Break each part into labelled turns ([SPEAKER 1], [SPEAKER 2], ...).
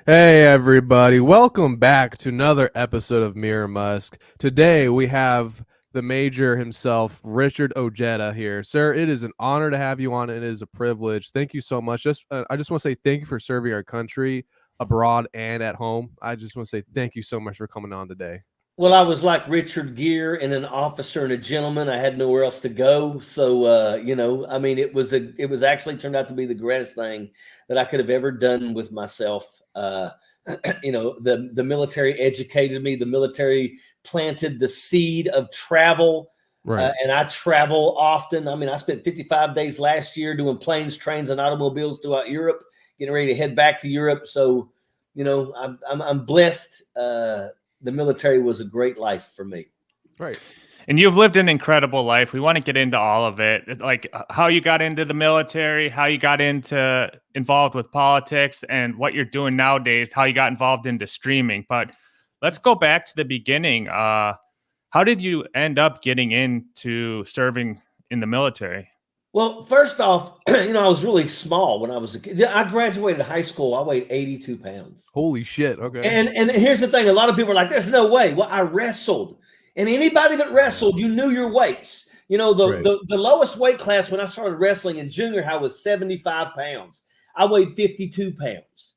[SPEAKER 1] Hey everybody, welcome back to another episode of Mir Musk. Today we have the major himself, Richard Ojeda here. Sir, it is an honor to have you on and it is a privilege. Thank you so much. I just want to say thank you for serving our country abroad and at home. I just want to say thank you so much for coming on today.
[SPEAKER 2] Well, I was like Richard Gere and an officer and a gentleman. I had nowhere else to go. So, I mean, it was actually turned out to be the greatest thing that I could have ever done with myself. The military educated me. The military planted the seed of travel.
[SPEAKER 1] Right.
[SPEAKER 2] And I travel often. I mean, I spent 55 days last year doing planes, trains, and automobiles throughout Europe, getting ready to head back to Europe. So, I'm blessed. The military was a great life for me.
[SPEAKER 1] Right.
[SPEAKER 3] And you've lived an incredible life. We want to get into all of it, like how you got into the military, how you got involved with politics, and what you're doing nowadays, how you got involved into streaming. But let's go back to the beginning. How did you end up getting into serving in the military?
[SPEAKER 2] Well, first off, I was really small when I was a kid. I graduated high school. I weighed 82 pounds.
[SPEAKER 1] Holy shit. Okay.
[SPEAKER 2] And here's the thing. A lot of people are like, there's no way. Well, I wrestled. And anybody that wrestled, you knew your weights. The lowest weight class when I started wrestling in junior high was 75 pounds. I weighed 52 pounds.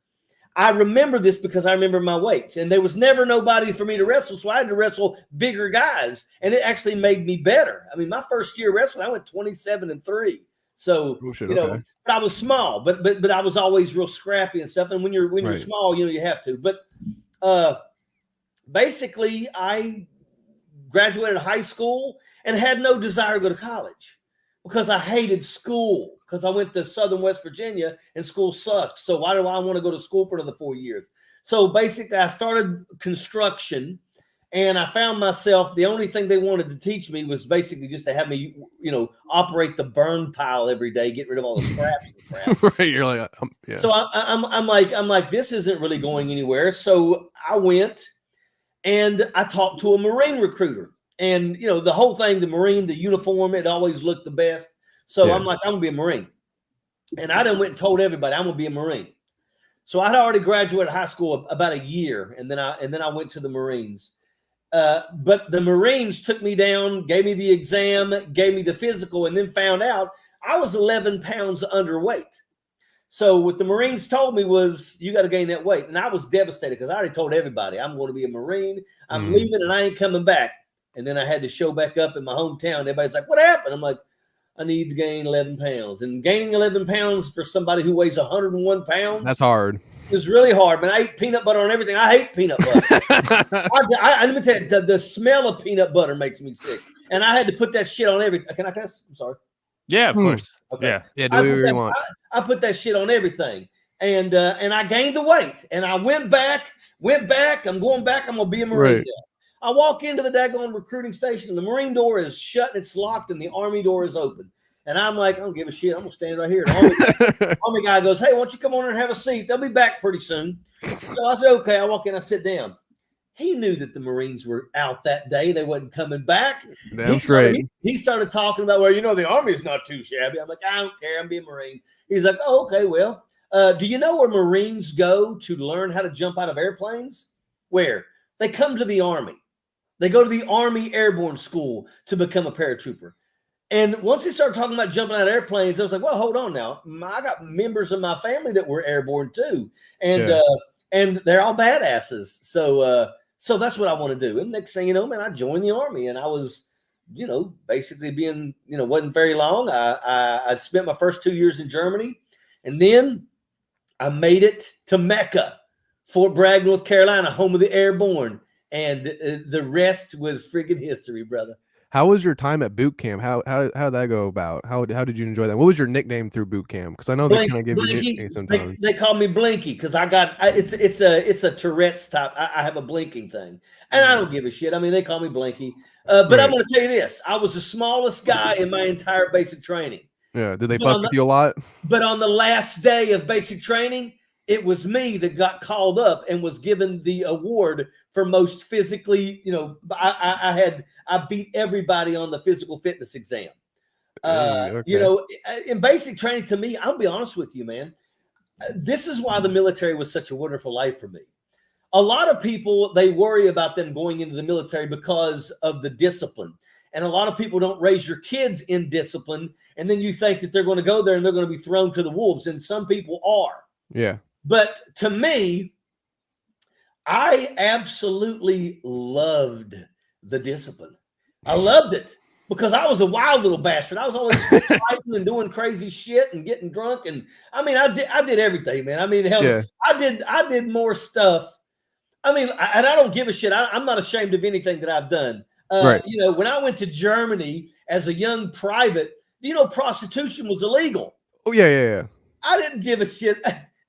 [SPEAKER 2] I remember this because I remember my weights, and there was never nobody for me to wrestle, so I had to wrestle bigger guys, and it actually made me better. I mean, my first year wrestling, I went 27-3. So,
[SPEAKER 1] okay.
[SPEAKER 2] but I was small, but I was always real scrappy and stuff. And when you're small, you have to. But basically, I graduated high school and had no desire to go to college because I hated school. Because I went to Southern West Virginia and school sucked. So why do I want to go to school for another 4 years? So basically, I started construction, and I found myself, the only thing they wanted to teach me was basically just to have me, operate the burn pile every day, get rid of all the scraps and crap.
[SPEAKER 1] Right. You're like, yeah.
[SPEAKER 2] So I'm like, this isn't really going anywhere. So I went and I talked to a Marine recruiter, and the whole thing, the Marine, the uniform, it always looked the best. So I'm like, I'm gonna be a Marine. And I done went and told everybody I'm gonna be a Marine. So I had already graduated high school about a year, and then I went to the Marines. But the Marines took me down, gave me the exam, gave me the physical, and then found out I was 11 pounds underweight. So what the Marines told me was, you got to gain that weight. And I was devastated because I already told everybody I'm going to be a Marine. I'm leaving and I ain't coming back. And then I had to show back up in my hometown. Everybody's like, what happened? I'm like, I need to gain 11 pounds. And gaining 11 pounds for somebody who weighs 101 pounds.
[SPEAKER 1] That's hard.
[SPEAKER 2] It was really hard, man. I ate peanut butter on everything. I hate peanut butter. Let me tell you, the smell of peanut butter makes me sick. And I had to put that shit on everything. Can I cuss? I'm sorry.
[SPEAKER 3] Yeah, of course.
[SPEAKER 2] Okay.
[SPEAKER 3] Yeah.
[SPEAKER 1] Yeah, do whatever you want.
[SPEAKER 2] I put that shit on everything. And I gained the weight. And I went back. I'm going back. I'm going to be a Marine now. I walk into the daggone recruiting station, and the Marine door is shut and it's locked, and the Army door is open. And I'm like, I don't give a shit. I'm going to stand right here. The Army guy goes, hey, why don't you come on in and have a seat? They'll be back pretty soon. So I said, okay. I walk in, I sit down. He knew that the Marines were out that day. They wasn't coming back.
[SPEAKER 1] That's right.
[SPEAKER 2] He started talking about, well, the Army is not too shabby. I'm like, I don't care. I'm being Marine. He's like, oh, okay, well, do you know where Marines go to learn how to jump out of airplanes? Where? They come to the Army. They go to the Army Airborne School to become a paratrooper. And once he started talking about jumping out of airplanes, I was like, well, hold on now. I got members of my family that were airborne too. And they're all badasses. So that's what I want to do. And next thing you know, man, I joined the Army, and I was, basically being, wasn't very long. I spent my first 2 years in Germany, and then I made it to Mecca, Fort Bragg, North Carolina, home of the airborne. And the rest was freaking history, brother.
[SPEAKER 1] How was your time at boot camp? How did that go about? How did you enjoy that? What was your nickname through boot camp? Because I know they kind of give you nicknames sometimes.
[SPEAKER 2] They call me Blinky because it's a Tourette's type. I have a blinking thing, and I don't give a shit. I mean, they call me Blinky. But I'm going to tell you this: I was the smallest guy in my entire basic training.
[SPEAKER 1] Yeah, did they fuck with you a lot?
[SPEAKER 2] But on the last day of basic training, it was me that got called up and was given the award for most physically, I beat everybody on the physical fitness exam. Okay. In basic training, to me, I'll be honest with you, man. this is why the military was such a wonderful life for me. A lot of people, they worry about them going into the military because of the discipline. And a lot of people don't raise your kids in discipline. And then you think that they're going to go there and they're going to be thrown to the wolves. And some people are.
[SPEAKER 1] Yeah.
[SPEAKER 2] But to me, I absolutely loved the discipline. I loved it because I was a wild little bastard. I was always fighting and doing crazy shit and getting drunk. And I mean, I did everything, man. I mean, hell,
[SPEAKER 1] Yeah.
[SPEAKER 2] I did more stuff. I mean, and I don't give a shit. I'm not ashamed of anything that I've done.
[SPEAKER 1] Right.
[SPEAKER 2] You know, when I went to Germany as a young private, you know, prostitution was illegal.
[SPEAKER 1] Oh yeah.
[SPEAKER 2] I didn't give a shit.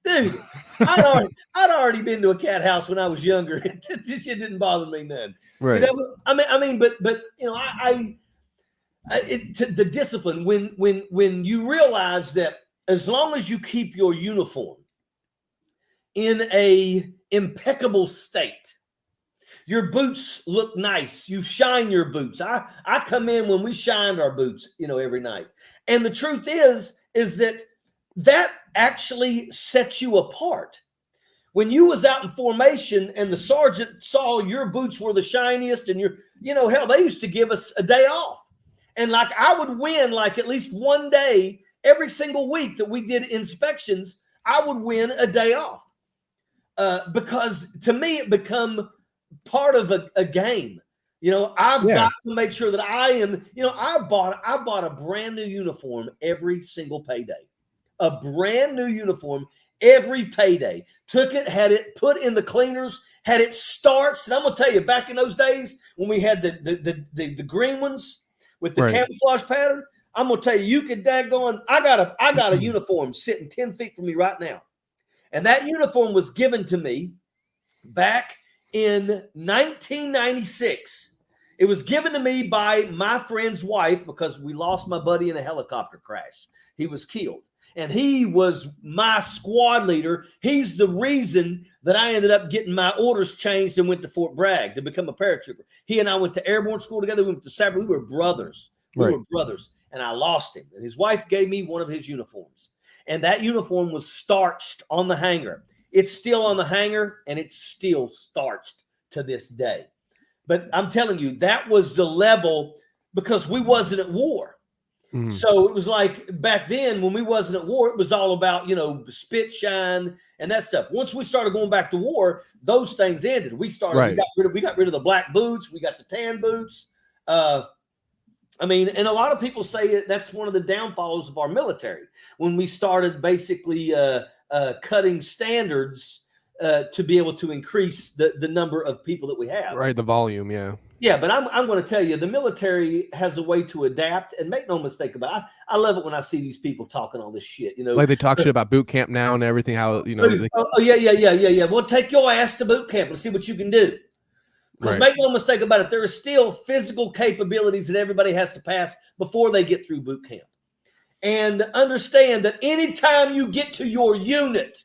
[SPEAKER 2] Dude, I'd already been to a cat house when I was younger. This shit didn't bother me none.
[SPEAKER 1] Right.
[SPEAKER 2] You know, I mean, but you know, the discipline when you realize that as long as you keep your uniform in a impeccable state, your boots look nice. You shine your boots. I come in when we shined our boots, you know, every night. And the truth is that actually sets you apart. When you was out in formation and the sergeant saw your boots were the shiniest and you know, hell, they used to give us a day off. And like I would win like at least one day every single week that we did inspections, I would win a day off. Because to me, it become part of a game. You know, I've got to make sure that I am, you know, I bought a brand new uniform every single payday. A brand new uniform every payday. Took it, had it put in the cleaners, had it starched. And I'm gonna tell you, back in those days when we had the green ones with the camouflage pattern, I'm gonna tell you, you could daggone. I got a uniform sitting 10 feet from me right now, and that uniform was given to me back in 1996. It was given to me by my friend's wife because we lost my buddy in a helicopter crash. He was killed. And he was my squad leader. He's the reason that I ended up getting my orders changed and went to Fort Bragg to become a paratrooper. He and I went to airborne school together. We went to Sabre. We were brothers. We were brothers. And I lost him. And his wife gave me one of his uniforms. And that uniform was starched on the hanger. It's still on the hanger, and it's still starched to this day. But I'm telling you, that was the level because we wasn't at war. Mm-hmm. So it was like back then when we wasn't at war, it was all about, you know, spit shine and that stuff. Once we started going back to war, those things ended. We started, we got rid of the black boots. We got the tan boots. I mean, and a lot of people say that's one of the downfalls of our military when we started basically cutting standards to be able to increase the number of people that we have.
[SPEAKER 1] Right, the volume, yeah.
[SPEAKER 2] Yeah, but I'm going to tell you, the military has a way to adapt, and make no mistake about it. I love it when I see these people talking all this shit. You know,
[SPEAKER 1] like they talk shit about boot camp now and everything. How you know?
[SPEAKER 2] Yeah. Well, take your ass to boot camp and see what you can do. Because make no mistake about it, there are still physical capabilities that everybody has to pass before they get through boot camp. And understand that anytime you get to your unit,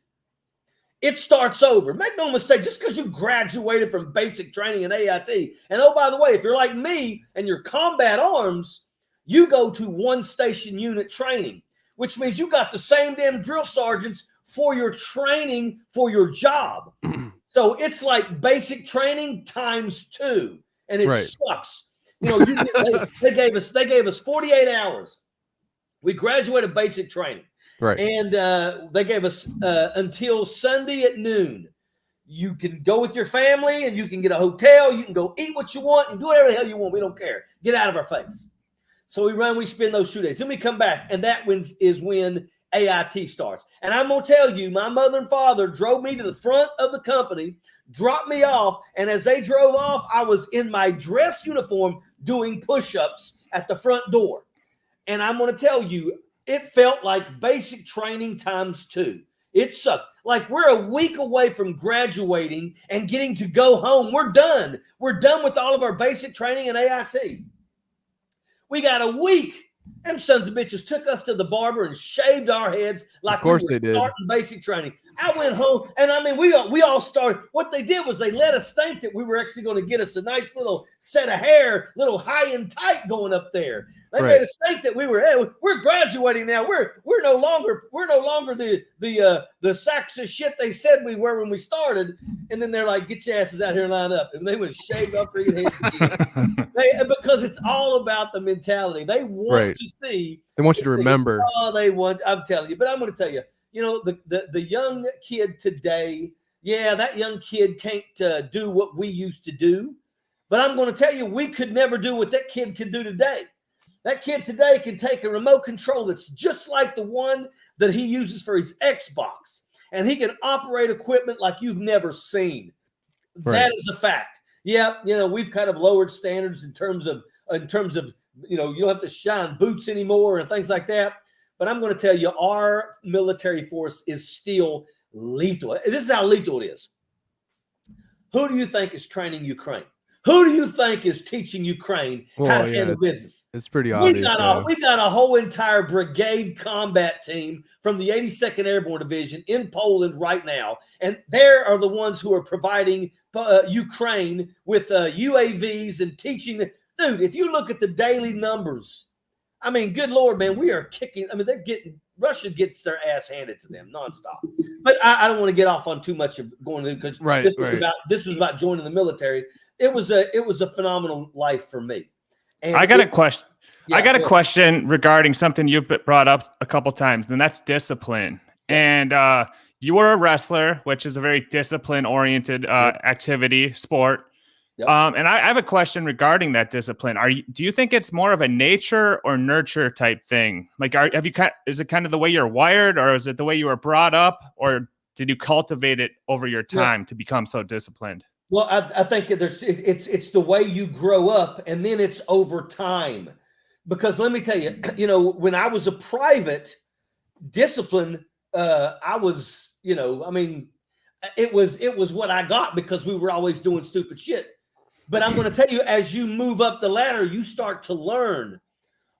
[SPEAKER 2] it starts over. Make no mistake, just because you graduated from basic training in AIT. And oh, by the way, if you're like me and you're combat arms, you go to one station unit training, which means you got the same damn drill sergeants for your training for your job. So it's like basic training times 2, and it sucks. You know, they gave us 48 hours. We graduated basic training. Right. And they gave us until Sunday at noon. You can go with your family and you can get a hotel. You can go eat what you want and do whatever the hell you want. We don't care. Get out of our face. So we spend those 2 days. Then we come back, and that is when AIT starts. And I'm going to tell you, my mother and father drove me to the front of the company, dropped me off, and as they drove off, I was in my dress uniform doing push-ups at the front door. And I'm going to tell you, it felt like basic training times 2. It sucked. Like we're a week away from graduating and getting to go home. We're done. We're done with all of our basic training in AIT. We got a week. Them sons of bitches took us to the barber and shaved our heads like we were starting basic training. I went home, and I mean, we all started. What they did was they let us think that we were actually going to get us a nice little set of hair, little high and tight going up there. They made us think that we're graduating now. We're no longer the sacks of shit they said we were when we started. And then they're like, get your asses out here and line up. And they would shave up their heads because it's all about the mentality. They want to see.
[SPEAKER 1] They want you to remember.
[SPEAKER 2] I'm telling you. But I'm going to tell you, the young kid today, that young kid can't do what we used to do. But I'm going to tell you, we could never do what that kid can do today. That kid today can take a remote control that's just like the one that he uses for his Xbox, and he can operate equipment like you've never seen. That is a fact. Yeah, we've kind of lowered standards in terms of you don't have to shine boots anymore and things like that. But I'm going to tell you, our military force is still lethal. This is how lethal it is. Who do you think is training Ukraine? Who do you think is teaching Ukraine how to handle business?
[SPEAKER 1] It's pretty obvious.
[SPEAKER 2] We got a whole entire brigade combat team from the 82nd Airborne Division in Poland right now, and they are the ones who are providing Ukraine with UAVs and teaching them. Dude, if you look at the daily numbers, I mean, good Lord, man, we are kicking. I mean, Russia gets their ass handed to them nonstop. But I don't want to get off on too much of going there because this was about joining the military. It was a phenomenal life for me. And
[SPEAKER 3] I got a question. I got a question regarding something you've brought up a couple times, and that's discipline. And you were a wrestler, which is a very discipline-oriented activity, sport. Yep. And I have a question regarding that discipline. Do you think it's more of a nature or nurture type thing? Like, is it kind of the way you're wired, or is it the way you were brought up, or did you cultivate it over your time to become so disciplined?
[SPEAKER 2] Well, I think it's the way you grow up, and then it's over time. Because let me tell you, when I was a private, discipline, I was, it was what I got because we were always doing stupid shit. But I'm going to tell you, as you move up the ladder, you start to learn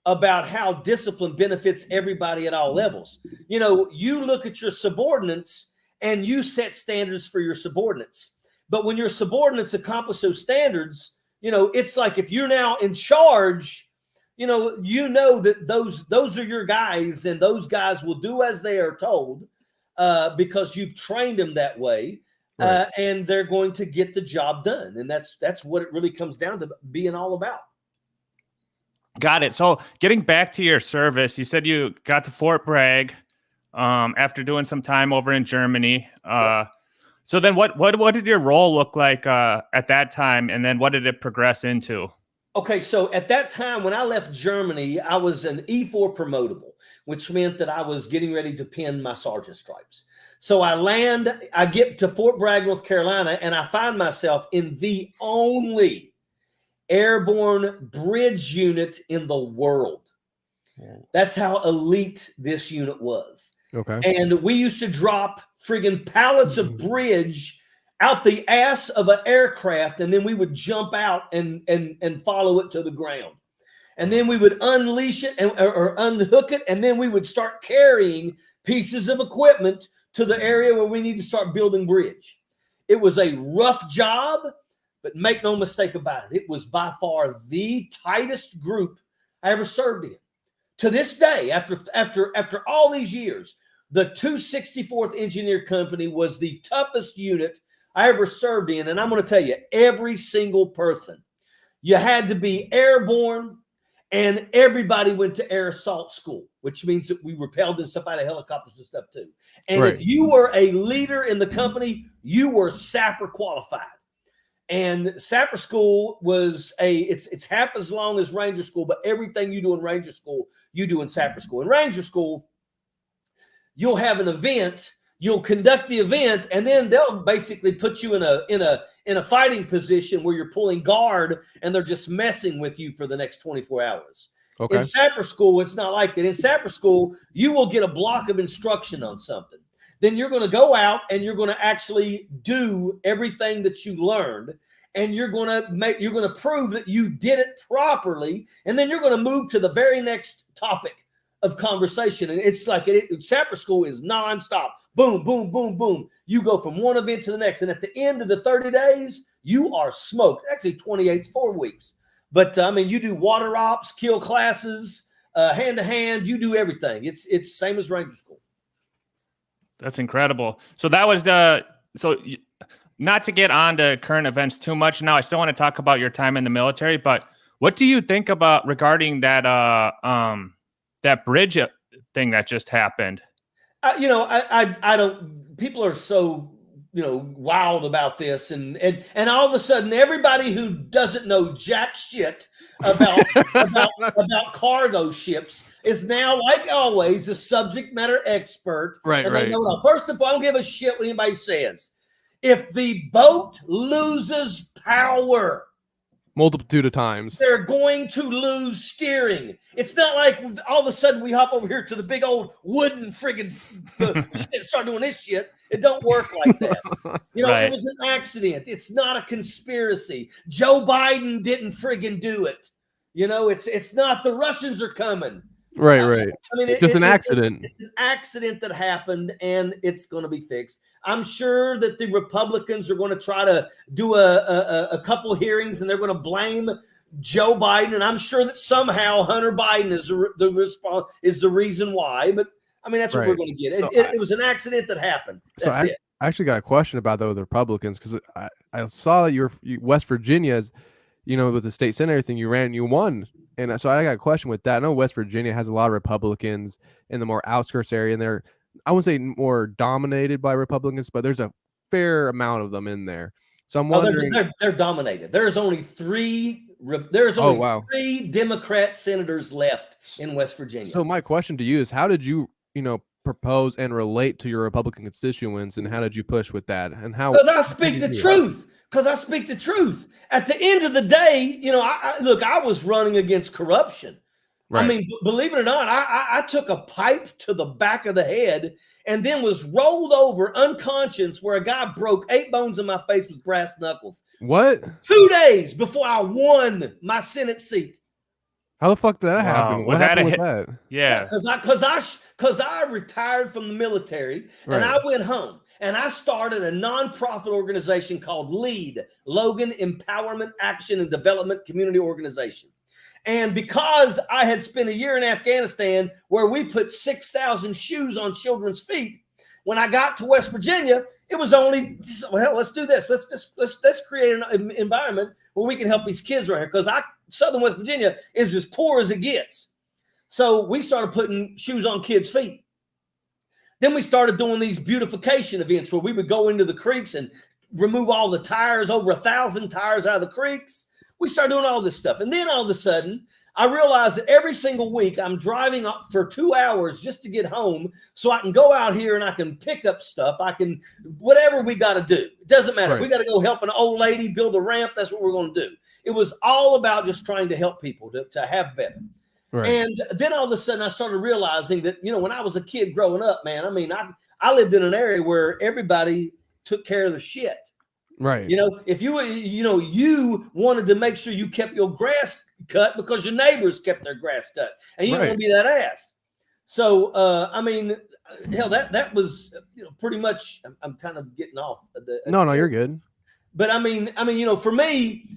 [SPEAKER 2] about how discipline benefits everybody at all levels. You look at your subordinates and you set standards for your subordinates. But when your subordinates accomplish those standards, it's like if you're now in charge, that those are your guys, and those guys will do as they are told because you've trained them that way, and they're going to get the job done. And that's what it really comes down to being all about.
[SPEAKER 3] Got it. So getting back to your service, you said you got to Fort Bragg after doing some time over in Germany. So then what did your role look like at that time? And then what did it progress into?
[SPEAKER 2] Okay, so at that time, when I left Germany, I was an E4 promotable, which meant that I was getting ready to pin my sergeant stripes. So I get to Fort Bragg, North Carolina, and I find myself in the only airborne bridge unit in the world. That's how elite this unit was.
[SPEAKER 1] Okay.
[SPEAKER 2] And we used to drop friggin' pallets of bridge out the ass of an aircraft, and then we would jump out and follow it to the ground. And then we would unleash it or unhook it, and then we would start carrying pieces of equipment to the area where we need to start building bridge. It was a rough job, but make no mistake about it, it was by far the tightest group I ever served in. To this day, after all these years, the 264th Engineer Company was the toughest unit I ever served in. And I'm going to tell you, every single person, you had to be airborne, and everybody went to air assault school, which means that we repelled and stuff out of helicopters and stuff too. And if you were a leader in the company, you were sapper qualified. And sapper school was it's half as long as Ranger school, but everything you do in Ranger school, you do in sapper school. In Ranger school, you'll have an event, you'll conduct the event, and then they'll basically put you in a fighting position where you're pulling guard, and they're just messing with you for the next 24 hours. Okay. In sapper school, it's not like that. In sapper school, you will get a block of instruction on something. Then you're going to go out and you're going to actually do everything that you learned, and you're going to prove that you did it properly, and then you're going to move to the very next topic of conversation. And it's like sapper school is nonstop. boom, boom, boom, boom. You go from one event to the next. And at the end of the 30 days, you are smoked. Actually, 28 is 4 weeks. But I mean, you do water ops, kill classes, hand to hand. You do everything. It's same as Ranger School.
[SPEAKER 3] That's incredible. So that was not to get on to current events too much now. I still want to talk about your time in the military, but what do you think about regarding that that bridge thing that just happened?
[SPEAKER 2] I don't. People are so wild about this, and all of a sudden, everybody who doesn't know jack shit about cargo ships is now, like always, a subject matter expert.
[SPEAKER 1] Right.
[SPEAKER 2] First of all, I don't give a shit what anybody says. If the boat loses power,
[SPEAKER 1] multitude of times,
[SPEAKER 2] they're going to lose steering. It's not like all of a sudden we hop over here to the big old wooden friggin' shit, start doing this shit. It don't work like that. It was an accident. It's not a conspiracy. Joe Biden didn't friggin' do it. It's not the Russians are coming.
[SPEAKER 1] Right.
[SPEAKER 2] I mean,
[SPEAKER 1] it's just an accident.
[SPEAKER 2] It's an accident that happened, and it's going to be fixed. I'm sure that the Republicans are going to try to do a couple hearings, and they're going to blame Joe Biden. And I'm sure that somehow Hunter Biden is the reason why. But I mean, that's what we're going to get. It was an accident that happened. That's it.
[SPEAKER 1] I actually got a question about the Republicans, because I saw that you West Virginia's, with the state senate and everything, you won. And so I got a question with that. I know West Virginia has a lot of Republicans in the more outskirts area, and they're, I wouldn't say more dominated by Republicans, but there's a fair amount of them in there. So I'm wondering,
[SPEAKER 2] they're dominated. There's only three Democrat senators left in West Virginia.
[SPEAKER 1] So my question to you is, how did you, propose and relate to your Republican constituents, and how did you push with that? And how?
[SPEAKER 2] Because I speak the truth. At the end of the day, I was running against corruption. Right. I mean, believe it or not, I took a pipe to the back of the head and then was rolled over unconscious, where a guy broke 8 bones in my face with brass knuckles.
[SPEAKER 1] What?
[SPEAKER 2] 2 days before I won my Senate seat.
[SPEAKER 1] How the fuck did that happen? What happened with that?
[SPEAKER 3] Yeah.
[SPEAKER 2] Because I retired from the military, and I went home. And I started a nonprofit organization called LEAD, Logan Empowerment Action and Development Community Organization. And because I had spent a year in Afghanistan where we put 6,000 shoes on children's feet, when I got to West Virginia, it was only, well, let's do this. Let's create an environment where we can help these kids right here. Because Southern West Virginia is as poor as it gets. So we started putting shoes on kids' feet. Then we started doing these beautification events where we would go into the creeks and remove all the tires, over 1,000 tires out of the creeks. We started doing all this stuff. And then all of a sudden, I realized that every single week I'm driving up for 2 hours just to get home so I can go out here and I can pick up stuff. I can, whatever we got to do. It doesn't matter. If we got to go help an old lady build a ramp, that's what we're going to do. It was all about just trying to help people to have better. Right. And then all of a sudden I started realizing that, when I was a kid growing up, man, I mean, I lived in an area where everybody took care of their shit.
[SPEAKER 1] Right.
[SPEAKER 2] If you wanted to make sure you kept your grass cut because your neighbors kept their grass cut, and you don't want to be that ass. So, I mean, hell, that was, pretty much, I'm kind of getting off.
[SPEAKER 1] No, you're good.
[SPEAKER 2] But I mean, for me,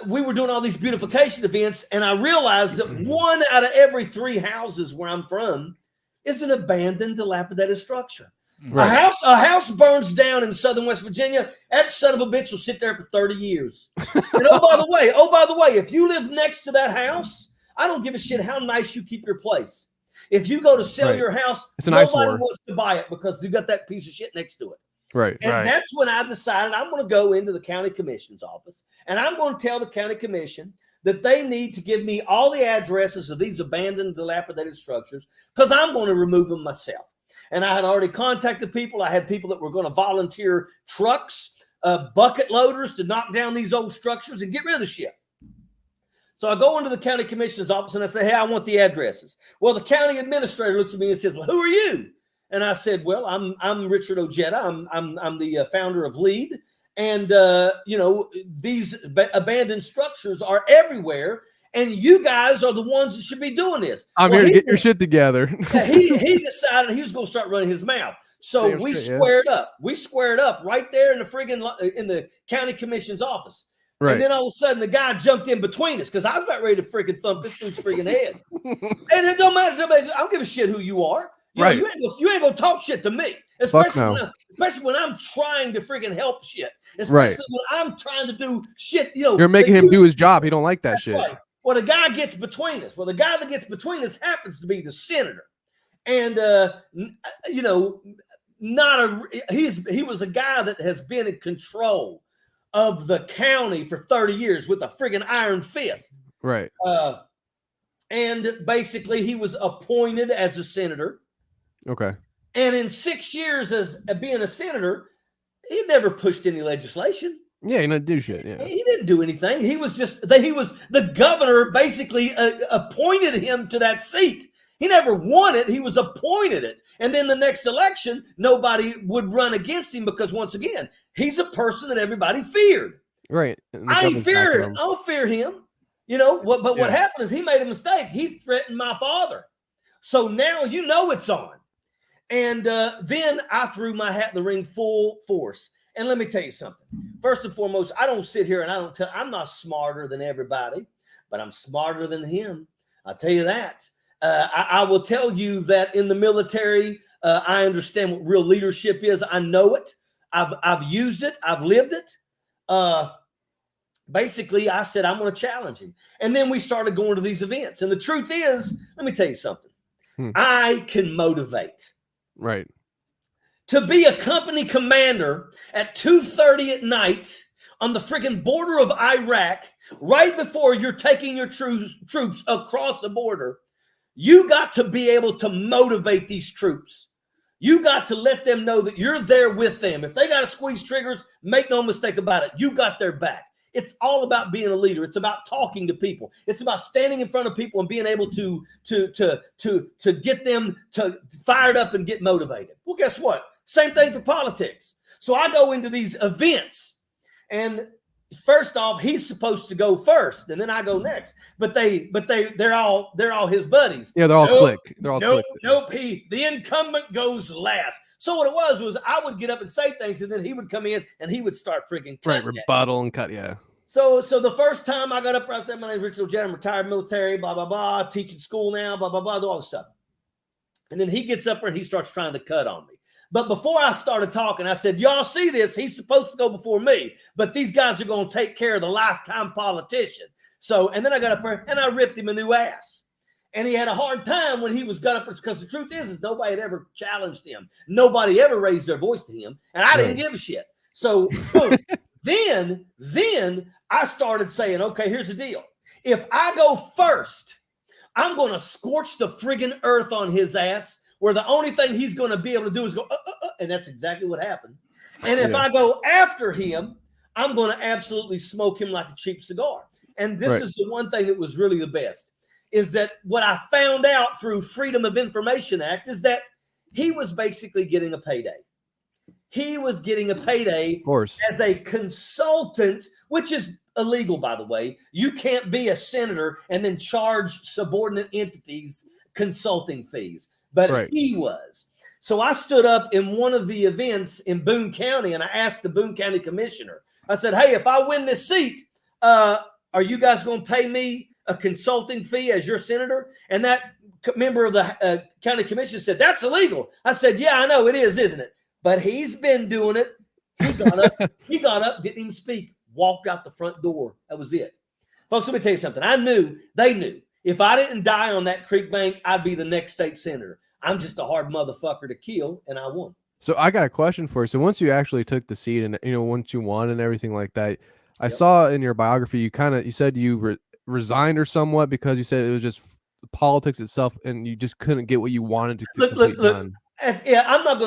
[SPEAKER 2] we were doing all these beautification events, and I realized that 1 out of every 3 houses where I'm from is an abandoned, dilapidated structure. Right. A house burns down in Southern West Virginia, that son of a bitch will sit there for 30 years. And oh, by the way, if you live next to that house, I don't give a shit how nice you keep your place. If you go to sell your house, nobody wants to buy it because you got that piece of shit next to it.
[SPEAKER 1] Right.
[SPEAKER 2] And that's when I decided I'm going to go into the county commission's office, and I'm going to tell the county commission that they need to give me all the addresses of these abandoned, dilapidated structures, because I'm going to remove them myself. And I had already contacted people. I had people that were going to volunteer trucks, bucket loaders to knock down these old structures and get rid of the shit. So I go into the county commissioner's office and I say, hey, I want the addresses. Well, the county administrator looks at me and says, well, who are you? And I said, well, I'm Richard Ojeda. I'm the founder of LEAD. And, these abandoned structures are everywhere. And you guys are the ones that should be doing this.
[SPEAKER 1] I'm here to get your shit together.
[SPEAKER 2] He decided he was going to start running his mouth. So
[SPEAKER 1] Damn
[SPEAKER 2] we
[SPEAKER 1] straight, yeah.
[SPEAKER 2] squared up. We squared up right there in the friggin' in the county commission's office.
[SPEAKER 1] Right.
[SPEAKER 2] And then all of a sudden, the guy jumped in between us because I was about ready to freaking thump this dude's freaking head. And it don't matter. I don't give a shit who you are. You know,
[SPEAKER 1] Right.
[SPEAKER 2] you ain't gonna talk shit to me, especially when I'm trying to freaking help shit. Especially when I'm trying to do shit. You know,
[SPEAKER 1] you're making him do his job. He don't like that shit.
[SPEAKER 2] Right. Well, the guy gets between us. Well, the guy that gets between us happens to be the senator, and you know, he was a guy that has been in control of the county for 30 years with a friggin' iron fist.
[SPEAKER 1] Right.
[SPEAKER 2] And basically he was appointed as a senator.
[SPEAKER 1] Okay.
[SPEAKER 2] And in 6 years as being a senator, he never pushed any legislation.
[SPEAKER 1] Yeah, he didn't do shit. Yeah.
[SPEAKER 2] He didn't do anything. He was the governor basically appointed him to that seat. He never won it. He was appointed it. And then the next election, nobody would run against him because, once again, he's a person that everybody feared.
[SPEAKER 1] Right.
[SPEAKER 2] I ain't fear him. I don't fear him. You know, what happened is he made a mistake. He threatened my father. So now you know it's on. And then I threw my hat in the ring full force. And let me tell you something. First and foremost, I don't sit here and I'm not smarter than everybody, but I'm smarter than him. I'll tell you that. I will tell you that in the military, I understand what real leadership is. I know it. I've used it. I've lived it. Basically, I said, I'm going to challenge him. And then we started going to these events. And the truth is, let me tell you something. I can motivate.
[SPEAKER 1] Right.
[SPEAKER 2] To be a company commander at 2:30 at night on the freaking border of Iraq, right before you're taking your troops across the border, you got to be able to motivate these troops. You got to let them know that you're there with them. If they got to squeeze triggers, make no mistake about it. You got their back. It's all about being a leader. It's about talking to people. It's about standing in front of people and being able to get them to fired up and get motivated. Well, guess what? Same thing for politics. So I go into these events, and first off, he's supposed to go first, and then I go next. But they're all his buddies.
[SPEAKER 1] Yeah, they're all click. They're all click.
[SPEAKER 2] Nope. The incumbent goes last. So what it was I would get up and say things, and then he would come in and he would start freaking cutting
[SPEAKER 1] rebuttal and cut. Yeah.
[SPEAKER 2] So the first time I got up, I said, "My name is Richard Ojeda. I'm retired military. Blah blah blah. Teaching school now. Blah blah blah. Do all this stuff." And then he gets up there and he starts trying to cut on me. But before I started talking, I said, y'all see this? He's supposed to go before me, but these guys are going to take care of the lifetime politician. So, and then I got up there and I ripped him a new ass. And he had a hard time when he was got up, because the truth is nobody had ever challenged him. Nobody ever raised their voice to him. And I didn't give a shit. So boom. then I started saying, okay, here's the deal. If I go first, I'm going to scorch the friggin' earth on his ass, where the only thing he's going to be able to do is go, and that's exactly what happened. And if I go after him, I'm going to absolutely smoke him like a cheap cigar. And this is the one thing that was really the best, is that what I found out through Freedom of Information Act is that he was basically getting a payday. He was getting a payday as a consultant, which is illegal, by the way. You can't be a senator and then charge subordinate entities consulting fees. But he was. So I stood up in one of the events in Boone County, and I asked the Boone County commissioner, I said, hey, if I win this seat, are you guys going to pay me a consulting fee as your senator? And that member of the county commission said, that's illegal. I said, yeah, I know it is, isn't it? But he's been doing it. He got up, didn't even speak, walked out the front door. That was it. Folks, let me tell you something. They knew. If I didn't die on that creek bank, I'd be the next state senator. I'm just a hard motherfucker to kill, and I won.
[SPEAKER 1] So I got a question for you. So once you actually took the seat, and once you won and everything like that, I saw in your biography you said you resigned or somewhat because you said it was just politics itself, and you just couldn't get what you wanted to complete done.
[SPEAKER 2] Yeah, I'm not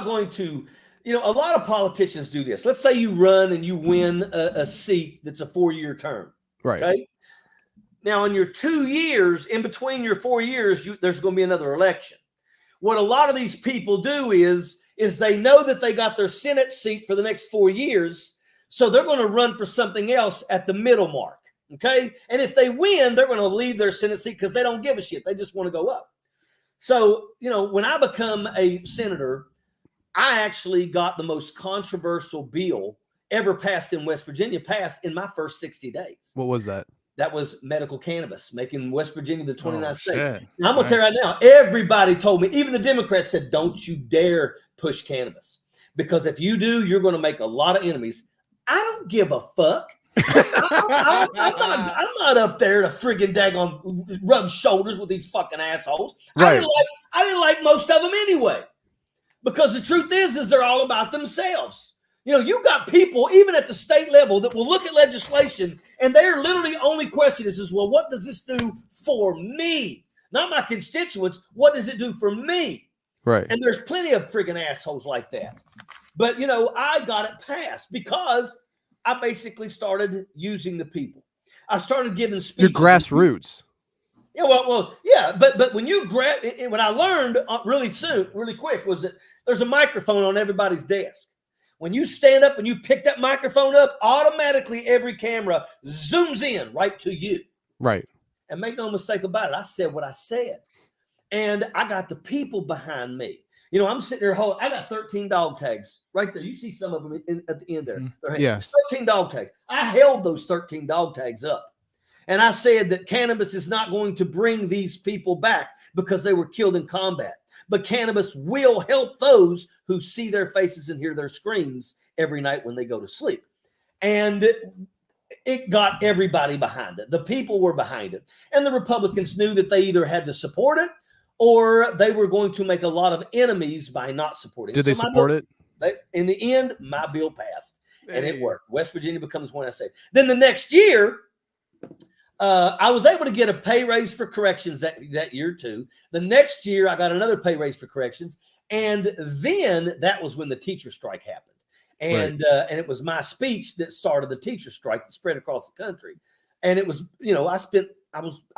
[SPEAKER 2] going to. A lot of politicians do this. Let's say you run and you win a seat that's a 4-year term.
[SPEAKER 1] Right.
[SPEAKER 2] Okay. Now, in your 2 years, in between your 4 years, there's going to be another election. What a lot of these people do is they know that they got their Senate seat for the next 4 years, so they're going to run for something else at the middle mark, okay? And if they win, they're going to leave their Senate seat because they don't give a shit. They just want to go up. So, when I become a senator, I actually got the most controversial bill ever passed in West Virginia passed in my first 60 days.
[SPEAKER 1] What was that?
[SPEAKER 2] That was medical cannabis, making West Virginia the 29th state.
[SPEAKER 3] Shit.
[SPEAKER 2] Now, I'm going to tell you right now, everybody told me, even the Democrats said, don't you dare push cannabis. Because if you do, you're going to make a lot of enemies. I don't give a fuck. I'm not up there to friggin' daggone rub shoulders with these fucking assholes.
[SPEAKER 1] Right.
[SPEAKER 2] I didn't like most of them anyway. Because the truth is they're all about themselves. You know, you got people, even at the state level, that will look at legislation and their literally only question is, well, what does this do for me? Not my constituents. What does it do for me?
[SPEAKER 1] Right.
[SPEAKER 2] And there's plenty of friggin' assholes like that. But, you know, I got it passed because I basically started using the people. I started giving speeches.
[SPEAKER 1] Your grassroots.
[SPEAKER 2] Yeah, well, yeah. But when you what I learned really quick, was that there's a microphone on everybody's desk. When you stand up and you pick that microphone up, automatically every camera zooms in right to you.
[SPEAKER 1] Right.
[SPEAKER 2] And make no mistake about it, I said what I said. And I got the people behind me. You know, I'm sitting there I got 13 dog tags right there. You see some of them at the end there.
[SPEAKER 1] Yes.
[SPEAKER 2] 13 dog tags. I held those 13 dog tags up. And I said that cannabis is not going to bring these people back because they were killed in combat. But cannabis will help those who see their faces and hear their screams every night when they go to sleep. And it got everybody behind it. The people were behind it. And the Republicans knew that they either had to support it or they were going to make a lot of enemies by not supporting it.
[SPEAKER 1] Did they support it?
[SPEAKER 2] In the end, my bill passed. And it worked. West Virginia becomes one I say. Then the next year, I was able to get a pay raise for corrections that year too. The next year, I got another pay raise for corrections. And then that was when the teacher strike happened. And and it was my speech that started the teacher strike that spread across the country. And it was, you know, I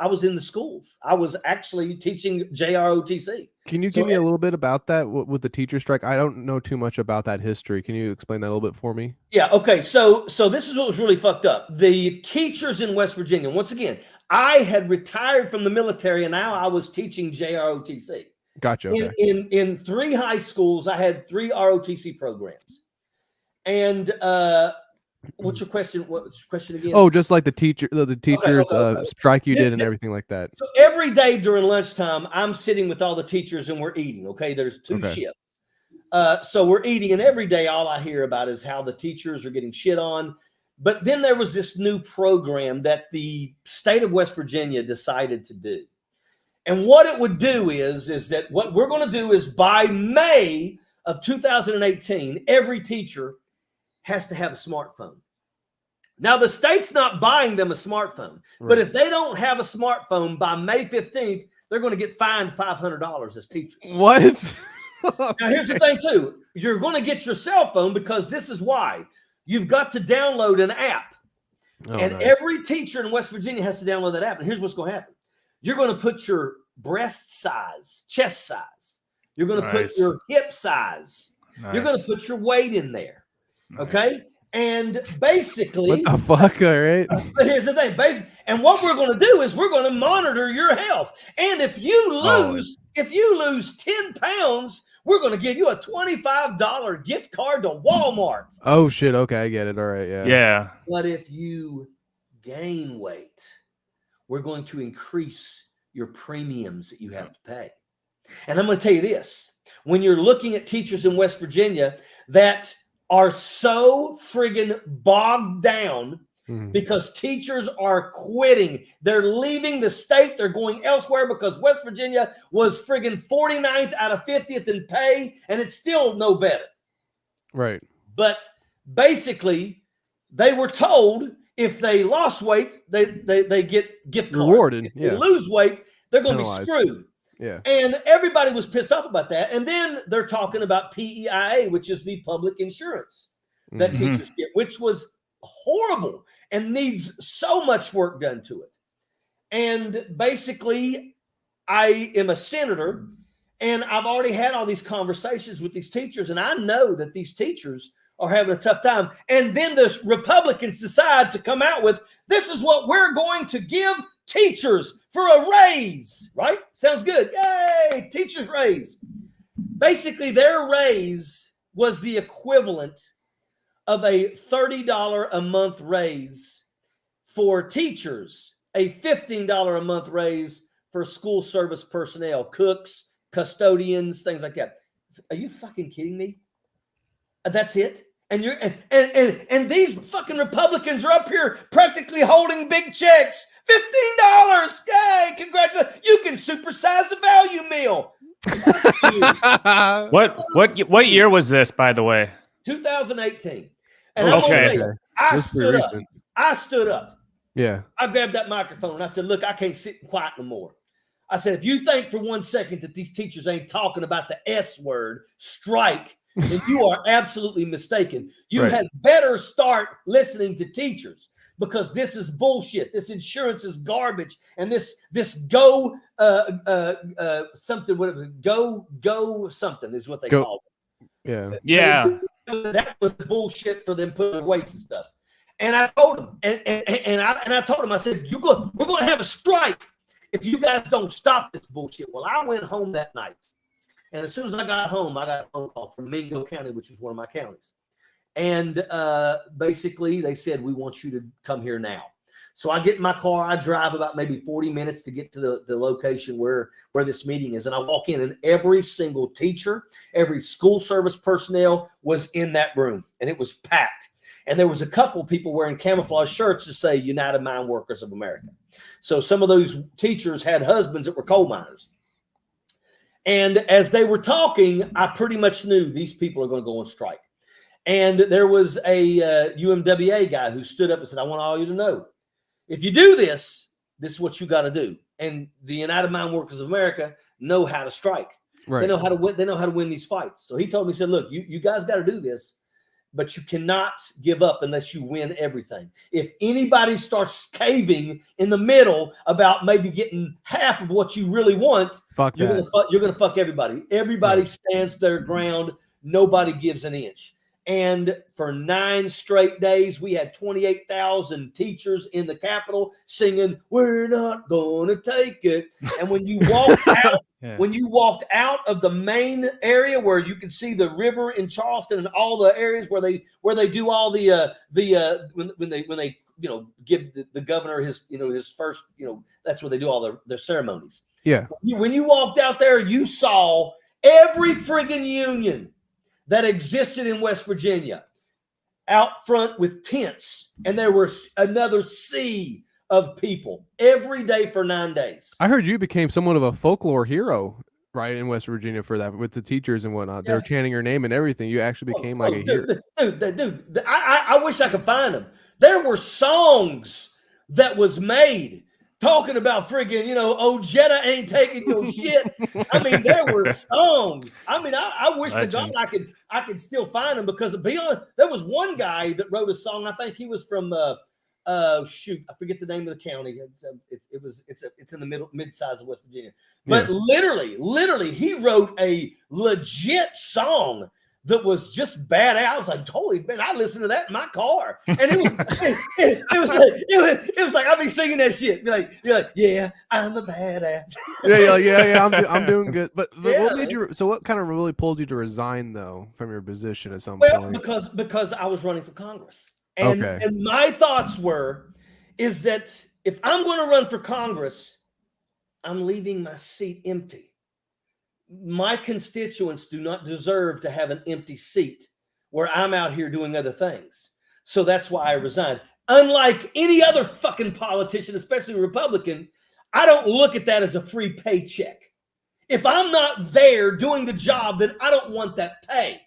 [SPEAKER 2] was in the schools. I was actually teaching JROTC.
[SPEAKER 1] Can you give me a little bit about that with the teacher strike? I don't know too much about that history. Can you explain that a little bit for me?
[SPEAKER 2] Yeah. Okay. So this is what was really fucked up. The teachers in West Virginia, once again, I had retired from the military and now I was teaching JROTC.
[SPEAKER 1] Gotcha. Okay.
[SPEAKER 2] In 3 high schools, I had 3 ROTC programs. And what's your question? What's your question again?
[SPEAKER 1] Oh, just like the teachers strike you did and everything like that.
[SPEAKER 2] So every day during lunchtime, I'm sitting with all the teachers and we're eating. Okay, there's 2 shifts. So we're eating, and every day all I hear about is how the teachers are getting shit on. But then there was this new program that the state of West Virginia decided to do. And what it would do is that what we're going to do is by May of 2018, every teacher has to have a smartphone. Now, the state's not buying them a smartphone, but if they don't have a smartphone by May 15th, they're going to get fined $500 as teachers.
[SPEAKER 1] What?
[SPEAKER 2] Now, here's the thing, too. You're going to get your cell phone because this is why. You've got to download an app. And every teacher in West Virginia has to download that app. And here's what's going to happen. You're going to put your breast size, chest size. You're going to put your hip size. You're going to put your weight in there. Okay? And basically,
[SPEAKER 1] what the fuck? All right.
[SPEAKER 2] Here's the thing. And what we're going to do is we're going to monitor your health. And if you lose 10 pounds, we're going to give you a $25 gift card to Walmart.
[SPEAKER 1] Oh shit. Okay, I get it. All right. Yeah.
[SPEAKER 3] Yeah.
[SPEAKER 2] But if you gain weight, we're going to increase your premiums that you have to pay. And I'm going to tell you this. When you're looking at teachers in West Virginia that are so friggin' bogged down because teachers are quitting. They're leaving the state. They're going elsewhere because West Virginia was friggin' 49th out of 50th in pay, and it's still no better.
[SPEAKER 1] Right.
[SPEAKER 2] But basically, they were told if they lost weight, they get gift cards.
[SPEAKER 1] Rewarded.
[SPEAKER 2] If they lose weight, they're going to be screwed.
[SPEAKER 1] Yeah.
[SPEAKER 2] And everybody was pissed off about that. And then they're talking about PEIA, which is the public insurance that teachers get, which was horrible and needs so much work done to it. And basically, I am a senator, and I've already had all these conversations with these teachers, and I know that these teachers are having a tough time. And then the Republicans decide to come out with, this is what we're going to give teachers for a raise, right? Sounds good. Yay, teachers raise. Basically, their raise was the equivalent of a $30 a month raise for teachers, a $15 a month raise for school service personnel, cooks, custodians, things like that. Are you fucking kidding me? That's it? And you're and these fucking Republicans are up here practically holding big checks. $15. Yay, congratulations. You can supersize the value meal.
[SPEAKER 3] What year was this, by the way?
[SPEAKER 2] 2018. And I'm gonna tell you, I stood up.
[SPEAKER 1] Yeah.
[SPEAKER 2] I grabbed that microphone and I said, look, I can't sit quiet no more. I said, if you think for 1 second that these teachers ain't talking about the S word, strike, then you are absolutely mistaken. You had better start listening to teachers, because this is bullshit. This insurance is garbage. And this go something, whatever, go something is what they call it.
[SPEAKER 1] Yeah.
[SPEAKER 3] Yeah.
[SPEAKER 2] That was bullshit for them putting weights and stuff. And I told them, and I told them, I said, we're going to have a strike if you guys don't stop this bullshit. Well, I went home that night. And as soon as I got home, I got a phone call from Mingo County, which is one of my counties. And basically they said, we want you to come here now. So I get in my car, I drive about maybe 40 minutes to get to the location where this meeting is. And I walk in, and every single teacher, every school service personnel was in that room, and it was packed. And there was a couple people wearing camouflage shirts to say United Mine Workers of America. So some of those teachers had husbands that were coal miners. And as they were talking, I pretty much knew these people are going to go on strike. And there was a UMWA guy who stood up and said, I want all you to know, if you do this, this is what you got to do. And the United Mine Workers of America know how to strike. Right. They know how to win. They know how to win these fights. So he told me, he said, look, you guys got to do this, but you cannot give up unless you win everything. If anybody starts caving in the middle about maybe getting half of what you really want, you're going to fuck everybody. Everybody stands their ground. Nobody gives an inch. And for 9 straight days, we had 28,000 teachers in the Capitol singing, "We're not going to take it." And when you walked out, when you walked out of the main area where you can see the river in Charleston and all the areas where they do all the when they give the governor his first, that's where they do all their ceremonies. Yeah. When you walked out there, you saw every friggin' union that existed in West Virginia out front with tents, and there was another sea of people every day for 9 days.
[SPEAKER 1] I heard you became somewhat of a folklore hero, right, in West Virginia for that, with the teachers and whatnot. Yeah. They were chanting your name and everything. You actually became a hero.
[SPEAKER 2] Dude, I wish I could find them. There were songs that was made talking about friggin', Ojeda ain't taking your shit. I mean, there were songs. I mean, I wish to God I could still find them, because there was one guy that wrote a song. I think he was from I forget the name of the county. It's in the mid-size of West Virginia. But literally, he wrote a legit song that was just badass. I was like, holy man, I listened to that in my car. And it was like I'll be singing that shit. Be like, yeah, I'm a badass.
[SPEAKER 1] Yeah, I'm doing good. But what made you, so what kind of really pulled you to resign though from your position at some point?
[SPEAKER 2] Because I was running for Congress. And my thoughts is that if I'm going to run for Congress, I'm leaving my seat empty. My constituents do not deserve to have an empty seat where I'm out here doing other things. So that's why I resigned. Unlike any other fucking politician, especially Republican, I don't look at that as a free paycheck. If I'm not there doing the job, then I don't want that pay.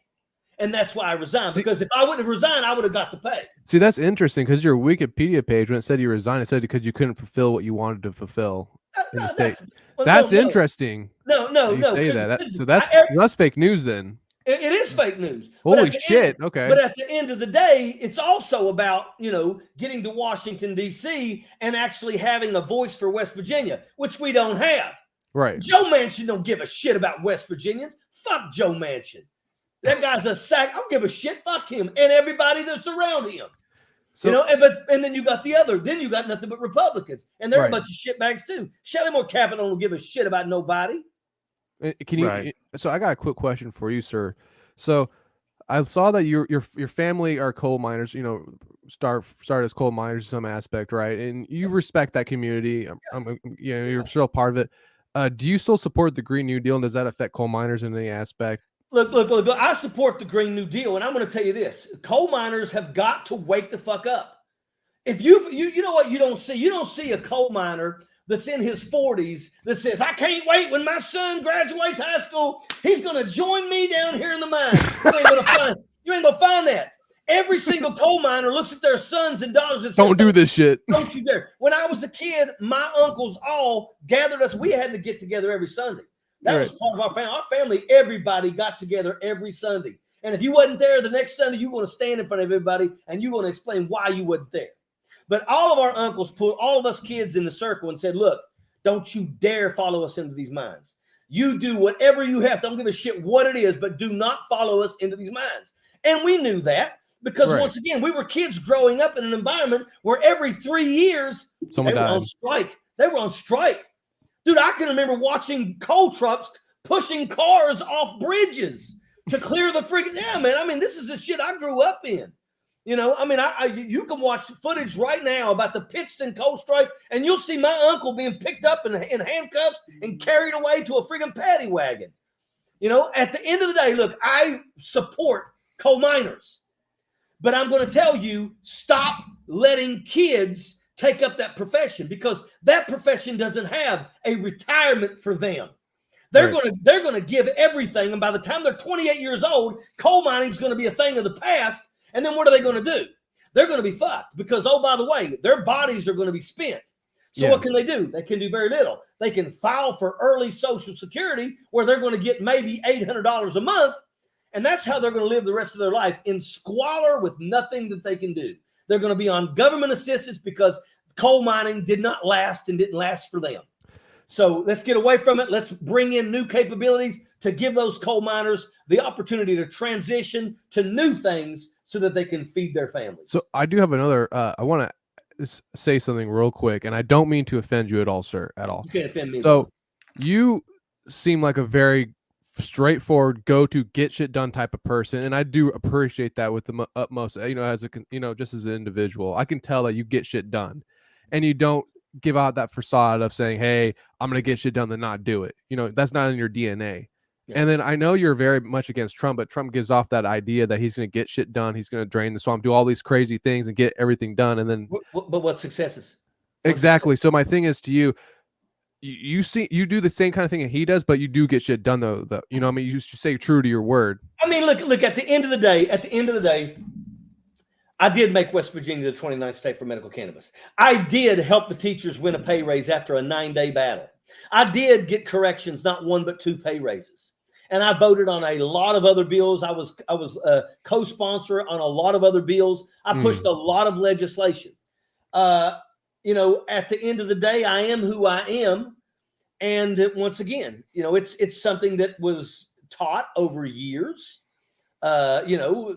[SPEAKER 2] And that's why I resigned. Because if I wouldn't have resigned, I would have got the pay.
[SPEAKER 1] See, that's interesting, because your Wikipedia page, when it said you resigned, it said because you couldn't fulfill what you wanted to fulfill in the state. That's interesting.
[SPEAKER 2] No.
[SPEAKER 1] Say that. So that's fake news then.
[SPEAKER 2] It is fake news.
[SPEAKER 1] Holy shit. Okay.
[SPEAKER 2] But at the end of the day, it's also about, getting to Washington, D.C. and actually having a voice for West Virginia, which we don't have.
[SPEAKER 1] Right.
[SPEAKER 2] Joe Manchin don't give a shit about West Virginians. Fuck Joe Manchin. That guy's a sack. I don't give a shit. Fuck him and everybody that's around him. So, and then you got then you got nothing but Republicans, and they're a bunch of shitbags too. Shelley Moore Capitol don't give a shit about nobody.
[SPEAKER 1] Can you?
[SPEAKER 3] Right.
[SPEAKER 1] So I got a quick question for you, sir. So I saw that your family are coal miners. You know, start as coal miners in some aspect, right? And you respect that community. You know, you're still part of it. Do you still support the Green New Deal, and does that affect coal miners in any aspect?
[SPEAKER 2] Look. I support the Green New Deal, and I'm going to tell you this: coal miners have got to wake the fuck up. If you know what you don't see a coal miner that's in his 40s that says, I can't wait when my son graduates high school, he's going to join me down here in the mine. You ain't gonna find that. Every single coal miner looks at their sons and daughters and says,
[SPEAKER 1] Don't do this shit.
[SPEAKER 2] Don't you dare. When I was a kid, my uncles all gathered us. We had to get together every Sunday. That was part of our family. Our family, everybody got together every Sunday. And if you wasn't there the next Sunday, you're going to stand in front of everybody and you're going to explain why you wasn't there. But all of our uncles put all of us kids in the circle and said, look, don't you dare follow us into these mines. You do whatever you have to. Don't give a shit what it is, but do not follow us into these mines. And we knew that because once again, we were kids growing up in an environment where every 3 years
[SPEAKER 1] someone died.
[SPEAKER 2] on strike. They were on strike. Dude, I can remember watching coal trucks pushing cars off bridges to clear the freaking, man. I mean, this is the shit I grew up in. You know, I mean, you can watch footage right now about the Pittston coal strike, and you'll see my uncle being picked up in handcuffs and carried away to a freaking paddy wagon. You know, at the end of the day, look, I support coal miners, but I'm going to tell you, stop letting kids take up that profession because that profession doesn't have a retirement for them. They're going to give everything, and by the time they're 28 years old, coal mining is going to be a thing of the past. And then what are they going to do? They're going to be fucked because, oh, by the way, their bodies are going to be spent. So what can they do? They can do very little. They can file for early Social Security where they're going to get maybe $800 a month. And that's how they're going to live the rest of their life in squalor with nothing that they can do. They're going to be on government assistance because coal mining did not last and didn't last for them. So let's get away from it. Let's bring in new capabilities to give those coal miners the opportunity to transition to new things so that they can feed their families.
[SPEAKER 1] So I do have another, I want to say something real quick, and I don't mean to offend you at all, sir, at all.
[SPEAKER 2] You can't offend me.
[SPEAKER 1] So you seem like a very straightforward, go-to, get shit done type of person, and I do appreciate that with the utmost, you know, as a, you know, just as an individual. I can tell that you get shit done, and you don't give out that facade of saying, hey, I'm going to get shit done and not do it. You know, that's not in your DNA. And then I know you're very much against Trump, but Trump gives off that idea that he's going to get shit done. He's going to drain the swamp, do all these crazy things and get everything done. And then,
[SPEAKER 2] but what successes?
[SPEAKER 1] Exactly. So my thing is to you, you do the same kind of thing that he does, but you do get shit done though. You know, I mean, you stay true to your word.
[SPEAKER 2] I mean, look, at the end of the day, I did make West Virginia the 29th state for medical cannabis. I did help the teachers win a pay raise after a 9-day battle. I did get corrections, not 1, but 2 pay raises. And I voted on a lot of other bills. I was a co-sponsor on a lot of other bills. I pushed a lot of legislation. You know, at the end of the day, I am who I am. And once again, you know, it's something that was taught over years. You know,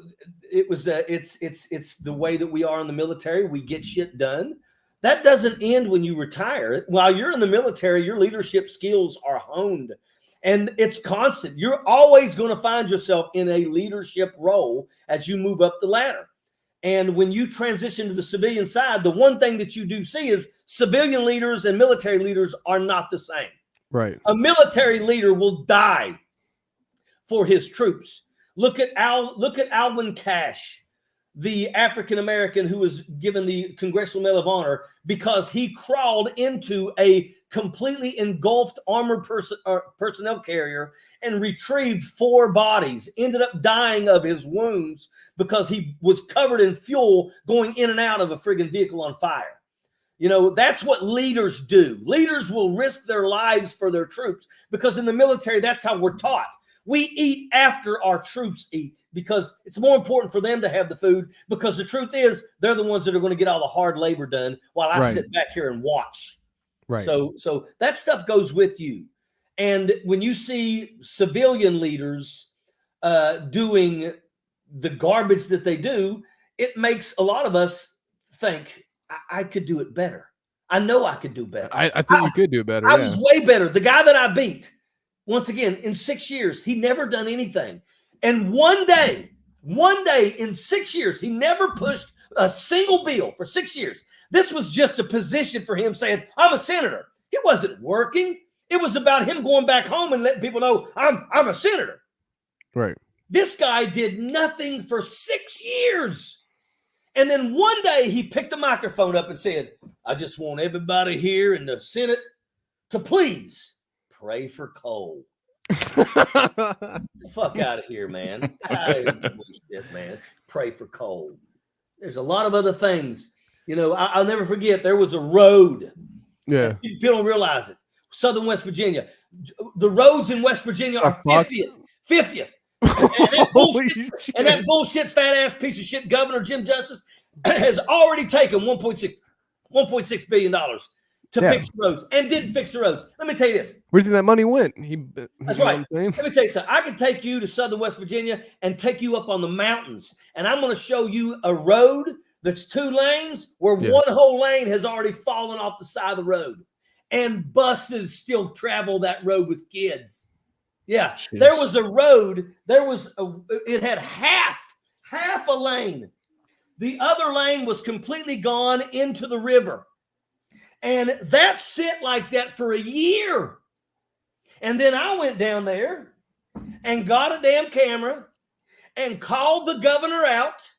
[SPEAKER 2] it was it's the way that we are in the military. We get shit done. That doesn't end when you retire. While you're in the military, your leadership skills are honed. And it's constant. You're always going to find yourself in a leadership role as you move up the ladder. And when you transition to the civilian side, the one thing that you do see is civilian leaders and military leaders are not the same.
[SPEAKER 1] Right.
[SPEAKER 2] A military leader will die for his troops. Look at Alwyn Cash, the African-American who was given the Congressional Medal of Honor because he crawled into a completely engulfed armored personnel carrier and retrieved 4 bodies, ended up dying of his wounds because he was covered in fuel going in and out of a friggin' vehicle on fire. You know, that's what leaders do. Leaders will risk their lives for their troops because in the military, that's how we're taught. We eat after our troops eat because it's more important for them to have the food because the truth is they're the ones that are going to get all the hard labor done while I sit back here and watch.
[SPEAKER 1] Right.
[SPEAKER 2] So that stuff goes with you. And when you see civilian leaders doing the garbage that they do, it makes a lot of us think I could do it better. I know I could do better.
[SPEAKER 1] I think you could do better.
[SPEAKER 2] I was way better. The guy that I beat, Once again, in 6 years, he never done anything. And one day in 6 years, he never pushed a single bill for 6 years. This was just a position for him saying, I'm a senator. He wasn't working. It was about him going back home and letting people know I'm a senator.
[SPEAKER 1] Right.
[SPEAKER 2] This guy did nothing for 6 years. And then one day he picked the microphone up and said, I just want everybody here in the Senate to please pray for coal. Get the fuck out of here, man. Man. Pray for coal. There's a lot of other things. You know, I'll never forget, there was a road.
[SPEAKER 1] Yeah.
[SPEAKER 2] People don't realize it. Southern West Virginia. The roads in West Virginia are 50th. 50th. And that bullshit fat ass piece of shit governor Jim Justice has already taken $1.6 billion to fix roads and didn't fix the roads. Let me tell you this.
[SPEAKER 1] Where do you think that money went?
[SPEAKER 2] That's right. Let me tell you something. I can take you to Southern West Virginia and take you up on the mountains, and I'm going to show you a road that's 2 lanes where one whole lane has already fallen off the side of the road, and buses still travel that road with kids. Yeah, jeez. There was a road. It had half a lane. The other lane was completely gone into the river. And that sit like that for a year. And then I went down there and got a damn camera and called the governor out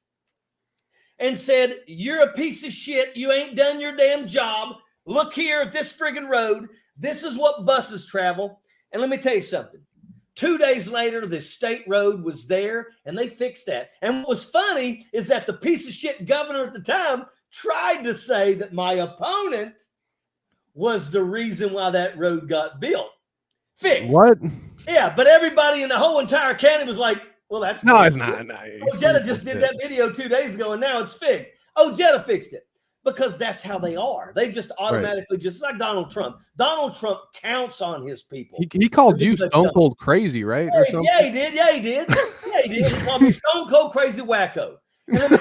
[SPEAKER 2] and said, you're a piece of shit. You ain't done your damn job. Look here at this friggin' road. This is what buses travel. And let me tell you something. 2 days later, the state road was there, and they fixed that. And what was funny is that the piece of shit governor at the time tried to say that my opponent was the reason why that road got built. Fixed.
[SPEAKER 1] What?
[SPEAKER 2] Yeah, but everybody in the whole entire county was like, well, that's
[SPEAKER 1] no, it's not. No,
[SPEAKER 2] Ojeda just did that video 2 days ago, and now it's fixed. Ojeda fixed it. Because that's how they are. They just automatically just like Donald Trump. Donald Trump counts on his people.
[SPEAKER 1] He called you stone cold crazy, right?
[SPEAKER 2] Or something? Yeah, he did. Yeah, he did. He called me stone cold crazy wacko. And let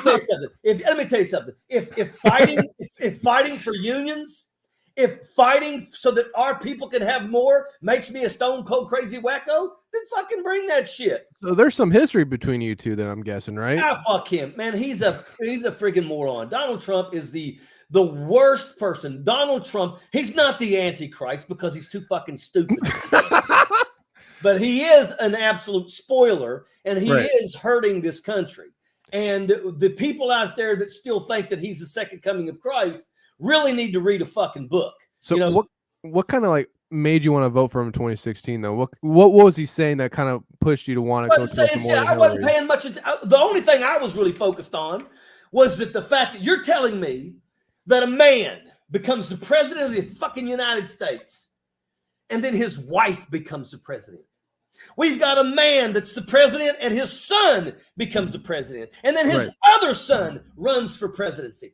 [SPEAKER 2] me tell you something. If fighting for unions, if fighting so that our people can have more makes me a stone cold crazy wacko, then fucking bring that shit.
[SPEAKER 1] So there's some history between you two, then I'm guessing, right?
[SPEAKER 2] Ah, fuck him, man. He's a freaking moron. Donald Trump is the worst person. Donald Trump, he's not the Antichrist because he's too fucking stupid. But he is an absolute spoiler, and he is hurting this country. And the people out there that still think that he's the second coming of Christ really need to read a fucking book.
[SPEAKER 1] So what kind of like made you want to vote for him in 2016 though? What was he saying that kind of pushed you to want to go to more?
[SPEAKER 2] I wasn't paying much attention. The only thing I was really focused on was that the fact that you're telling me that a man becomes the president of the fucking United States and then his wife becomes the president. We've got a man that's the president and his son becomes the president. And then his other son runs for presidency.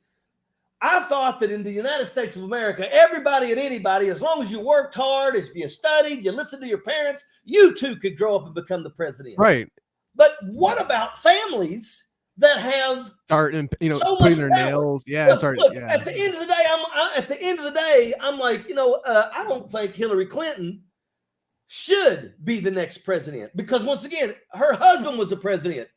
[SPEAKER 2] I thought that in the United States of America, everybody and anybody, as long as you worked hard, if you studied, you listened to your parents, you too could grow up and become the president.
[SPEAKER 1] Right.
[SPEAKER 2] But what about families that have
[SPEAKER 1] starting,
[SPEAKER 2] so
[SPEAKER 1] putting their nails? Yeah.
[SPEAKER 2] Look, at the end of the day, I'm like, I don't think Hillary Clinton should be the next president because once again, her husband was the president.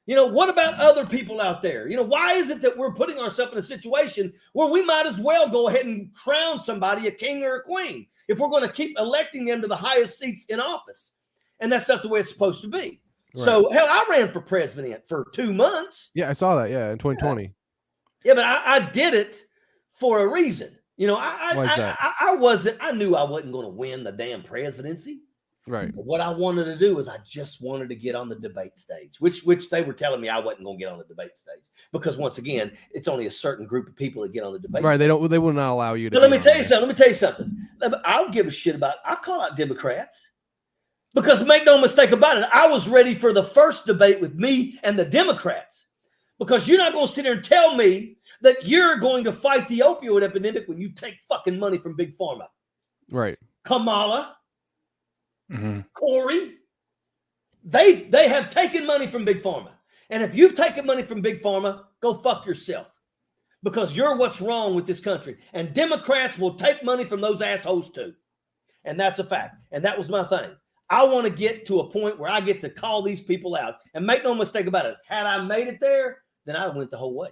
[SPEAKER 2] What about other people out there? Why is it that we're putting ourselves in a situation where we might as well go ahead and crown somebody a king or a queen if we're going to keep electing them to the highest seats in office? And that's not the way it's supposed to be. Right. So, hell, I ran for president for 2 months.
[SPEAKER 1] Yeah, I saw that. Yeah, in 2020.
[SPEAKER 2] Yeah, but I did it for a reason. I knew I wasn't going to win the damn presidency.
[SPEAKER 1] Right.
[SPEAKER 2] But what I wanted to do is I just wanted to get on the debate stage, which they were telling me I wasn't going to get on the debate stage because once again, it's only a certain group of people that get on the debate stage.
[SPEAKER 1] They will not allow you to.
[SPEAKER 2] But let me tell you something. I don't give a shit I'll call out Democrats because make no mistake about it. I was ready for the first debate with me and the Democrats because you're not going to sit there and tell me that you're going to fight the opioid epidemic when you take fucking money from Big Pharma.
[SPEAKER 1] Right.
[SPEAKER 2] Kamala. Mm-hmm. Corey, they have taken money from Big Pharma. And if you've taken money from Big Pharma, go fuck yourself because you're what's wrong with this country. And Democrats will take money from those assholes too. And that's a fact. And that was my thing. I want to get to a point where I get to call these people out. And make no mistake about it, had I made it there, then I went the whole way.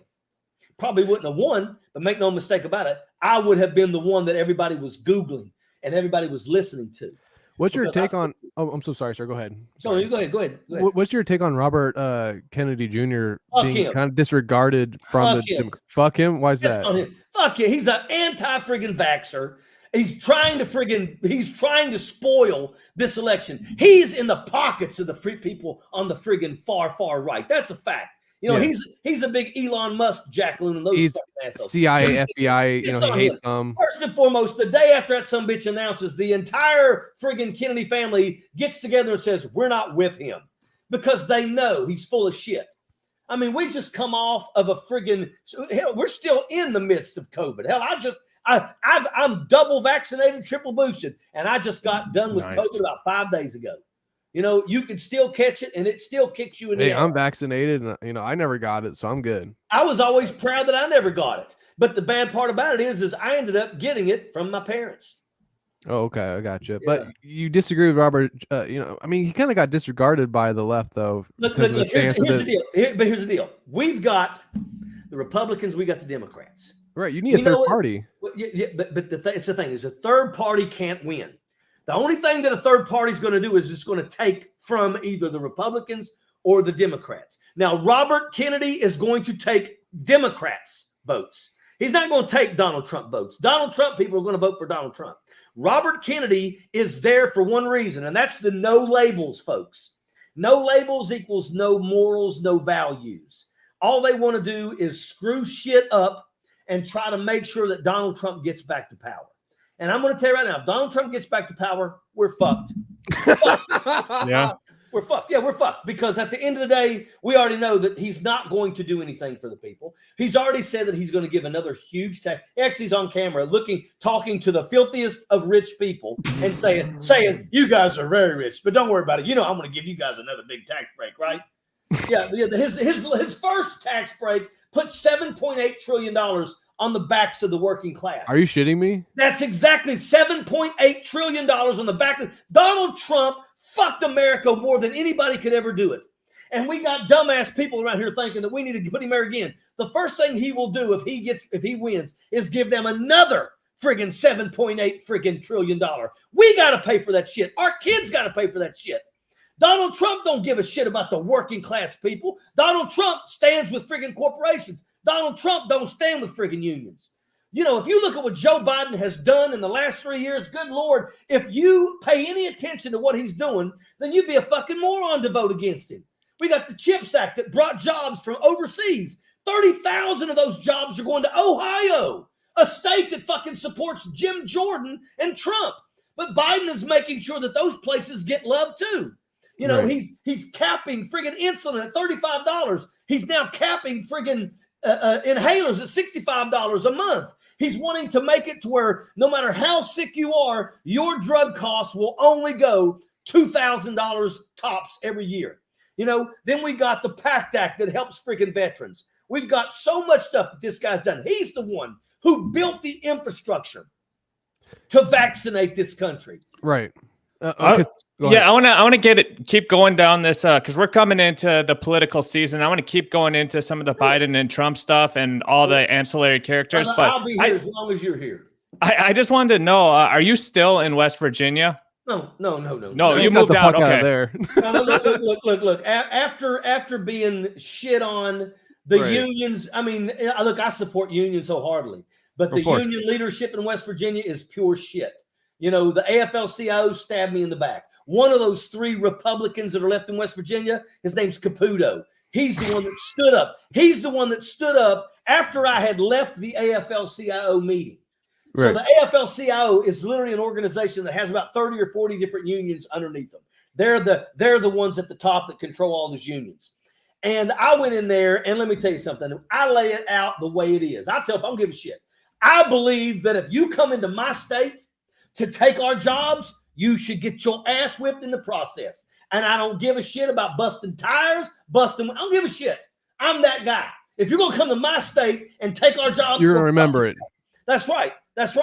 [SPEAKER 2] Probably wouldn't have won, but make no mistake about it, I would have been the one that everybody was Googling and everybody was listening to.
[SPEAKER 1] What's your take on? Oh, I'm so sorry, sir. Go ahead.
[SPEAKER 2] Sorry. No, go ahead.
[SPEAKER 1] What's your take on Robert Kennedy Jr. being
[SPEAKER 2] him.
[SPEAKER 1] kind of disregarded from Fuck him. Why is that?
[SPEAKER 2] Fuck him. He's an anti-friggin' vaxxer. He's trying to spoil this election. He's in the pockets of the free people on the friggin' far right. That's a fact. You know, he's a big Elon Musk jackaloon and those.
[SPEAKER 1] He's CIA, FBI. You know, he hates them.
[SPEAKER 2] First and foremost, the day after that some bitch announces, the entire friggin' Kennedy family gets together and says we're not with him because they know he's full of shit. I mean, we just come off of a friggin' hell. We're still in the midst of COVID. Hell, I'm double vaccinated, triple boosted, and I just got done with COVID about 5 days ago. You know, you can still catch it, and it still kicks you in the ass.
[SPEAKER 1] I'm vaccinated, and you know, I never got it, so I'm good.
[SPEAKER 2] I was always proud that I never got it, but the bad part about it is I ended up getting it from my parents.
[SPEAKER 1] Oh, okay, I got you. Yeah. But you disagree with Robert? You know, I mean, he kind of got disregarded by the left, though.
[SPEAKER 2] Look, here's the deal. Here's the deal. We've got the Republicans, we got the Democrats.
[SPEAKER 1] Right, you need a third party.
[SPEAKER 2] Yeah, but it's the thing is a third party can't win. The only thing that a third party is going to do is it's going to take from either the Republicans or the Democrats. Now, Robert Kennedy is going to take Democrats' votes. He's not going to take Donald Trump votes. Donald Trump people are going to vote for Donald Trump. Robert Kennedy is there for one reason, and that's the no labels, folks. No labels equals no morals, no values. All they want to do is screw shit up and try to make sure that Donald Trump gets back to power. And I'm going to tell you right now, if Donald Trump gets back to power, we're fucked.
[SPEAKER 3] Yeah.
[SPEAKER 2] We're fucked. Yeah, we're fucked. Because at the end of the day, we already know that he's not going to do anything for the people. He's already said that he's going to give another huge tax. Actually, he's on camera talking to the filthiest of rich people and saying, you guys are very rich, but don't worry about it. You know, I'm going to give you guys another big tax break, right? Yeah. His first tax break put $7.8 trillion on the backs of the working class.
[SPEAKER 1] Are you shitting me?
[SPEAKER 2] That's exactly $7.8 trillion on the back of Donald Trump. Fucked America more than anybody could ever do it. And we got dumbass people around here thinking that we need to put him there again. The first thing he will do if he wins is give them another friggin' $7.8 friggin' trillion. We got to pay for that shit. Our kids got to pay for that shit. Donald Trump don't give a shit about the working class people. Donald Trump stands with friggin' corporations. Donald Trump don't stand with friggin' unions. You know, if you look at what Joe Biden has done in the last 3 years, good Lord, if you pay any attention to what he's doing, then you'd be a fucking moron to vote against him. We got the CHIPS Act that brought jobs from overseas. 30,000 of those jobs are going to Ohio, a state that fucking supports Jim Jordan and Trump. But Biden is making sure that those places get love too. You know, right. He's capping friggin' insulin at $35. He's now capping friggin' inhalers at $65 a month. He's wanting to make it to where no matter how sick you are, your drug costs will only go $2,000 tops every year. You know, then we got the PACT Act that helps freaking veterans. We've got so much stuff that this guy's done. He's the one who built the infrastructure to vaccinate this country.
[SPEAKER 1] Right.
[SPEAKER 3] I want to keep going down this because we're coming into the political season. I want to keep going into some of the Biden and Trump stuff and all the ancillary characters. But
[SPEAKER 2] I'll be here as long as you're here.
[SPEAKER 3] I just wanted to know: are you still in West Virginia?
[SPEAKER 2] No.
[SPEAKER 3] No, you moved out. Okay.
[SPEAKER 1] There.
[SPEAKER 2] Look. After being shit on the unions, I mean, look, I support unions wholeheartedly, but the union leadership in West Virginia is pure shit. You know, the AFL-CIO stabbed me in the back. One of those 3 Republicans that are left in West Virginia, his name's Caputo. He's the one that stood up. He's the one that stood up after I had left the AFL-CIO meeting. Right. So the AFL-CIO is literally an organization that has about 30 or 40 different unions underneath them. They're the ones at the top that control all those unions. And I went in there, and let me tell you something. I lay it out the way it is. I tell people, I don't give a shit. I believe that if you come into my state to take our jobs, you should get your ass whipped in the process. And I don't give a shit about busting tires, I don't give a shit. I'm that guy. If you're going to come to my state and take our jobs,
[SPEAKER 1] you're going to remember it.
[SPEAKER 2] That's right. That's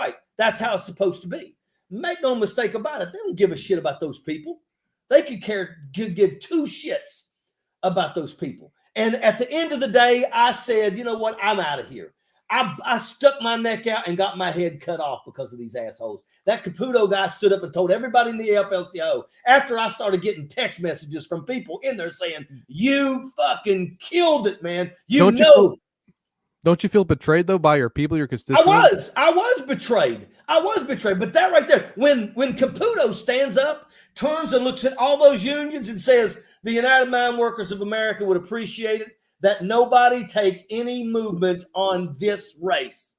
[SPEAKER 2] how it's supposed to be. Make no mistake about it. They don't give a shit about those people. They could give two shits about those people. And at the end of the day, I said, you know what? I'm out of here. I stuck my neck out and got my head cut off because of these assholes. That Caputo guy stood up and told everybody in the AFL-CIO after I started getting text messages from people in there saying, you fucking killed it, man.
[SPEAKER 1] Don't you feel betrayed though by your people, your constituents?
[SPEAKER 2] I was betrayed. But that right there, when Caputo stands up, turns and looks at all those unions and says, the United Mine Workers of America would appreciate it that nobody take any movement on this race.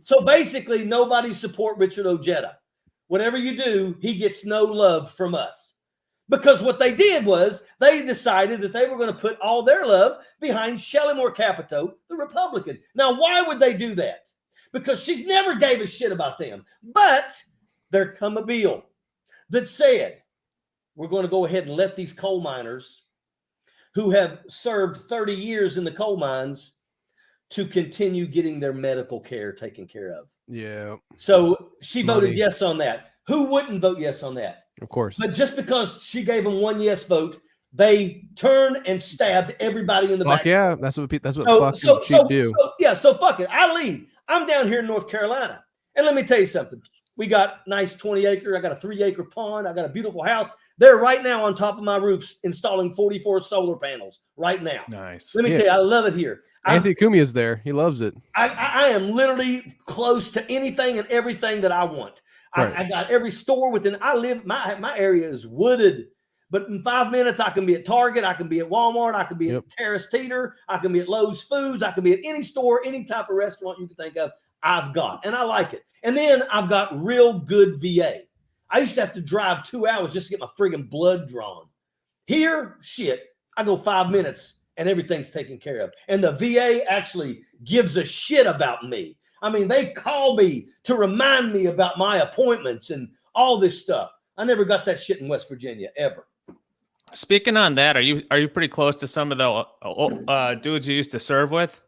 [SPEAKER 2] So basically, nobody support Richard Ojeda. Whatever you do, he gets no love from us. Because what they did was they decided that they were going to put all their love behind Shelley Moore Capito, the Republican. Now, why would they do that? Because she's never gave a shit about them. But there come a bill that said, we're going to go ahead and let these coal miners who have served 30 years in the coal mines to continue getting their medical care taken care of.
[SPEAKER 1] Yeah.
[SPEAKER 2] So she voted yes on that. Who wouldn't vote yes on that?
[SPEAKER 1] Of course.
[SPEAKER 2] But just because she gave them one yes vote, they turned and stabbed everybody in the back.
[SPEAKER 1] Yeah, that's what she'd do.
[SPEAKER 2] So fuck it. I leave. I'm down here in North Carolina. And let me tell you something. We got nice 20 acre. I got a 3-acre pond. I got a beautiful house. They're right now on top of my roof installing 44 solar panels right now.
[SPEAKER 3] Nice.
[SPEAKER 2] Let me tell you, I love it here.
[SPEAKER 1] Anthony Cumia is there. He loves it.
[SPEAKER 2] I am literally close to anything and everything that I want. Right. I got every store within. My area is wooded, but in 5 minutes I can be at Target, I can be at Walmart, I can be at Terrace Teeter, I can be at Lowe's Foods, I can be at any store, any type of restaurant you can think of. I've got, and I like it. And then I've got real good VA. I used to have to drive 2 hours just to get my friggin' blood drawn. Here, shit, I go 5 minutes and everything's taken care of. And the VA actually gives a shit about me. I mean, they call me to remind me about my appointments and all this stuff. I never got that shit in West Virginia, ever.
[SPEAKER 3] Speaking on that, are you pretty close to some of the dudes you used to serve with?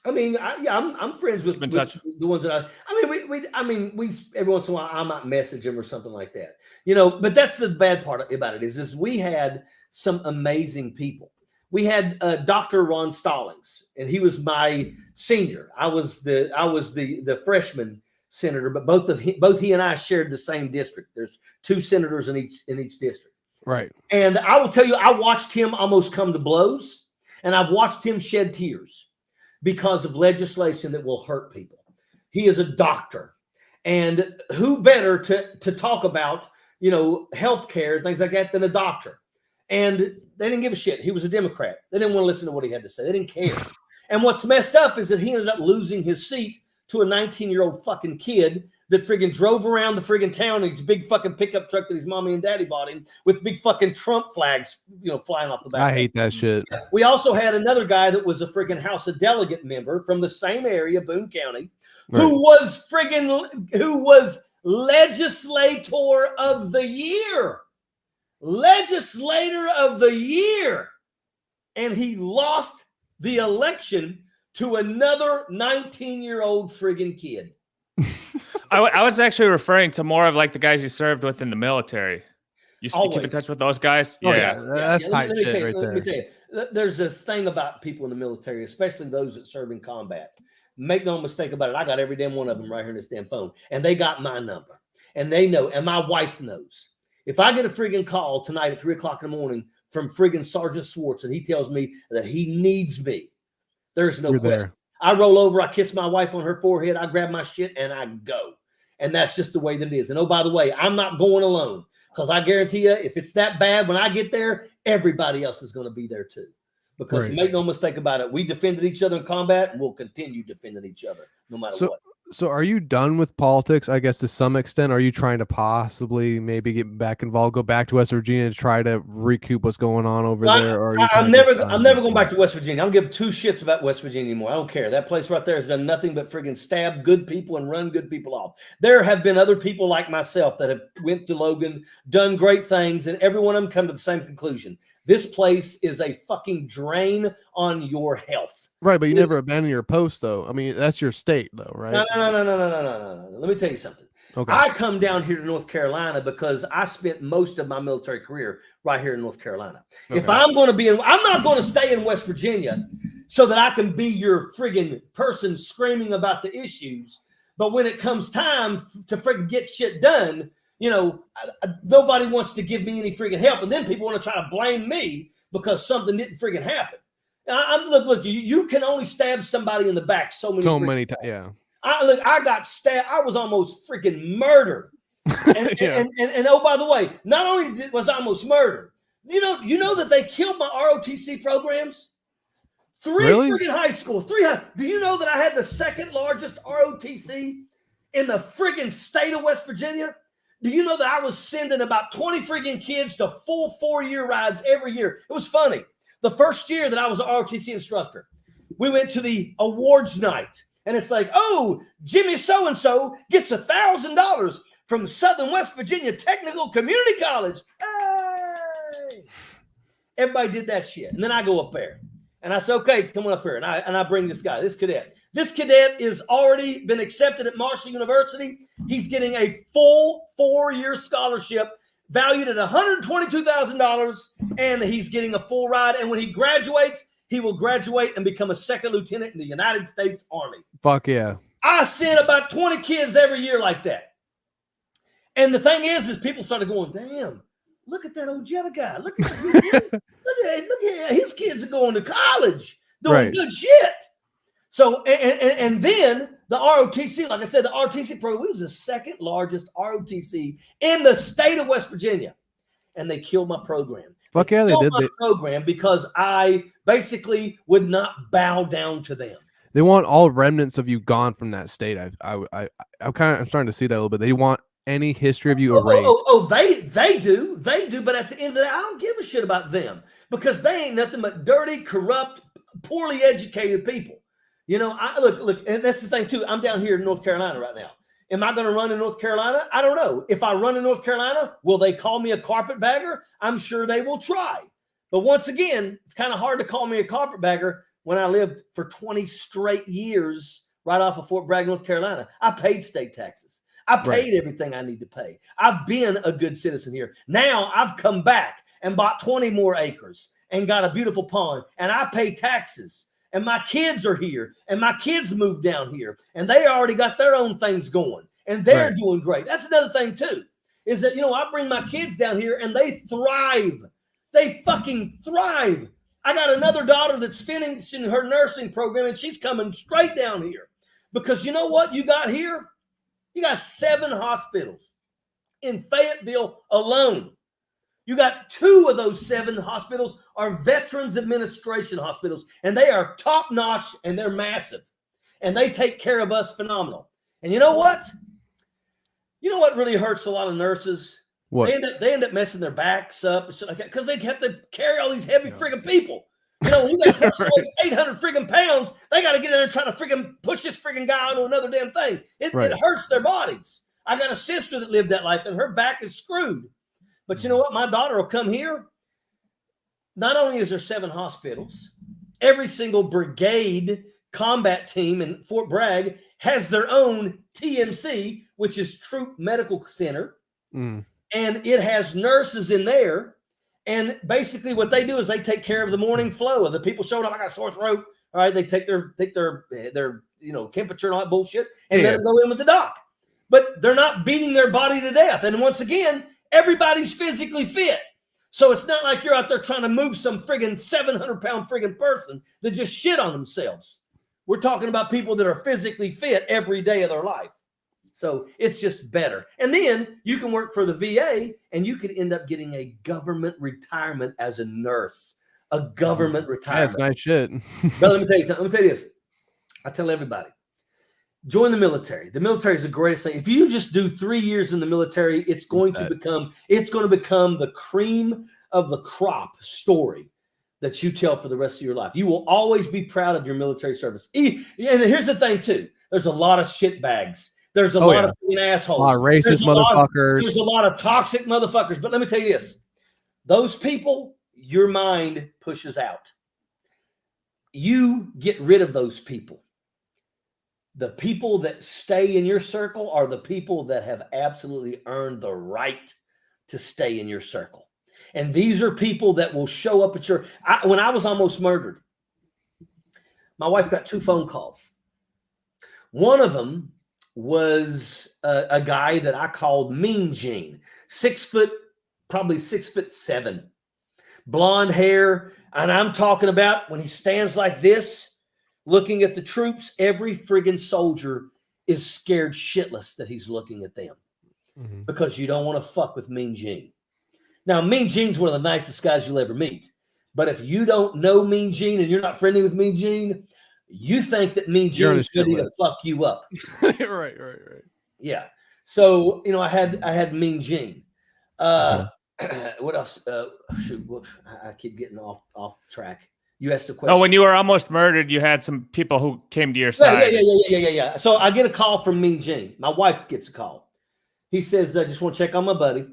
[SPEAKER 2] I mean, I'm friends with the ones that we every once in a while I might message them or something like that, you know. But that's the bad part about it is we had some amazing people. We had Dr. Ron Stallings, and he was my senior. I was the freshman senator, but both he and I shared the same district. There's 2 senators in each district.
[SPEAKER 1] Right.
[SPEAKER 2] And I will tell you, I watched him almost come to blows, and I've watched him shed tears because of legislation that will hurt people. He is a doctor, and who better to talk about, you know, healthcare, things like that, than a doctor? And they didn't give a shit. He was a Democrat. They didn't want to listen to what he had to say. They didn't care. And what's messed up is that he ended up losing his seat to a 19-year-old fucking kid that friggin' drove around the friggin' town in his big fucking pickup truck that his mommy and daddy bought him with big fucking Trump flags, you know, flying off the back.
[SPEAKER 1] I hate that shit.
[SPEAKER 2] We also had another guy that was a friggin' House of Delegate member from the same area, Boone County, right, who was legislator of the year. Legislator of the year. And he lost the election to another 19-year-old friggin' kid.
[SPEAKER 3] I was actually referring to more of like the guys you served with in the military. You keep in touch with those guys?
[SPEAKER 1] Oh, yeah. That's tight shit right there.
[SPEAKER 2] Let me tell you, there's a thing about people in the military, especially those that serve in combat. Make no mistake about it. I got every damn one of them right here in this damn phone. And they got my number. And they know. And my wife knows. If I get a friggin' call tonight at 3 o'clock in the morning from friggin' Sergeant Swartz and he tells me that he needs me, there's no question. There. I roll over, I kiss my wife on her forehead, I grab my shit, and I go. And that's just the way that it is. And oh, by the way, I'm not going alone because I guarantee you, if it's that bad when I get there, everybody else is going to be there too. Because make no mistake about it, we defended each other in combat and we'll continue defending each other no matter what.
[SPEAKER 1] So are you done with politics, I guess, to some extent? Are you trying to possibly maybe get back involved, go back to West Virginia to try to recoup what's going on over there? Or
[SPEAKER 2] I'm never going back to West Virginia. I don't give 2 shits about West Virginia anymore. I don't care. That place right there has done nothing but friggin' stab good people and run good people off. There have been other people like myself that have went to Logan, done great things, and every one of them come to the same conclusion. This place is a fucking drain on your health.
[SPEAKER 1] Right, but you never abandon your post, though. I mean, that's your state, though, right?
[SPEAKER 2] No. Let me tell you something.
[SPEAKER 1] Okay.
[SPEAKER 2] I come down here to North Carolina because I spent most of my military career right here in North Carolina.
[SPEAKER 1] Okay.
[SPEAKER 2] If I'm going to be I'm not going to stay in West Virginia so that I can be your friggin' person screaming about the issues. But when it comes time to friggin' get shit done, you know, nobody wants to give me any friggin' help. And then people want to try to blame me because something didn't friggin' happen. Look, you can only stab somebody in the back so many
[SPEAKER 1] times. Yeah.
[SPEAKER 2] I got stabbed. I was almost freaking murdered. And,
[SPEAKER 1] Yeah.
[SPEAKER 2] and oh, by the way, not only was I almost murdered, you know that they killed my ROTC programs? Three friggin' high schools. Do you know that I had the second largest ROTC in the friggin' state of West Virginia? Do you know that I was sending about 20 friggin' kids to full 4-year rides every year? It was funny. The first year that I was an ROTC instructor, we went to the awards night. And it's like, oh, Jimmy so-and-so gets $1,000 from Southern West Virginia Technical Community College. Hey! Everybody did that shit. And then I go up there. And I said, okay, come on up here. And I bring this guy, this cadet. This cadet is already been accepted at Marshall University. He's getting a full 4-year scholarship valued at $122,000. And he's getting a full ride. And when he graduates, he will graduate and become a second lieutenant in the United States Army.
[SPEAKER 1] Fuck yeah. I
[SPEAKER 2] send about 20 kids every year like that. And the thing is people started going, damn, look at that Ojeda guy. Look at his kids are going to college, doing good shit. So, and then the ROTC, like I said, the ROTC program was the second largest ROTC in the state of West Virginia. And they killed my program.
[SPEAKER 1] Fuck yeah, they did.
[SPEAKER 2] My program because I basically would not bow down to them.
[SPEAKER 1] They want all remnants of you gone from that state. I'm starting to see that a little bit. They want any history of you erased.
[SPEAKER 2] They do. But at the end of the day, I don't give a shit about them because they ain't nothing but dirty, corrupt, poorly educated people. You know, look, and that's the thing too. I'm down here in North Carolina right now. Am I going to run in North Carolina? I don't know. If I run in North Carolina, will they call me a carpetbagger? I'm sure they will try. But once again, it's kind of hard to call me a carpetbagger when I lived for 20 straight years right off of Fort Bragg, North Carolina. I paid state taxes. I paid everything I need to pay. I've been a good citizen here. Now I've come back and bought 20 more acres and got a beautiful pond, and I pay taxes. And my kids are here, and my kids moved down here, and they already got their own things going, and they're doing great. That's another thing, too, is that, you know, I bring my kids down here, and they thrive. They fucking thrive. I got another daughter that's finishing her nursing program, and she's coming straight down here. Because you know what you got here? You got 7 hospitals in Fayetteville alone. You got 2 of those 7 hospitals are Veterans Administration hospitals, and they are top notch and they're massive, and they take care of us phenomenal. And you know what? You know what really hurts a lot of nurses?
[SPEAKER 1] What?
[SPEAKER 2] They end up messing their backs up because they have to carry all these heavy friggin' people. You know, you got to catch 800 friggin' pounds. They got to get in there and try to friggin' push this friggin' guy onto another damn thing. It hurts their bodies. I got a sister that lived that life, and her back is screwed. But you know what? My daughter will come here. Not only is there 7 hospitals, every single brigade combat team in Fort Bragg has their own TMC, which is Troop Medical Center. And it has nurses in there. And basically what they do is they take care of the morning flow of the people showing up. I got a sore throat. All right. They take their temperature and all that bullshit and let them go in with the doc. But they're not beating their body to death. And once again, everybody's physically fit. So it's not like you're out there trying to move some friggin' 700-pound friggin' person that just shit on themselves. We're talking about people that are physically fit every day of their life. So it's just better. And then you can work for the VA and you could end up getting a government retirement as a nurse. A government retirement.
[SPEAKER 1] That's nice shit.
[SPEAKER 2] But let me tell you something. Let me tell you this. I tell everybody. Join the military. The military is the greatest thing. If you just do 3 years in the military, it's going to become the cream of the crop story that you tell for the rest of your life. You will always be proud of your military service. And here's the thing too. There's a lot of shit bags. There's a lot of assholes.
[SPEAKER 1] A lot of racist motherfuckers.
[SPEAKER 2] There's a lot of toxic motherfuckers. But let me tell you this. Those people, your mind pushes out. You get rid of those people. The people that stay in your circle are the people that have absolutely earned the right to stay in your circle. And these are people that will show up at when I was almost murdered, my wife got 2 phone calls. One of them was a guy that I called Mean Gene, 6 foot, probably 6'7", blonde hair. And I'm talking about when he stands like this, looking at the troops, every friggin' soldier is scared shitless that he's looking at them because you don't want to fuck with Mean Gene. Now, Mean Gene's one of the nicest guys you'll ever meet. But if you don't know Mean Gene and you're not friendly with Mean Gene, you think that Mean Gene is ready to fuck you up.
[SPEAKER 1] Right.
[SPEAKER 2] Yeah. So, I had Mean Gene. What else? Shoot, I keep getting off track. You asked a question.
[SPEAKER 3] Oh, when you were almost murdered, you had some people who came to your side.
[SPEAKER 2] Yeah. So I get a call from Mean Gene. My wife gets a call. He says, I just want to check on my buddy.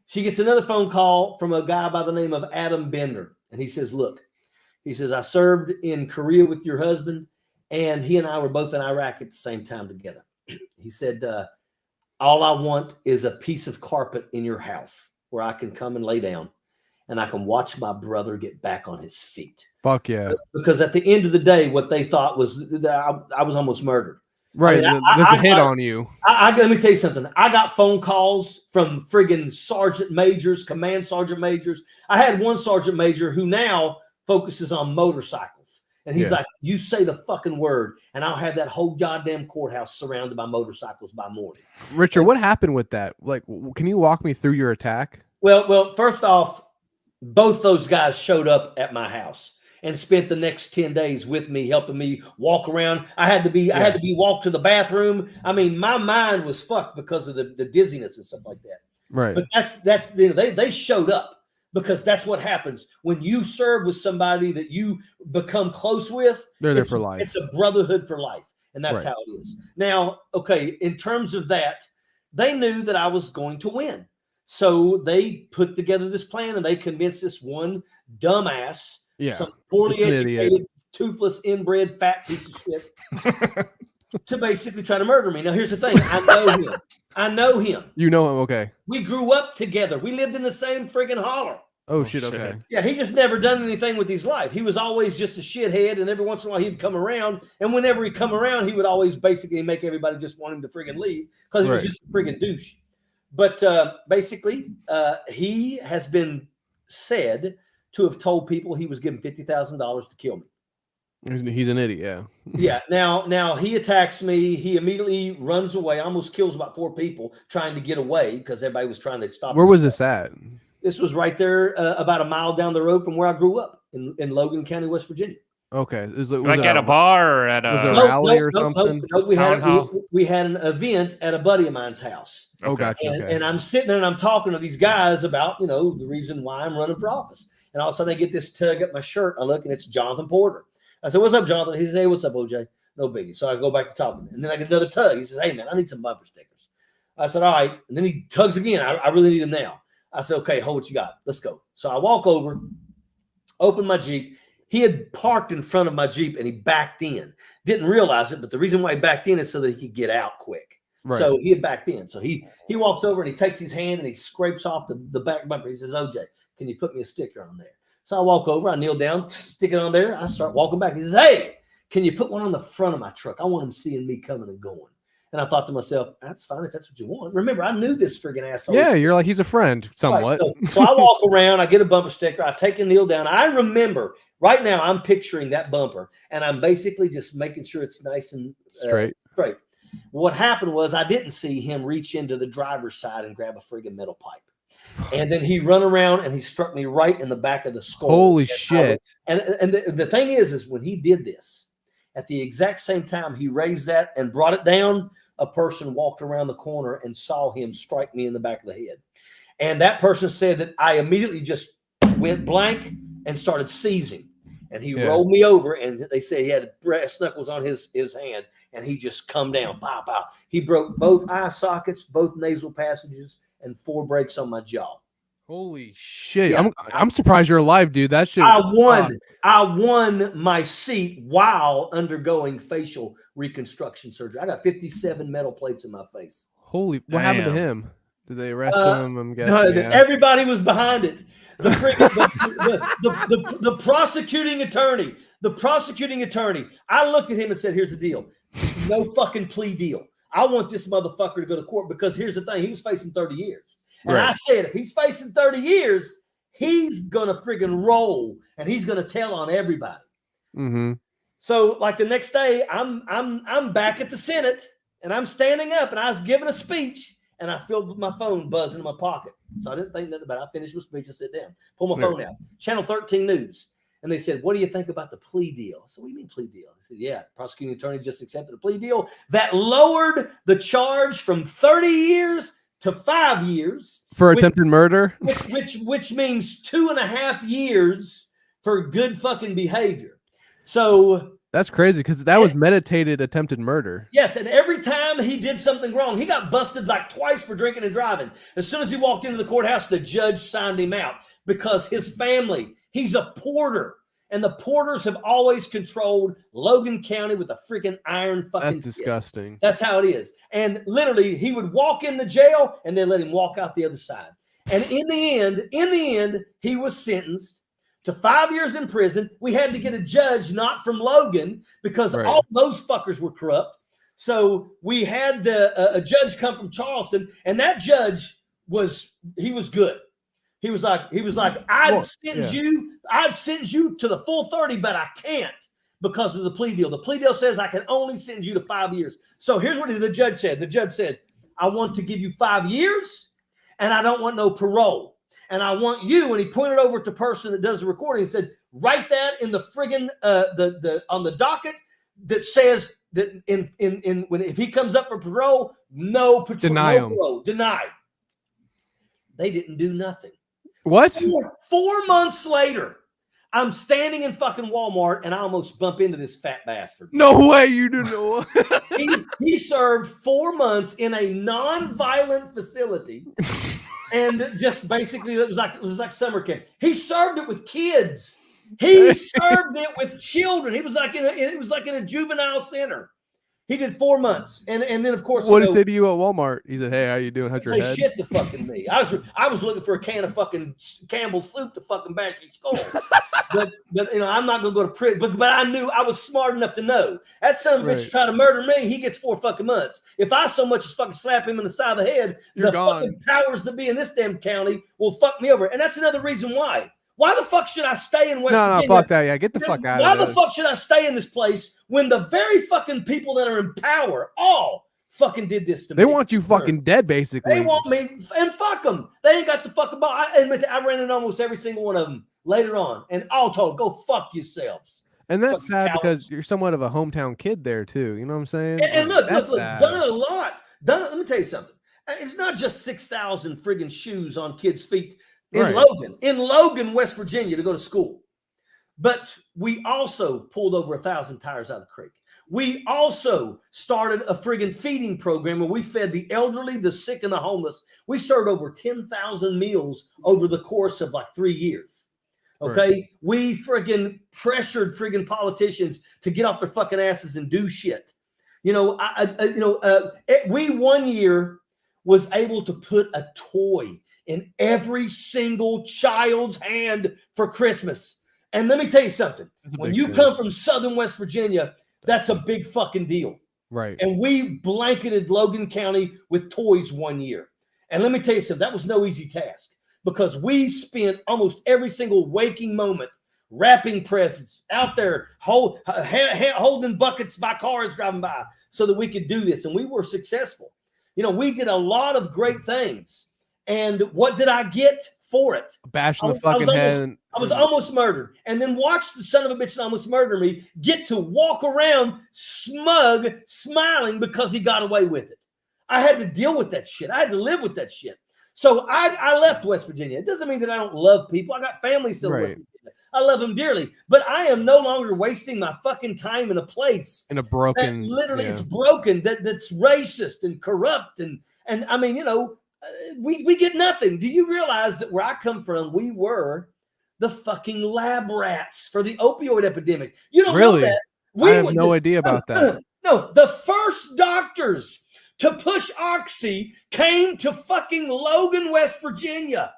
[SPEAKER 2] She gets another phone call from a guy by the name of Adam Bender. And he says, look, he says, I served in Korea with your husband, and he and I were both in Iraq at the same time together. He said, all I want is a piece of carpet in your house where I can come and lay down and I can watch my brother get back on his feet.
[SPEAKER 1] Fuck yeah.
[SPEAKER 2] Because at the end of the day, what they thought was that I was almost murdered.
[SPEAKER 1] Right.
[SPEAKER 2] I mean,
[SPEAKER 1] there's a hit on you.
[SPEAKER 2] Let me tell you something. I got phone calls from friggin' sergeant majors, command sergeant majors. I had one sergeant major who now focuses on motorcycles. And he's like, you say the fucking word, and I'll have that whole goddamn courthouse surrounded by motorcycles by morning.
[SPEAKER 1] Richard, what happened with that? Like, can you walk me through your attack?
[SPEAKER 2] Well, first off, both those guys showed up at my house and spent the next 10 days with me, helping me walk around. I had to be walked to the bathroom. I mean, my mind was fucked because of the dizziness and stuff like that.
[SPEAKER 1] Right.
[SPEAKER 2] But that's they showed up because that's what happens when you serve with somebody that you become close with.
[SPEAKER 1] They're there for life.
[SPEAKER 2] It's a brotherhood for life. And that's how it is. Now, okay, in terms of that, they knew that I was going to win. So they put together this plan and they convinced this one dumbass, some poorly educated, toothless, inbred, fat piece of shit to basically try to murder me. Now, here's the thing. I know him.
[SPEAKER 1] You know him, okay.
[SPEAKER 2] We grew up together. We lived in the same friggin' holler.
[SPEAKER 1] Oh, shit, okay.
[SPEAKER 2] Yeah, he just never done anything with his life. He was always just a shithead, and every once in a while he'd come around, and whenever he'd come around, he would always basically make everybody just want him to friggin' leave because he was just a friggin' douche. But basically, he has been said to have told people he was given $50,000 to kill me.
[SPEAKER 1] He's an idiot,
[SPEAKER 2] yeah. Now he attacks me. He immediately runs away. Almost kills about 4 people trying to get away because everybody was trying to stop.
[SPEAKER 1] Where was this at?
[SPEAKER 2] This was right there, about a mile down the road from where I grew up in Logan County, West Virginia.
[SPEAKER 1] Okay, was
[SPEAKER 3] like at a bar or at a
[SPEAKER 1] rally or something?
[SPEAKER 2] We had an event at a buddy of mine's house.
[SPEAKER 1] Oh, gotcha.
[SPEAKER 2] And I'm sitting there and I'm talking to these guys about, the reason why I'm running for office. And all of a sudden I get this tug at my shirt. I look and it's Jonathan Porter. I said, "What's up, Jonathan?" He says, "Hey, what's up, OJ?" No biggie. So I go back to talking. And then I get another tug. He says, "Hey, man, I need some bumper stickers." I said, "All right." And then he tugs again. I really need them now. I said, "Okay, hold what you got. Let's go." So I walk over, open my Jeep. He had parked in front of my Jeep and he backed in. Didn't realize it, but the reason why he backed in is so that he could get out quick. Right. So he had backed in. So he walks over and he takes his hand and he scrapes off the back bumper. He says, "OJ, can you put me a sticker on there?" So I walk over, I kneel down, stick it on there. I start walking back. He says, "Hey, can you put one on the front of my truck? I want him seeing me coming and going." And I thought to myself, that's fine if that's what you want. Remember, I knew this friggin' asshole.
[SPEAKER 1] Yeah, you're like, he's a friend somewhat.
[SPEAKER 2] Right. So I walk around, I get a bumper sticker, I take a kneel down. I remember right now I'm picturing that bumper and I'm basically just making sure it's nice and straight. What happened was I didn't see him reach into the driver's side and grab a friggin' metal pipe. And then he run around and he struck me right in the back of the skull.
[SPEAKER 1] Holy shit.
[SPEAKER 2] And the thing is when he did this, at the exact same time he raised that and brought it down, a person walked around the corner and saw him strike me in the back of the head. And that person said that I immediately just went blank and started seizing. And he rolled me over and they say he had brass knuckles on his hand and he just come down. Pow, pow. He broke both eye sockets, both nasal passages, and 4 breaks on my jaw.
[SPEAKER 1] Holy shit!
[SPEAKER 2] Yeah.
[SPEAKER 1] I'm surprised you're alive, dude. That shit.
[SPEAKER 2] I won my seat while undergoing facial reconstruction surgery. I got 57 metal plates in my face.
[SPEAKER 1] Holy! What happened to
[SPEAKER 3] Damn.
[SPEAKER 1] him? Did they arrest him? I'm guessing. Yeah.
[SPEAKER 2] Everybody was behind it. The freaking the prosecuting attorney. The prosecuting attorney. I looked at him and said, "Here's the deal. No fucking plea deal. I want this motherfucker to go to court because here's the thing. He was facing 30 years. And
[SPEAKER 1] Right.
[SPEAKER 2] I said, if he's facing 30 years, he's gonna friggin' roll and he's gonna tell on everybody."
[SPEAKER 1] Mm-hmm.
[SPEAKER 2] So, like the next day, I'm back at the Senate and I'm standing up and I was giving a speech and I felt my phone buzzing in my pocket. So I didn't think nothing about it. I finished my speech and sit down, pull my phone out, Channel 13 News. And they said, "What do you think about the plea deal?" I said, "What do you mean plea deal?" I said, "Yeah, prosecuting attorney just accepted a plea deal that lowered the charge from 30 years to 5 years
[SPEAKER 1] For attempted murder,
[SPEAKER 2] which means 2.5 years for good fucking behavior." So
[SPEAKER 1] that's crazy because that was meditated attempted murder.
[SPEAKER 2] yes, and every time he did something wrong, he got busted like twice for drinking and driving. As soon as he walked into the courthouse, the judge signed him out because his family, he's a porter. And the porters have always controlled Logan County with a freaking iron fucking
[SPEAKER 1] That's disgusting.
[SPEAKER 2] That's how it is. And literally, he would walk in the jail and then let him walk out the other side. And in the end, he was sentenced to 5 years in prison. We had to get a judge not from Logan because all those fuckers were corrupt. So we had a judge come from Charleston, and that judge was good. He was like, I'd sentence you to the full 30, but I can't because of the plea deal. The plea deal says I can only sentence you to 5 years. So here's what the judge said. The judge said, "I want to give you 5 years, and I don't want no parole. And I want you," and he pointed over at the person that does the recording and said, "Write that in the friggin' on the docket that says that if he comes up for parole, no parole, denied." They didn't do nothing.
[SPEAKER 1] What?
[SPEAKER 2] 4 months later, I'm standing in fucking Walmart and I almost bump into this fat bastard.
[SPEAKER 1] No way, you didn't know.
[SPEAKER 2] He served 4 months in a non-violent facility, and just basically it was like summer camp. He served it with kids. He served it with children. He was like in a juvenile center. He did 4 months, and then of course,
[SPEAKER 1] what did he say to you at Walmart? He said, "Hey, how you doing? How's your head?"
[SPEAKER 2] Shit to fucking me. I was looking for a can of fucking Campbell's soup to fucking bash his skull. but I'm not gonna go to prison. But I knew I was smart enough to know that son of a bitch trying to murder me. He gets 4 fucking months. If I so much as fucking slap him in the side of the head,
[SPEAKER 1] You're gone.
[SPEAKER 2] Fucking powers that be in this damn county will fuck me over. And that's another reason why. Why the fuck should I stay in West Virginia?
[SPEAKER 1] No, fuck that. Yeah, get the fuck out of
[SPEAKER 2] Why
[SPEAKER 1] there.
[SPEAKER 2] the fuck should I stay in this place when the very fucking people that are in power all fucking did this to me?
[SPEAKER 1] They want you fucking dead, basically.
[SPEAKER 2] They want me, and fuck them. They ain't got the fucking ball. I admit I ran into almost every single one of them later on, and all told, go fuck yourselves.
[SPEAKER 1] And that's sad because you're somewhat of a hometown kid there too. You know what I'm saying?
[SPEAKER 2] And look,
[SPEAKER 1] that's
[SPEAKER 2] done a lot. Let me tell you something. It's not just 6,000 friggin' shoes on kids' feet in Logan, West Virginia, to go to school. But we also pulled over 1,000 tires out of the creek. We also started a friggin' feeding program where we fed the elderly, the sick, and the homeless. We served over 10,000 meals over the course of like 3 years. Okay, we friggin' pressured friggin' politicians to get off their fucking asses and do shit. We 1 year was able to put a toy in every single child's hand for Christmas. And let me tell you something. When you come from Southern West Virginia, that's a big fucking deal.
[SPEAKER 1] Right.
[SPEAKER 2] And we blanketed Logan County with toys 1 year. And let me tell you something, that was no easy task because we spent almost every single waking moment wrapping presents out there, holding buckets by cars driving by so that we could do this. And we were successful. We did a lot of great things. And what did I get for it?
[SPEAKER 1] Bash in the fucking head.
[SPEAKER 2] I was almost murdered. And then watch the son of a bitch that almost murdered me get to walk around smug, smiling because he got away with it. I had to deal with that shit. I had to live with that shit. So I left West Virginia. It doesn't mean that I don't love people. I got family still in West Virginia. I love them dearly. But I am no longer wasting my fucking time in a place
[SPEAKER 1] in a broken
[SPEAKER 2] it's broken, that's racist and corrupt. And I mean, we get nothing. Do you realize that where I come from, we were the fucking lab rats for the opioid epidemic? You don't know that.
[SPEAKER 1] I have no idea about that.
[SPEAKER 2] No, the first doctors to push Oxy came to fucking Logan, West Virginia,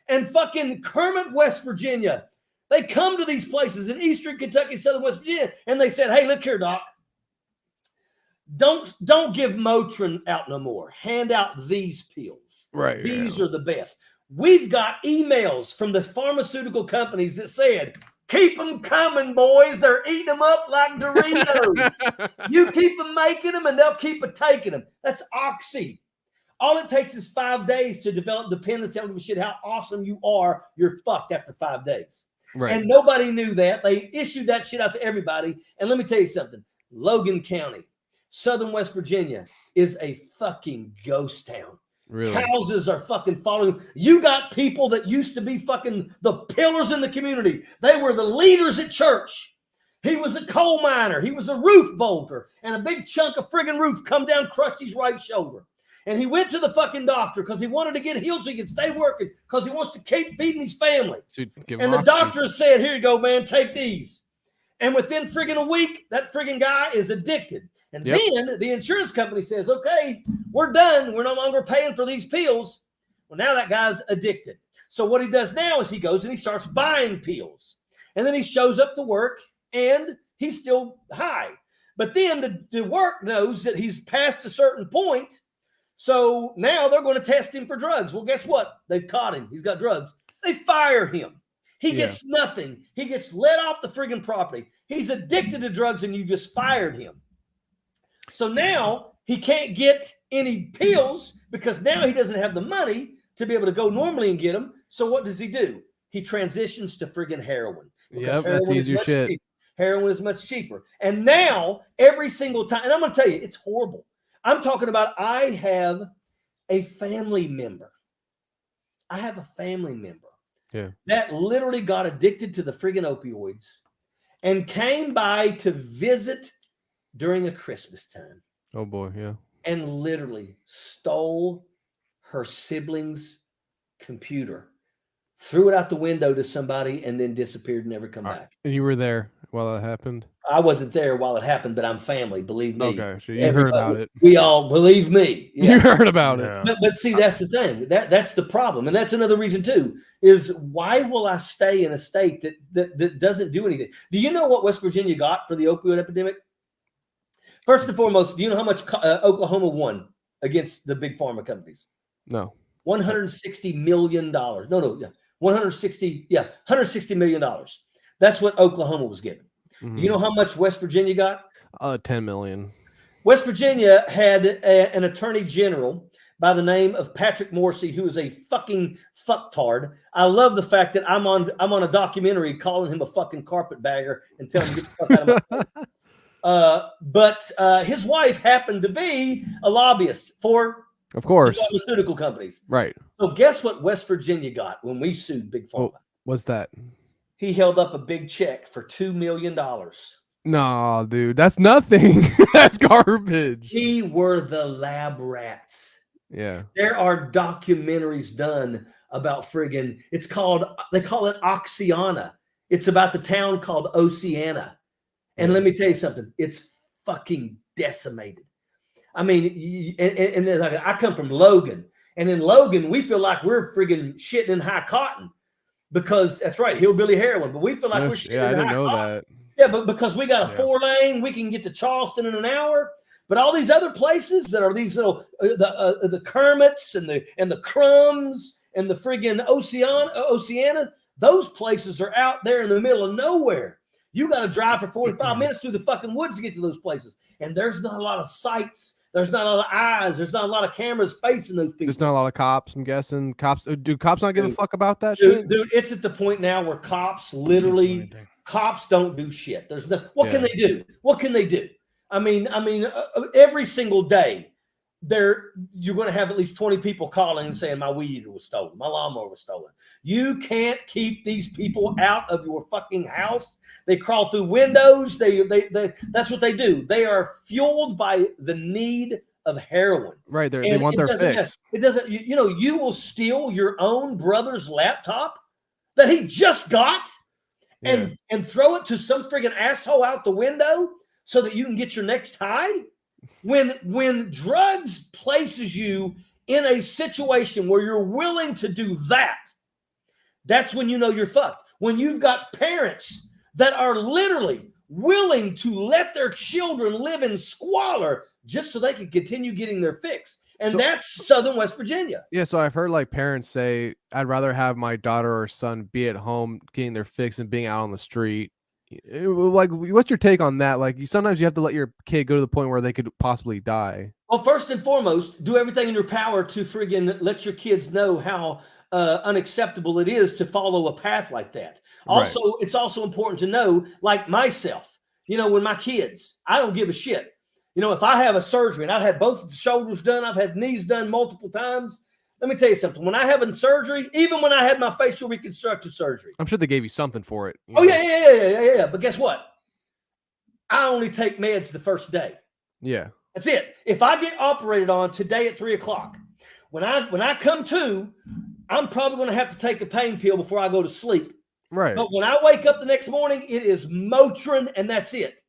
[SPEAKER 2] and fucking Kermit, West Virginia. They come to these places in Eastern Kentucky, Southern West Virginia, and they said, hey, look here, doc. Don't give Motrin out no more. Hand out these pills.
[SPEAKER 1] Right.
[SPEAKER 2] These are the best. We've got emails from the pharmaceutical companies that said, keep them coming, boys. They're eating them up like Doritos. You keep them making them, and they'll keep taking them. That's Oxy. All it takes is 5 days to develop dependence. I don't give a shit how awesome you are. You're fucked after 5 days.
[SPEAKER 1] Right.
[SPEAKER 2] And nobody knew that. They issued that shit out to everybody. And let me tell you something. Logan County, Southern West Virginia, is a fucking ghost town.
[SPEAKER 1] Really?
[SPEAKER 2] Houses are fucking falling. You got people that used to be fucking the pillars in the community. They were the leaders at church. He was a coal miner. He was a roof bolter. And a big chunk of friggin' roof come down, crushed his right shoulder. And he went to the fucking doctor because he wanted to get healed so he could stay working because he wants to keep feeding his family.
[SPEAKER 1] So
[SPEAKER 2] and the doctor said, here you go, man, take these. And within friggin' a week, that friggin' guy is addicted. And then the insurance company says, okay, we're done. We're no longer paying for these pills. Well, now that guy's addicted. So what he does now is he goes and he starts buying pills. And then he shows up to work and he's still high. But then the work knows that he's past a certain point. So now they're going to test him for drugs. Well, guess what? They've caught him. He's got drugs. They fire him. He gets nothing. He gets let off the friggin' property. He's addicted to drugs and you just fired him. So now he can't get any pills because now he doesn't have the money to be able to go normally and get them. So what does he do? He transitions to friggin' heroin.
[SPEAKER 1] Yep, that's easier shit.
[SPEAKER 2] Cheaper. Heroin is much cheaper. And now every single time, and I'm going to tell you, it's horrible. I'm talking about I have a family member. I have a family member that literally got addicted to the friggin' opioids and came by to visit during a Christmas time.
[SPEAKER 1] Oh boy, yeah.
[SPEAKER 2] And literally stole her sibling's computer, threw it out the window to somebody, and then disappeared and never come back.
[SPEAKER 1] And you were there while that happened?
[SPEAKER 2] I wasn't there while it happened, but I'm family, believe me.
[SPEAKER 1] Okay, so you heard about it.
[SPEAKER 2] We all believe me.
[SPEAKER 1] Yeah. You heard about it.
[SPEAKER 2] But see, that's the thing. That's the problem. And that's another reason too, is why will I stay in a state that doesn't do anything? Do you know what West Virginia got for the opioid epidemic? First and foremost, do you know how much Oklahoma won against the big pharma companies?
[SPEAKER 1] No.
[SPEAKER 2] $160 million. $160 million. That's what Oklahoma was given. Mm-hmm. You know how much West Virginia got?
[SPEAKER 1] 10 million.
[SPEAKER 2] West Virginia had an attorney general by the name of Patrick Morrissey, who is a fucking fucktard. I love the fact that I'm on a documentary calling him a fucking carpetbagger and telling him to get the fuck out of my face. But his wife happened to be a lobbyist for,
[SPEAKER 1] of course,
[SPEAKER 2] pharmaceutical companies.
[SPEAKER 1] Right.
[SPEAKER 2] So guess what West Virginia got when we sued Big Pharma?
[SPEAKER 1] What's that?
[SPEAKER 2] He held up a big check for $2 million.
[SPEAKER 1] No, dude, that's nothing. That's garbage.
[SPEAKER 2] We were the lab rats.
[SPEAKER 1] Yeah.
[SPEAKER 2] There are documentaries done about friggin', they call it Oceana. It's about the town called Oceana. And let me tell you something, it's fucking decimated. I mean, and I come from Logan, and in Logan, we feel like we're friggin' shitting in high cotton because that's right, hillbilly heroin, but we feel like we're shitting in high cotton.
[SPEAKER 1] I didn't know that.
[SPEAKER 2] Yeah, but because we got a 4-lane, we can get to Charleston in an hour. But all these other places that are these little the Kermits and the Crumbs and the friggin' Oceana, those places are out there in the middle of nowhere. You got to drive for 45 minutes through the fucking woods to get to those places. And there's not a lot of sights. There's not a lot of eyes. There's not a lot of cameras facing those people.
[SPEAKER 1] There's not a lot of cops, I'm guessing. Do cops not give a fuck about that shit?
[SPEAKER 2] Dude, it's at the point now where cops literally, cops don't do shit. There's no, what can they do? What can they do? I mean, every single day, you're going to have at least 20 people calling and saying my weed eater was stolen, my lawnmower was stolen. You can't keep these people out of your fucking house. They crawl through windows. That's what they do. They are fueled by the need of heroin.
[SPEAKER 1] Right. They want their fix.
[SPEAKER 2] It doesn't, you will steal your own brother's laptop that he just got and throw it to some friggin' asshole out the window so that you can get your next high. When drugs places you in a situation where you're willing to do that, that's when you know you're fucked. When you've got parents that are literally willing to let their children live in squalor just so they can continue getting their fix. And that's Southern West Virginia.
[SPEAKER 1] Yeah, so I've heard like parents say, I'd rather have my daughter or son be at home getting their fix and being out on the street. Like, what's your take on that? Like, sometimes you have to let your kid go to the point where they could possibly die.
[SPEAKER 2] Well, first and foremost, do everything in your power to friggin' let your kids know how unacceptable it is to follow a path like that. Also, it's also important to know, like myself, when my kids, I don't give a shit. If I have a surgery, and I've had both the shoulders done, I've had knees done multiple times. Let me tell you something. When I have a surgery, even when I had my facial reconstructive surgery,
[SPEAKER 1] I'm sure they gave you something for it.
[SPEAKER 2] Yeah. But guess what? I only take meds the first day.
[SPEAKER 1] Yeah.
[SPEAKER 2] That's it. If I get operated on today at 3:00, when I come to, I'm probably going to have to take a pain pill before I go to sleep.
[SPEAKER 1] Right.
[SPEAKER 2] But when I wake up the next morning, it is Motrin, and that's it.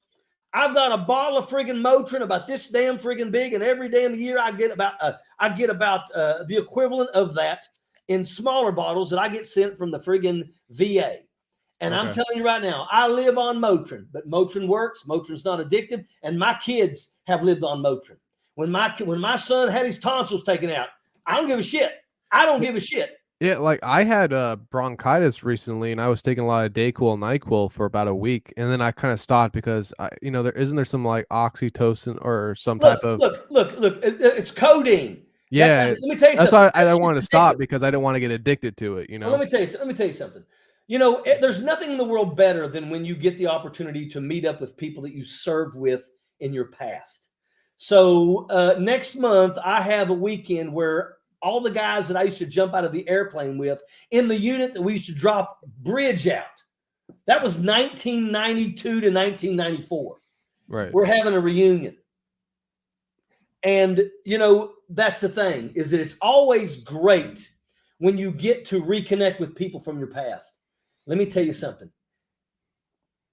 [SPEAKER 2] I've got a bottle of friggin' Motrin about this damn friggin' big, and every damn year I get about the equivalent of that in smaller bottles that I get sent from the friggin' VA. And I'm telling you right now, I live on Motrin, but Motrin works. Motrin's not addictive, and my kids have lived on Motrin. When my son had his tonsils taken out, I don't give a shit. I don't give a shit.
[SPEAKER 1] Yeah, like I had bronchitis recently, and I was taking a lot of Dayquil and NyQuil for about a week, and then I kind of stopped because there some like oxytocin or some type of
[SPEAKER 2] look. It's codeine.
[SPEAKER 1] Yeah,
[SPEAKER 2] let me tell you something.
[SPEAKER 1] That's why I don't want to stop because I don't want to get addicted to it.
[SPEAKER 2] Well, let me tell you something. There's nothing in the world better than when you get the opportunity to meet up with people that you served with in your past. So next month, I have a weekend where all the guys that I used to jump out of the airplane with in the unit that we used to drop bridge out. That was 1992 to 1994.
[SPEAKER 1] Right.
[SPEAKER 2] We're having a reunion. And, that's the thing, is that it's always great when you get to reconnect with people from your past. Let me tell you something.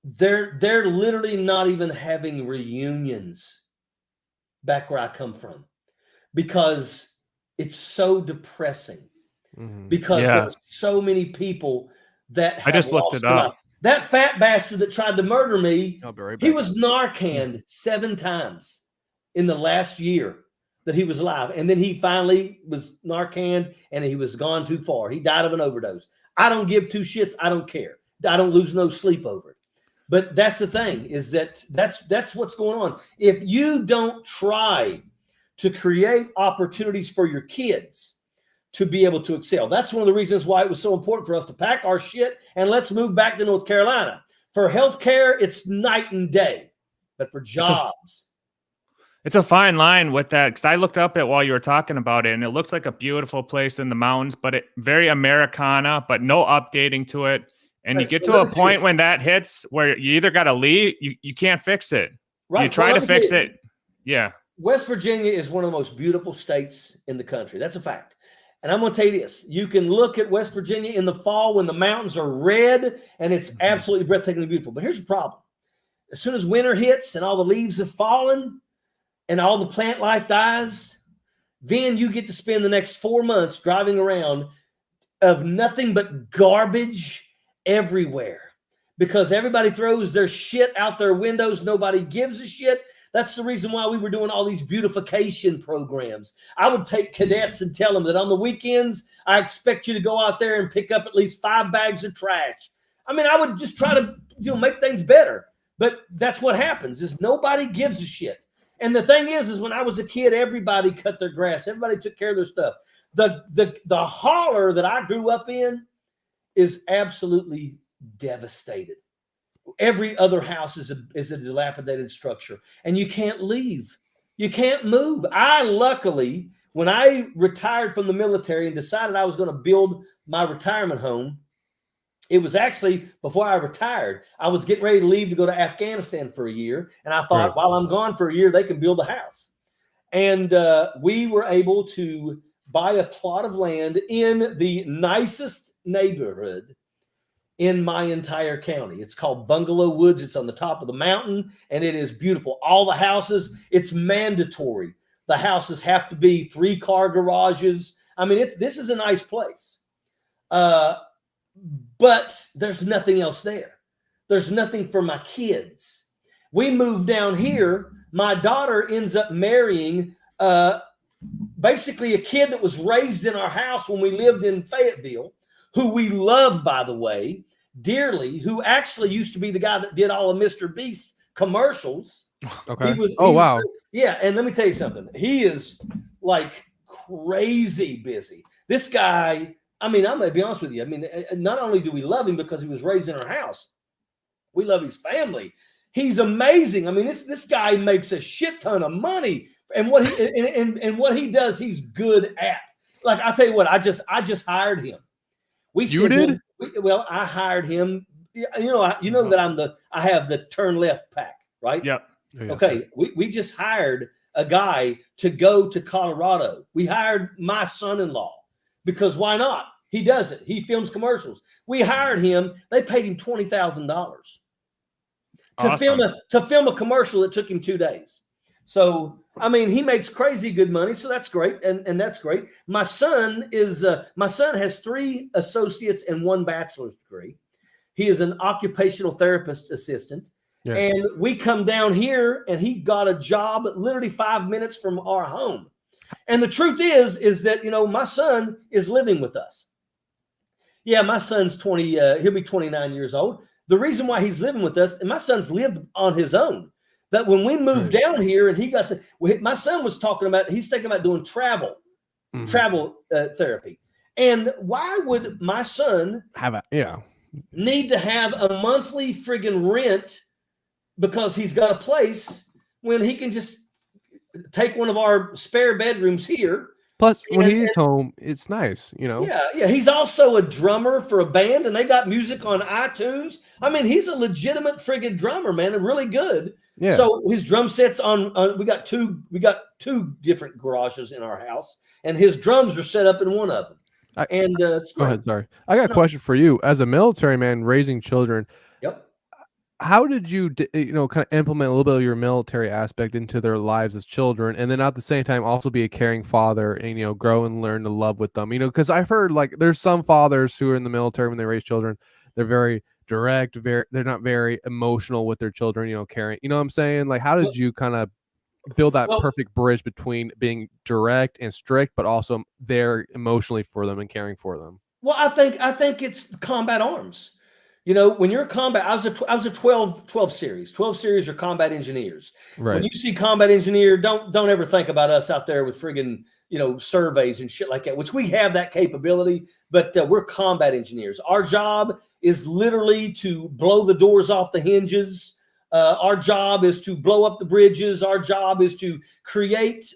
[SPEAKER 2] They're literally not even having reunions back where I come from because it's so depressing. Because there's so many people that
[SPEAKER 3] I just looked it up.
[SPEAKER 2] That fat bastard that tried to murder me, he was Narcaned 7 times in the last year that he was alive. And then he finally was Narcaned and he was gone too far. He died of an overdose. I don't give two shits. I don't care. I don't lose no sleep over it. But that's the thing, is that's what's going on. If you don't try to create opportunities for your kids to be able to excel, that's one of the reasons why it was so important for us to pack our shit and let's move back to North Carolina. For healthcare, it's night and day. But for jobs,
[SPEAKER 3] it's a fine line with that, because I looked up it while you were talking about it, and it looks like a beautiful place in the mountains, but very Americana, but no updating to it. And you get to a point when that hits where you either got to leave, you can't fix it. Right. You try to fix it. Yeah.
[SPEAKER 2] West Virginia is one of the most beautiful states in the country. That's a fact. And I'm going to tell you this. You can look at West Virginia in the fall when the mountains are red and it's absolutely breathtakingly beautiful. But here's the problem. As soon as winter hits and all the leaves have fallen and all the plant life dies, then you get to spend the next 4 months driving around of nothing but garbage everywhere because everybody throws their shit out their windows. Nobody gives a shit. That's the reason why we were doing all these beautification programs. I would take cadets and tell them that on the weekends, I expect you to go out there and pick up at least 5 bags of trash. I mean, I would just try to make things better. But that's what happens is nobody gives a shit. And the thing is when I was a kid, everybody cut their grass. Everybody took care of their stuff. The holler that I grew up in is absolutely devastated. Every other house is a dilapidated structure, and you can't leave. You can't move. I luckily, when I retired from the military and decided I was going to build my retirement home, it was actually before I retired. I was getting ready to leave to go to Afghanistan for a year, and I thought, while I'm gone for a year, they can build a house. And we were able to buy a plot of land in the nicest neighborhood in my entire county. It's called Bungalow Woods. It's on the top of the mountain, and it is beautiful. All the houses, it's mandatory. The houses have to be 3-car garages. I mean, this is a nice place. But there's nothing else there. There's nothing for my kids. We moved down here. My daughter ends up marrying basically a kid that was raised in our house when we lived in Fayetteville, who we love, by the way, dearly, who actually used to be the guy that did all of Mr. Beast commercials.
[SPEAKER 1] Okay.
[SPEAKER 2] Wow. Yeah. And let me tell you something. He is like crazy busy. This guy, I mean, I'm going to be honest with you. I mean, not only do we love him because he was raised in our house, we love his family. He's amazing. I mean, this guy makes a shit ton of money, and what he does, he's good at. Like, I'll tell you what, I just hired him. I hired him. You know that I have the turn left pack, right?
[SPEAKER 3] Yep.
[SPEAKER 2] Okay. We just hired a guy to go to Colorado. We hired my son-in-law because why not? He does it. He films commercials. We hired him. They paid him $20,000 to film a commercial that took him 2 days. So, I mean, he makes crazy good money. So that's great. And that's great. My son has 3 associates and 1 bachelor's degree. He is an occupational therapist assistant. Yeah. And we come down here and he got a job literally 5 minutes from our home. And the truth is that, you know, my son is living with us. Yeah, my son's 20, he'll be 29 years old. The reason why he's living with us, and my son's lived on his own, but when we moved down here and my son was talking about, he's thinking about doing travel therapy. And why would my son need to have a monthly friggin' rent because he's got a place when he can just take one of our spare bedrooms here?
[SPEAKER 1] Plus, when he's home, it's nice, you know?
[SPEAKER 2] Yeah. He's also a drummer for a band, and they got music on iTunes. I mean, he's a legitimate friggin' drummer, man, and really good. Yeah. So his drum sets we got two different garages in our house, and his drums are set up in one of them.
[SPEAKER 1] Go ahead, sorry. I got a question for you. As a military man raising children,
[SPEAKER 2] yep.
[SPEAKER 1] How did you, kind of implement a little bit of your military aspect into their lives as children, and then at the same time also be a caring father and, grow and learn to love with them? Because I've heard like there's some fathers who are in the military when they raise children, they're very direct, they're not very emotional with their children, caring. You know what I'm saying? Like, how did you kind of build that perfect bridge between being direct and strict, but also there emotionally for them and caring for them?
[SPEAKER 2] Well, I think it's combat arms. When you're combat, I was a 12 series. 12 series are combat engineers. Right. When you see combat engineer, don't ever think about us out there with friggin', surveys and shit like that, which we have that capability, but we're combat engineers. Our job is literally to blow the doors off the hinges. Our job is to blow up the bridges. Our job is to create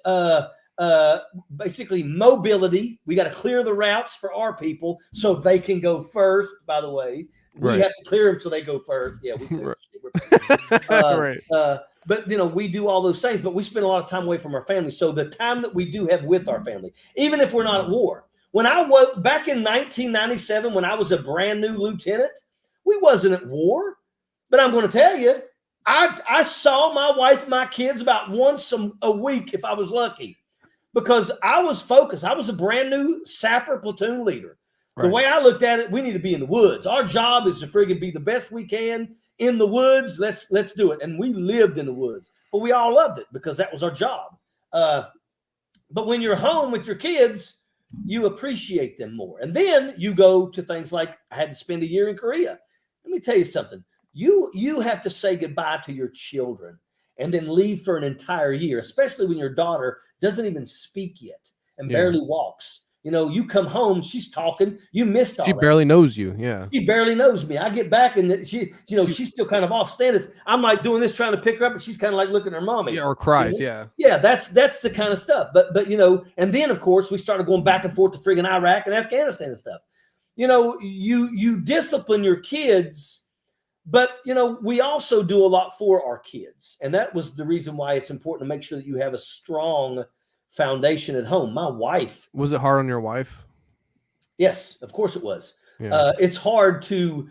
[SPEAKER 2] basically mobility. We got to clear the routes for our people so they can go first, by the way. We have to clear them so they go first. Yeah, we clear right. But we do all those things, but we spend a lot of time away from our family. So the time that we do have with our family, even if we're not at war. When I was back in 1997, when I was a brand new lieutenant, we wasn't at war. But I'm going to tell you, I saw my wife and my kids about once a week if I was lucky, because I was focused. I was a brand new sapper platoon leader. Right. The way I looked at it, we need to be in the woods. Our job is to friggin' be the best we can in the woods. Let's do it. And we lived in the woods, but we all loved it because that was our job. But when you're home with your kids, you appreciate them more. And then you go to things like, I had to spend a year in Korea. Let me tell you something. You have to say goodbye to your children and then leave for an entire year, especially when your daughter doesn't even speak yet and barely walks. You come home, she's talking, you missed all that.
[SPEAKER 1] She barely knows you. Yeah.
[SPEAKER 2] She barely knows me. I get back and she's still kind of off standing. I'm like doing this, trying to pick her up, and she's kind of like looking at her mommy.
[SPEAKER 1] Yeah, or cries. Yeah.
[SPEAKER 2] Yeah, that's the kind of stuff. But and then of course we started going back and forth to friggin' Iraq and Afghanistan and stuff. You discipline your kids But, you know, we also do a lot for our kids. And that was the reason why it's important to make sure that you have a strong foundation at home. My wife.
[SPEAKER 1] Was it hard on your wife?
[SPEAKER 2] Yes, of course it was.
[SPEAKER 1] Yeah.
[SPEAKER 2] It's hard to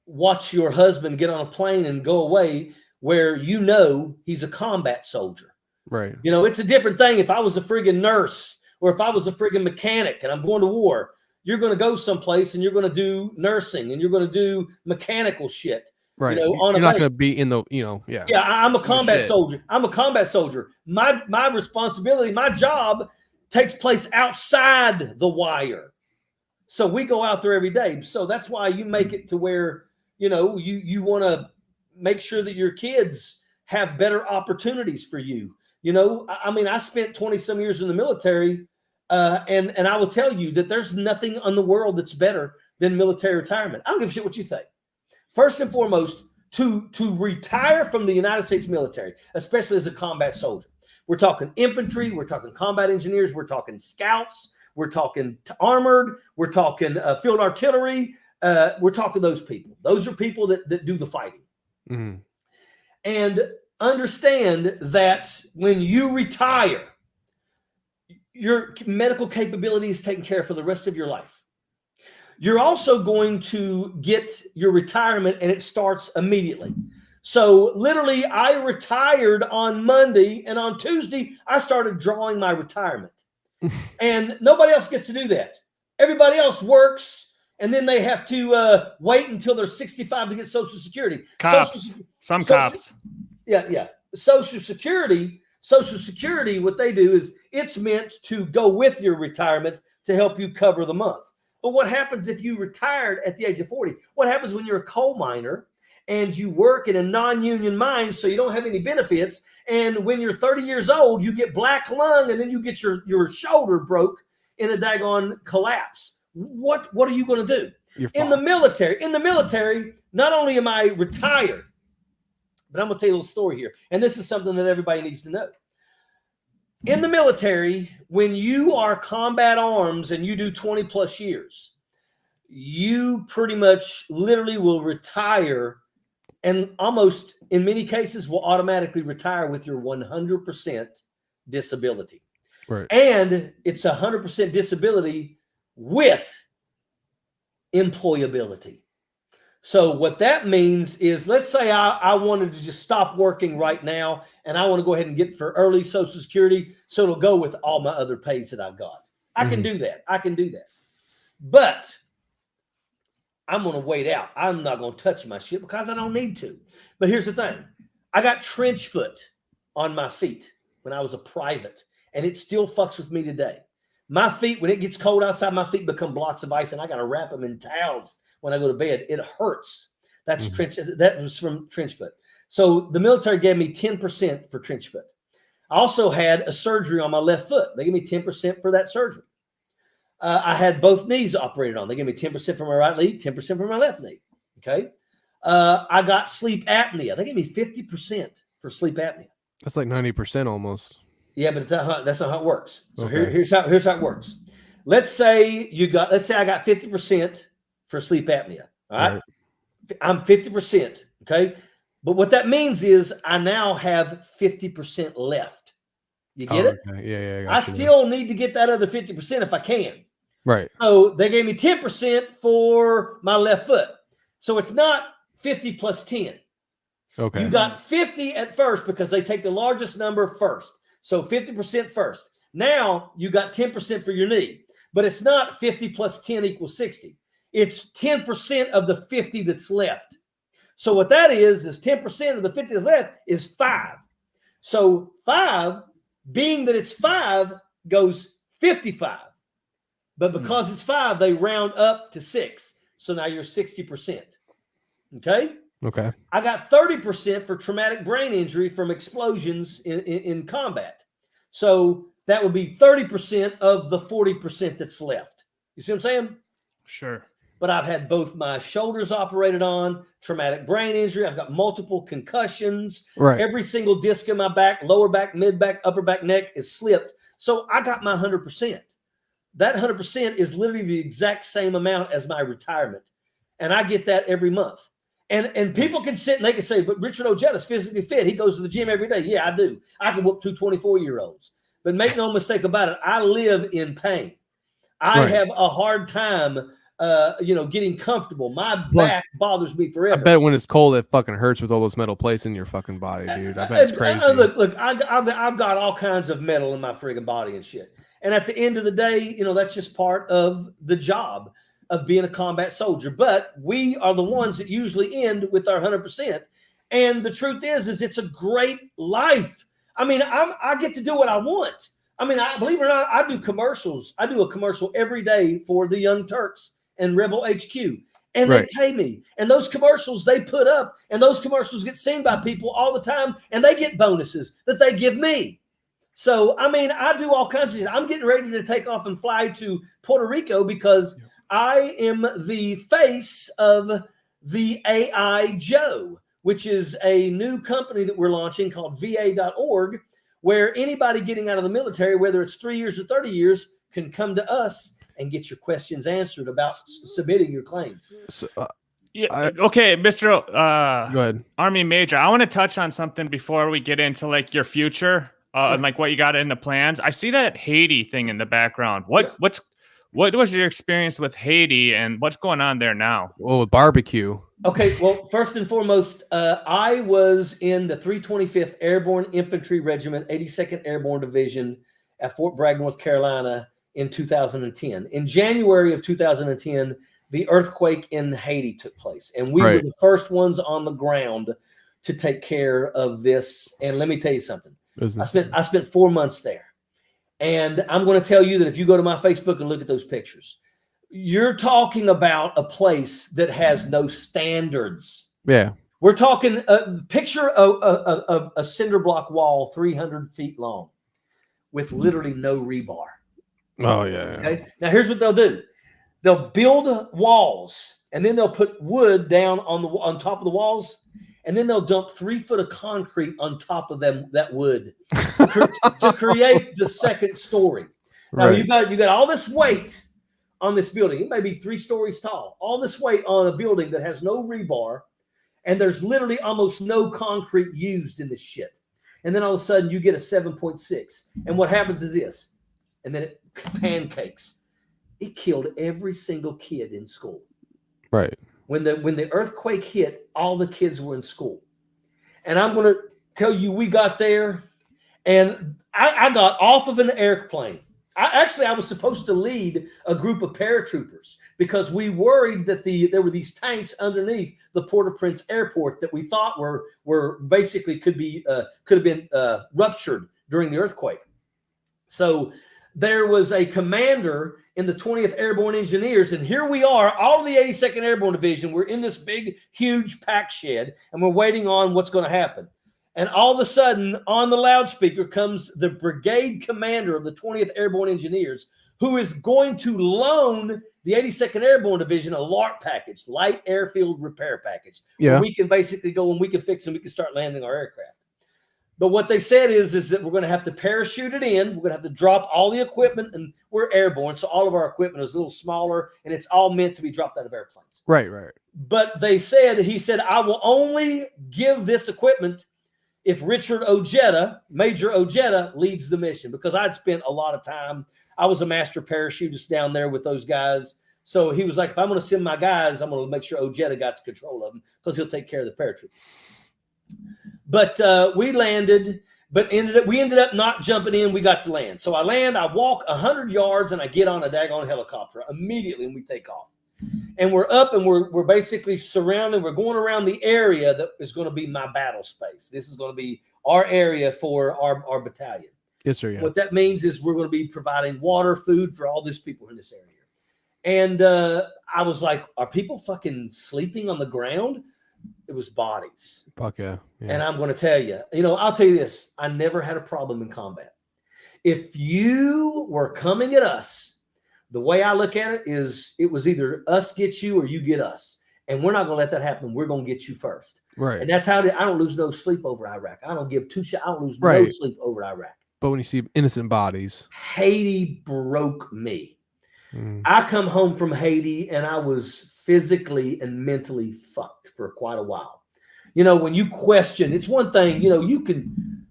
[SPEAKER 2] watch your husband get on a plane and go away where you know he's a combat soldier.
[SPEAKER 1] Right.
[SPEAKER 2] You know, it's a different thing if I was a friggin' nurse or if I was a friggin' mechanic and I'm going to war. You're going to go someplace and you're going to do nursing and you're going to do mechanical shit.
[SPEAKER 1] Right.
[SPEAKER 2] You know, on
[SPEAKER 1] you're
[SPEAKER 2] a
[SPEAKER 1] not going
[SPEAKER 2] base.
[SPEAKER 1] to be in the, you know, yeah.
[SPEAKER 2] Yeah, I'm a combat
[SPEAKER 1] shit.
[SPEAKER 2] soldier. I'm a combat soldier. My responsibility, my job takes place outside the wire. So we go out there every day. So that's why you make it to where, you know, you want to make sure that your kids have better opportunities for you. You know, I mean, I spent 20 some years in the military, and I will tell you that there's nothing in the world that's better than military retirement. I don't give a shit what you think. First and foremost, to retire from the United States military, especially as a combat soldier, we're talking infantry, we're talking combat engineers, we're talking scouts, we're talking armored, we're talking field artillery, we're talking those people. Those are people that do the fighting.
[SPEAKER 1] Mm-hmm.
[SPEAKER 2] And understand that when you retire, your medical capability is taken care of for the rest of your life. You're also going to get your retirement, and it starts immediately. So literally, I retired on Monday, and on Tuesday, I started drawing my retirement. And nobody else gets to do that. Everybody else works, and then they have to wait until they're 65 to get Social Security.
[SPEAKER 3] Cops. Cops.
[SPEAKER 2] Yeah. Social Security, what they do is it's meant to go with your retirement to help you cover the month. But what happens if you retired at the age of 40? What happens when you're a coal miner and you work in a non-union mine so you don't have any benefits, and when you're 30 years old, you get black lung and then you get your shoulder broke in a daggone collapse? What are you going to do? In the military, not only am I retired, but I'm going to tell you a little story here. And this is something that everybody needs to know. In the military, when you are combat arms and you do 20 plus years, you pretty much literally will retire, and almost in many cases will automatically retire with your 100% disability.
[SPEAKER 1] Right.
[SPEAKER 2] And it's 100% disability with employability. So what that means is, let's say I wanted to just stop working right now and I want to go ahead and get for early Social Security so it'll go with all my other pays that I've got. I can do that. But I'm going to wait out. I'm not going to touch my shit because I don't need to. But here's the thing. I got trench foot on my feet when I was a private, and it still fucks with me today. My feet, when it gets cold outside, my feet become blocks of ice, and I got to wrap them in towels when I go to bed. It hurts. That's that was from trench foot. So the military gave me 10% for trench foot. I also had a surgery on my left foot. They gave me 10% for that surgery. I had both knees operated on. They gave me 10% for my right knee, 10% for my left knee. Okay. I got sleep apnea. They gave me 50% for sleep apnea.
[SPEAKER 1] That's like 90% almost.
[SPEAKER 2] Yeah, but that's not how it works. So okay. here's how it works. Let's say I got 50% for sleep apnea. All right. I'm 50%. Okay. But what that means is I now have 50% left. You get it?
[SPEAKER 1] Okay. Yeah.
[SPEAKER 2] I still need to get that other 50% if I can.
[SPEAKER 1] Right.
[SPEAKER 2] So they gave me 10% for my left foot. So it's not 50 plus 10.
[SPEAKER 1] Okay.
[SPEAKER 2] You got 50 at first because they take the largest number first. So 50% first. Now you got 10% for your knee. But it's not 50 plus 10 equals 60. It's 10% of the 50 that's left. So what that is 10% of the 50 that's left is 5. So 5, being that it's 5, goes 55. But because it's 5, they round up to 6. So now you're 60%. Okay?
[SPEAKER 1] Okay.
[SPEAKER 2] I got 30% for traumatic brain injury from explosions in combat. So that would be 30% of the 40% that's left. You see what I'm saying?
[SPEAKER 3] Sure.
[SPEAKER 2] But I've had both my shoulders operated on, traumatic brain injury. I've got multiple concussions.
[SPEAKER 1] Right.
[SPEAKER 2] Every single disc in my back, lower back, mid back, upper back, neck is slipped. So I got my 100%. That 100% is literally the exact same amount as my retirement. And I get that every month. And people can sit and they can say, but Richard Ojeda's physically fit. He goes to the gym every day. Yeah, I do. I can whoop 2 24-year-olds. But make no mistake about it, I live in pain. I have a hard time, getting comfortable. My back bothers me forever.
[SPEAKER 1] I bet when it's cold, it fucking hurts with all those metal plates in your fucking body, dude. I bet it's crazy.
[SPEAKER 2] Look, I've got all kinds of metal in my friggin' body and shit. And at the end of the day, that's just part of the job of being a combat soldier. But we are the ones that usually end with our 100%. And the truth is it's a great life. I mean, I get to do what I want. I mean, believe it or not, I do commercials. I do a commercial every day for the Young Turks and Rebel HQ. And they pay me. And those commercials they put up, and those commercials get seen by people all the time, and they get bonuses that they give me. So, I mean, I do all kinds of shit. I'm getting ready to take off and fly to Puerto Rico because I am the face of the AI Joe, which is a new company that we're launching called va.org, where anybody getting out of the military, whether it's 3 years or 30 years, can come to us and get your questions answered about submitting your claims.
[SPEAKER 1] So,
[SPEAKER 3] okay, Mr.
[SPEAKER 1] Go ahead.
[SPEAKER 3] Army Major, I want to touch on something before we get into like your future and like what you got in the plans. I see that Haiti thing in the background. What was your experience with Haiti and what's going on there now?
[SPEAKER 1] Well, with barbecue.
[SPEAKER 2] Okay, well, first and foremost, I was in the 325th Airborne Infantry Regiment, 82nd Airborne Division at Fort Bragg, North Carolina in 2010. In January of 2010, the earthquake in Haiti took place, and we were the first ones on the ground to take care of this. And let me tell you something. I spent 4 months there, and I'm going to tell you that if you go to my Facebook and look at those pictures, you're talking about a place that has no standards.
[SPEAKER 1] Yeah.
[SPEAKER 2] We're talking picture a cinder block wall 300 feet long with literally no rebar.
[SPEAKER 1] Oh, yeah.
[SPEAKER 2] Okay. Now, here's what they'll do. They'll build walls, and then they'll put wood down on top of the walls, and then they'll dump 3 foot of concrete on top of that wood to create the second story. Now, you got all this weight on this building. It may be 3 stories tall. All this weight on a building that has no rebar, and there's literally almost no concrete used in this shit. And then all of a sudden, you get a 7.6. And what happens is this, and then it pancakes. It killed every single kid in school.
[SPEAKER 1] Right.
[SPEAKER 2] When the earthquake hit, all the kids were in school. And I'm going to tell you, we got there, and I got off of an airplane. I was supposed to lead a group of paratroopers because we worried that there were these tanks underneath the Port-au-Prince airport that we thought were basically could have been ruptured during the earthquake. So there was a commander in the 20th Airborne Engineers, and here we are, all of the 82nd Airborne Division. We're in this big, huge pack shed, and we're waiting on what's going to happen. And all of a sudden, on the loudspeaker comes the brigade commander of the 20th Airborne Engineers, who is going to loan the 82nd Airborne Division a LARP package, Light Airfield Repair Package.
[SPEAKER 1] Yeah.
[SPEAKER 2] Where we can basically go and we can fix and we can start landing our aircraft. But what they said is that we're going to have to parachute it in. We're going to have to drop all the equipment, and we're airborne, so all of our equipment is a little smaller, and it's all meant to be dropped out of airplanes.
[SPEAKER 1] Right.
[SPEAKER 2] But he said, I will only give this equipment if Richard Ojeda, Major Ojeda, leads the mission, because I'd spent a lot of time. I was a master parachutist down there with those guys. So he was like, if I'm going to send my guys, I'm going to make sure Ojeda got control of them because he'll take care of the parachute. But we landed, but we ended up not jumping in. We got to land. So I land, I walk 100 yards, and I get on a daggone helicopter immediately, and we take off. And we're up, and we're basically surrounding. We're going around the area that is going to be my battle space. This is going to be our area for our battalion.
[SPEAKER 1] Yes, sir. Yeah.
[SPEAKER 2] What that means is we're going to be providing water, food for all these people in this area. And I was like, are people fucking sleeping on the ground? It was bodies.
[SPEAKER 1] Fuck yeah.
[SPEAKER 2] And I'm going to tell you, I'll tell you this. I never had a problem in combat. If you were coming at us, the way I look at it is it was either us get you or you get us. And we're not going to let that happen. We're going to get you first.
[SPEAKER 1] Right.
[SPEAKER 2] And that's how I don't lose no sleep over Iraq. I don't give two shots. I don't lose no sleep over Iraq.
[SPEAKER 1] But when you see innocent bodies.
[SPEAKER 2] Haiti broke me. I come home from Haiti and I was physically and mentally fucked for quite a while. You know, when you question, it's one thing, you know, you can,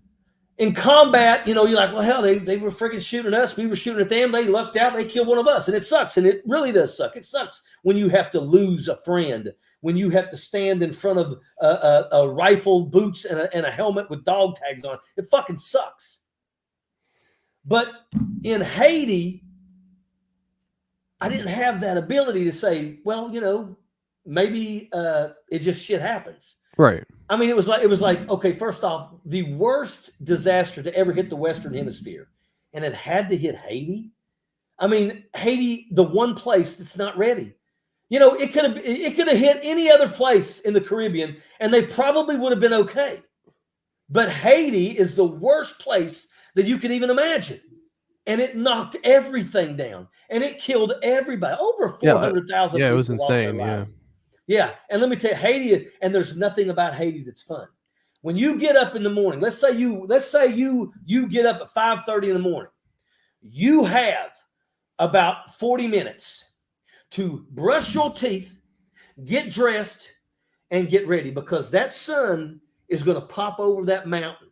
[SPEAKER 2] in combat, you know, you're like, well, hell, they were freaking shooting at us. We were shooting at them. They lucked out. They killed one of us. And it sucks. And it really does suck. It sucks when you have to lose a friend, when you have to stand in front of a rifle, boots, and a helmet with dog tags on. It fucking sucks. But in Haiti, I didn't have that ability to say, well, you know, maybe it just shit happens.
[SPEAKER 1] Right.
[SPEAKER 2] I mean, it was like, okay, first off, the worst disaster to ever hit the Western Hemisphere, and it had to hit Haiti. I mean, Haiti, the one place that's not ready. You know, it could have hit any other place in the Caribbean, and they probably would have been okay. But Haiti is the worst place that you could even imagine. And it knocked everything down, and it killed everybody. Over 400,000.
[SPEAKER 1] Yeah, it was insane. Yeah.
[SPEAKER 2] Yeah. And let me tell you, Haiti, and there's nothing about Haiti that's fun. When you get up in the morning, let's say you get up at 5:30 in the morning, you have about 40 minutes to brush your teeth, get dressed, and get ready, because that sun is going to pop over that mountain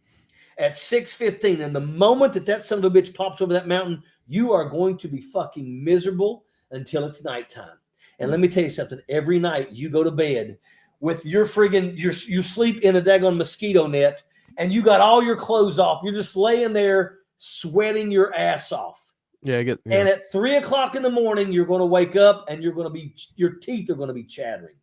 [SPEAKER 2] at 6:15. And the moment that son of a bitch pops over that mountain, you are going to be fucking miserable until it's nighttime. And let me tell you something. Every night you go to bed with your friggin', you sleep in a daggone mosquito net, and you got all your clothes off. You're just laying there sweating your ass off.
[SPEAKER 1] Yeah,
[SPEAKER 2] And at 3 o'clock in the morning, you're going to wake up and your teeth are going to be chattering.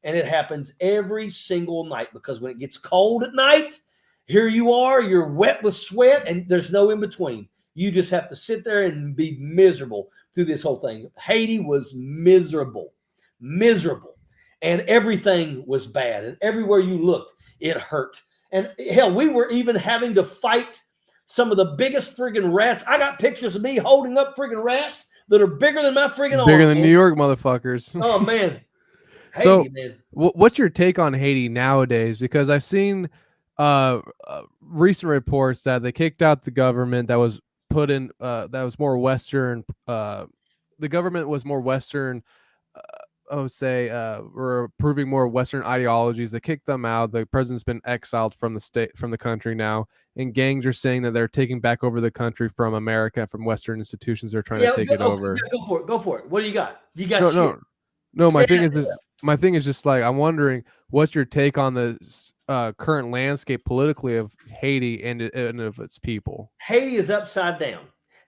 [SPEAKER 2] And it happens every single night, because when it gets cold at night, here you are, you're wet with sweat, and there's no in between. You just have to sit there and be miserable through this whole thing. Haiti was miserable, and everything was bad. And everywhere you looked, it hurt. And hell, we were even having to fight some of the biggest friggin' rats. I got pictures of me holding up friggin' rats that are bigger than my friggin' arm.
[SPEAKER 1] Bigger than New York motherfuckers.
[SPEAKER 2] Oh, man. Haiti,
[SPEAKER 1] So,
[SPEAKER 2] man.
[SPEAKER 1] What's your take on Haiti nowadays? Because I've seen recent reports that they kicked out the government that was put in that was more Western. The government was more Western. I would say were approving more Western ideologies. They kicked them out. The president's been exiled from the country now, and gangs are saying that they're taking back over the country from America, from Western institutions. They're trying to take it over.
[SPEAKER 2] Yeah, go for it. What do you got? You got
[SPEAKER 1] no. My thing is just like, I'm wondering, what's your take on the current landscape politically of Haiti and of its people?
[SPEAKER 2] Haiti is upside down,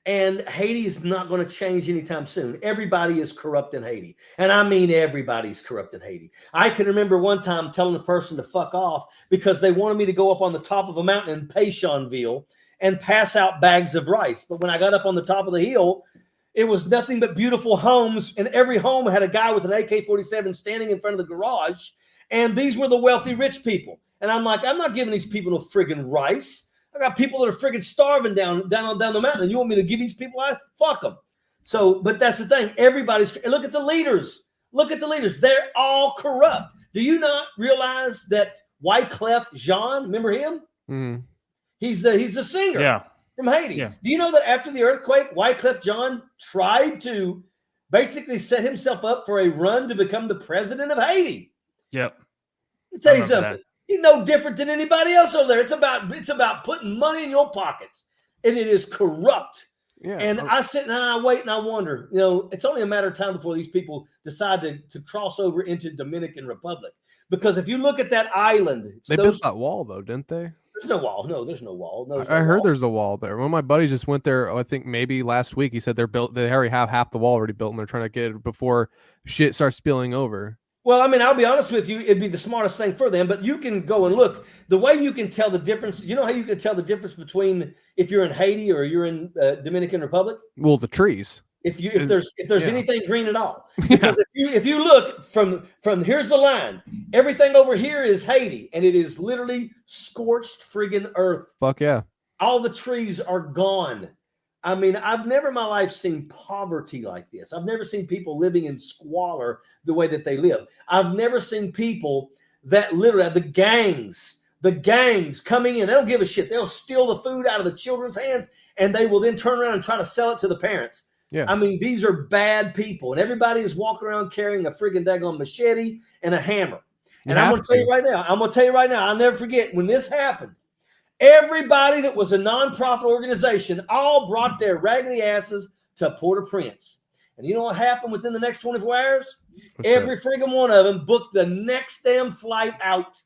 [SPEAKER 2] and Haiti is not going to change anytime soon. Everybody is corrupt in Haiti, and I mean everybody's corrupt in Haiti. I can remember one time telling a person to fuck off because they wanted me to go up on the top of a mountain in Pétionville and pass out bags of rice. But when I got up on the top of the hill, it was nothing but beautiful homes, and every home had a guy with an AK-47 standing in front of the garage, and these were the wealthy, rich people. And I'm like, I'm not giving these people no friggin' rice. I got people that are friggin' starving down the mountain, and you want me to give these people rice? Fuck them. So, but that's the thing. Look at the leaders. Look at the leaders. They're all corrupt. Do you not realize that Wyclef Jean, remember him?
[SPEAKER 1] Mm-hmm.
[SPEAKER 2] He's the singer from Haiti. Yeah. Do you know that after the earthquake, Wyclef Jean tried to basically set himself up for a run to become the president of Haiti?
[SPEAKER 3] Yep.
[SPEAKER 2] Let me tell you something. That. He's no different than anybody else over there. It's about putting money in your pockets, and it is corrupt. Yeah. And I sit and I wait and I wonder, you know, it's only a matter of time before these people decide to cross over into Dominican Republic. Because if you look at that island,
[SPEAKER 1] they built that wall though, didn't they?
[SPEAKER 2] There's no wall. No, there's no wall. No,
[SPEAKER 1] I heard there's a wall there. One of my buddies just went there, I think maybe last week. He said they already have half the wall already built, and they're trying to get it before shit starts spilling over.
[SPEAKER 2] Well, I mean, I'll be honest with you, it'd be the smartest thing for them, but you can go and look. The way you can tell the difference, you know how you can tell the difference between if you're in Haiti or you're in Dominican Republic?
[SPEAKER 1] Well, the trees.
[SPEAKER 2] If there's anything green at all. Because if you look from here's the line, everything over here is Haiti, and it is literally scorched friggin' earth.
[SPEAKER 1] Fuck yeah.
[SPEAKER 2] All the trees are gone. I mean, I've never in my life seen poverty like this. I've never seen people living in squalor the way that they live. I've never seen people that literally, the gangs coming in. They don't give a shit. They'll steal the food out of the children's hands, and they will then turn around and try to sell it to the parents.
[SPEAKER 1] Yeah.
[SPEAKER 2] I mean, these are bad people, and everybody is walking around carrying a friggin' daggone machete and a hammer. And I'm going to tell you right now, I'll never forget when this happened. Everybody that was a nonprofit organization all brought their raggedy asses to Port-au-Prince. And you know what happened within the next 24 hours? Every friggin' one of them booked the next damn flight out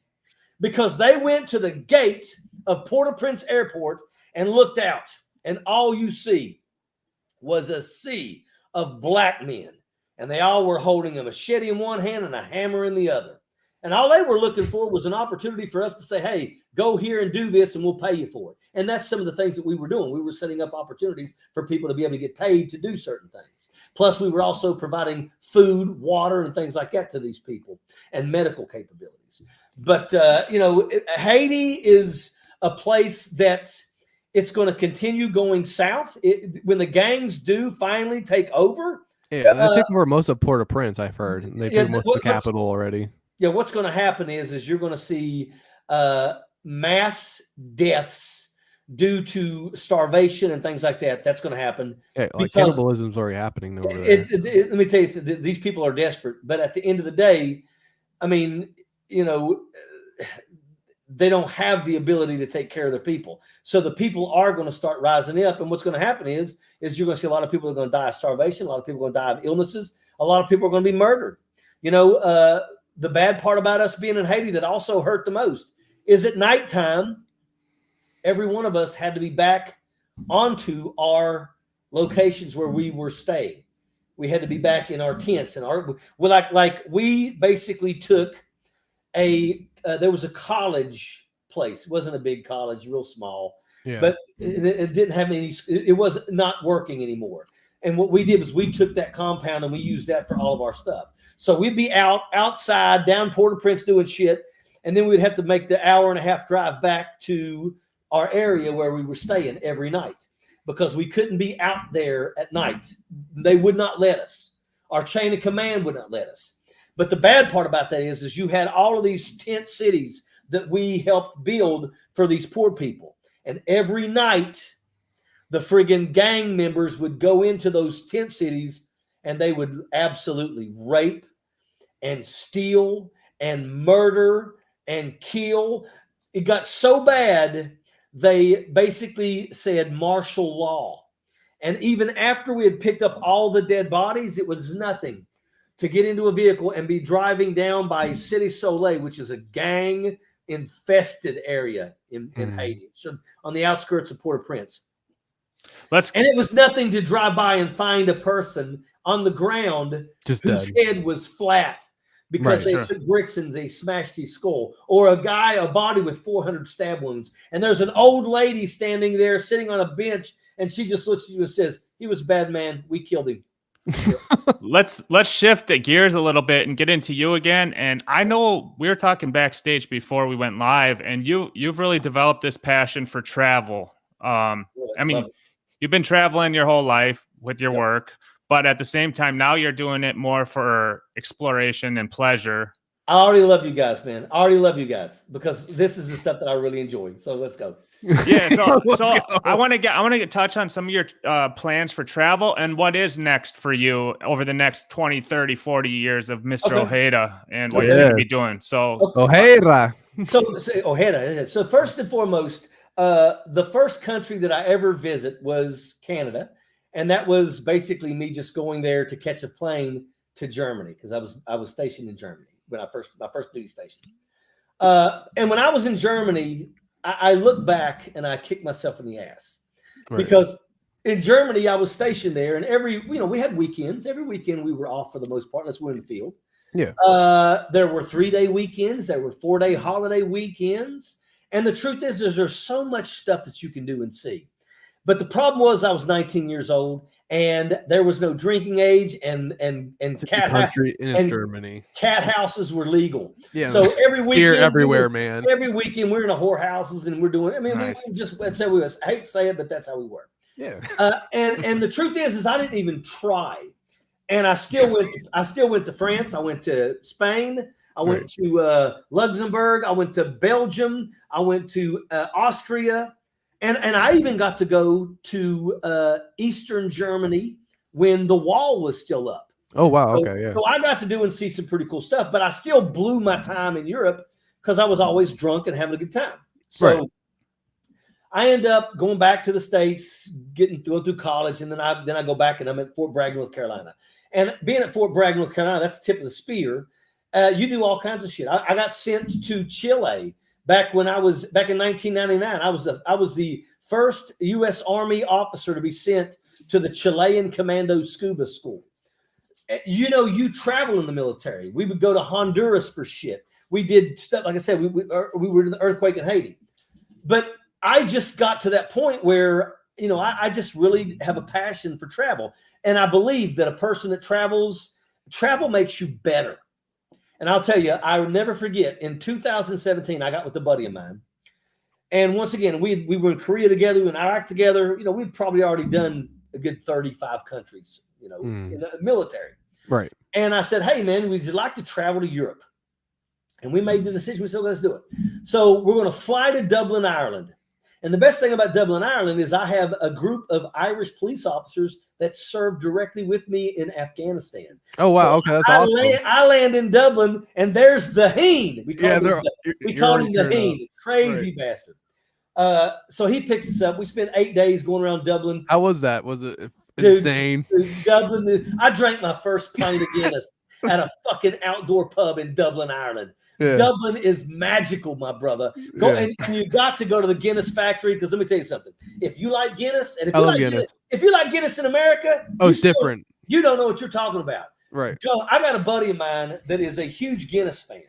[SPEAKER 2] because they went to the gate of Port-au-Prince Airport and looked out. And all you see was a sea of black men. And they all were holding a machete in one hand and a hammer in the other. And all they were looking for was an opportunity for us to say, hey, go here and do this and we'll pay you for it. And that's some of the things that we were doing. We were setting up opportunities for people to be able to get paid to do certain things. Plus, we were also providing food, water, and things like that to these people and medical capabilities. But, Haiti is a place that it's going to continue going south. When the gangs do finally take over.
[SPEAKER 1] Yeah, they take over most of Port-au-Prince, I've heard. And they took most of the capital already.
[SPEAKER 2] Yeah, what's going to happen is you're going to see mass deaths due to starvation and things like that. That's going to happen.
[SPEAKER 1] Yeah, like cannibalism's already happening over there.
[SPEAKER 2] Let me tell you, these people are desperate. But at the end of the day, I mean, they don't have the ability to take care of their people. So the people are going to start rising up. And what's going to happen is you're going to see a lot of people are going to die of starvation. A lot of people are going to die of illnesses. A lot of people are going to be murdered. The bad part about us being in Haiti that also hurt the most is at nighttime, every one of us had to be back onto our locations where we were staying. We had to be back in our tents and we basically took there was a college place. It wasn't a big college, real small, but it didn't have any, it was not working anymore. And what we did was we took that compound and we used that for all of our stuff. So we'd be outside down Port-au-Prince doing shit. And then we'd have to make the hour and a half drive back to our area where we were staying every night because we couldn't be out there at night. They would not let us. Our chain of command would not let us. But the bad part about that is you had all of these tent cities that we helped build for these poor people. And every night, the friggin' gang members would go into those tent cities and they would absolutely rape and steal and murder and kill. It got so bad, they basically said martial law. And even after we had picked up all the dead bodies, it was nothing to get into a vehicle and be driving down by Cité Soleil, which is a gang-infested area in Haiti, so on the outskirts of Port-au-Prince. And it was nothing to drive by and find a person on the ground whose head was flat because they took bricks and they smashed his skull, or a body with 400 stab wounds. And there's an old lady standing there sitting on a bench, and she just looks at you and says, "He was a bad man. We killed him."
[SPEAKER 3] Let's shift the gears a little bit and get into you again. And I know we were talking backstage before we went live, and you've really developed this passion for travel. You've been traveling your whole life with your work, but at the same time, now you're doing it more for exploration and pleasure.
[SPEAKER 2] I already love you guys, man. I already love you guys because this is the stuff that I really enjoy. So let's go.
[SPEAKER 3] Yeah, so I want to touch on some of your plans for travel and what is next for you over the next 20, 30, 40 years of Mr. Ojeda and what you're going to be doing. So
[SPEAKER 1] Ojeda.
[SPEAKER 2] Ojeda. So first and foremost, the first country that I ever visit was Canada, and that was basically me just going there to catch a plane to Germany because I was stationed in Germany when my first duty station. And when I was in Germany, I look back and I kick myself in the ass because in Germany I was stationed there, and we had weekends. Every weekend we were off for the most part, unless we were in the field.
[SPEAKER 1] Yeah.
[SPEAKER 2] There were 3-day weekends. There were 4-day holiday weekends. And the truth is there's so much stuff that you can do and see. But the problem was I was 19 years old and there was no drinking age and
[SPEAKER 1] Germany.
[SPEAKER 2] Cat houses were legal.
[SPEAKER 1] Yeah.
[SPEAKER 2] So every weekend
[SPEAKER 1] Beer everywhere, man.
[SPEAKER 2] Every weekend we're in a whorehouses and we're doing.
[SPEAKER 1] Nice.
[SPEAKER 2] That's how we was. I hate to say it, but that's how we were.
[SPEAKER 1] Yeah.
[SPEAKER 2] And the truth is I didn't even try, and I still went to France. I went to Spain. I went to Luxembourg. I went to Belgium. I went to Austria. And I even got to go to Eastern Germany, when the wall was still up.
[SPEAKER 1] Oh, wow.
[SPEAKER 2] So,
[SPEAKER 1] Okay. Yeah.
[SPEAKER 2] so I got to do and see some pretty cool stuff, but I still blew my time in Europe because I was always drunk and having a good time. So
[SPEAKER 1] Right.
[SPEAKER 2] I end up going back to the States, going through college, and then I go back and I'm at Fort Bragg, North Carolina. And being at Fort Bragg, North Carolina, that's the tip of the spear. You do all kinds of shit. I got sent to Chile back in 1999. I was the first U.S. Army officer to be sent to the Chilean Commando Scuba School. You travel in the military. We would go to Honduras for shit. We did stuff, like I said, we were in the earthquake in Haiti. But I just got to that point where, I just really have a passion for travel. And I believe that a person that travel makes you better. And I'll tell you, I will never forget, in 2017, I got with a buddy of mine. And once again, we were in Korea together, we were in Iraq together. We'd probably already done a good 35 countries, in the military.
[SPEAKER 1] Right.
[SPEAKER 2] And I said, hey, man, we'd like to travel to Europe. And we made the decision, we said, let's do it. So we're going to fly to Dublin, Ireland. And the best thing about Dublin, Ireland is I have a group of Irish police officers that served directly with me in Afghanistan.
[SPEAKER 1] Oh, wow.
[SPEAKER 2] So
[SPEAKER 1] Okay. That's awesome.
[SPEAKER 2] I land in Dublin, and there's the Heen. We call him the Heen. Crazy bastard. So he picks us up. We spent 8 days going around Dublin.
[SPEAKER 1] How was that? Was it insane?
[SPEAKER 2] Dublin. I drank my first pint of Guinness at a fucking outdoor pub in Dublin, Ireland. Yeah. Dublin is magical, my brother. And you got to go to the Guinness factory, because let me tell you something. If you like Guinness, and if you like Guinness in America,
[SPEAKER 1] it's different.
[SPEAKER 2] You don't know what you're talking about.
[SPEAKER 1] Right.
[SPEAKER 2] I got a buddy of mine that is a huge Guinness fan,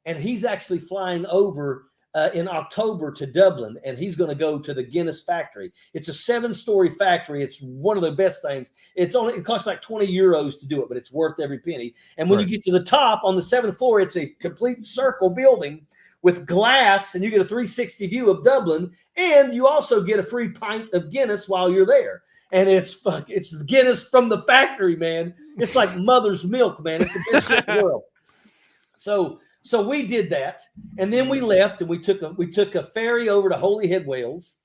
[SPEAKER 2] and he's actually flying over in October to Dublin, and he's going to go to the Guinness factory. It's a 7-story factory. It's one of the best things. It costs like 20 euros to do it, but it's worth every penny. And when you get to the top on the 7th floor, it's a complete circle building with glass, and you get a 360 view of Dublin, and you also get a free pint of Guinness while you're there. And it's Guinness from the factory, man. It's like mother's milk, man. It's the best shit in the world. So we did that, and then we left, and we took a ferry over to Holyhead, Wales.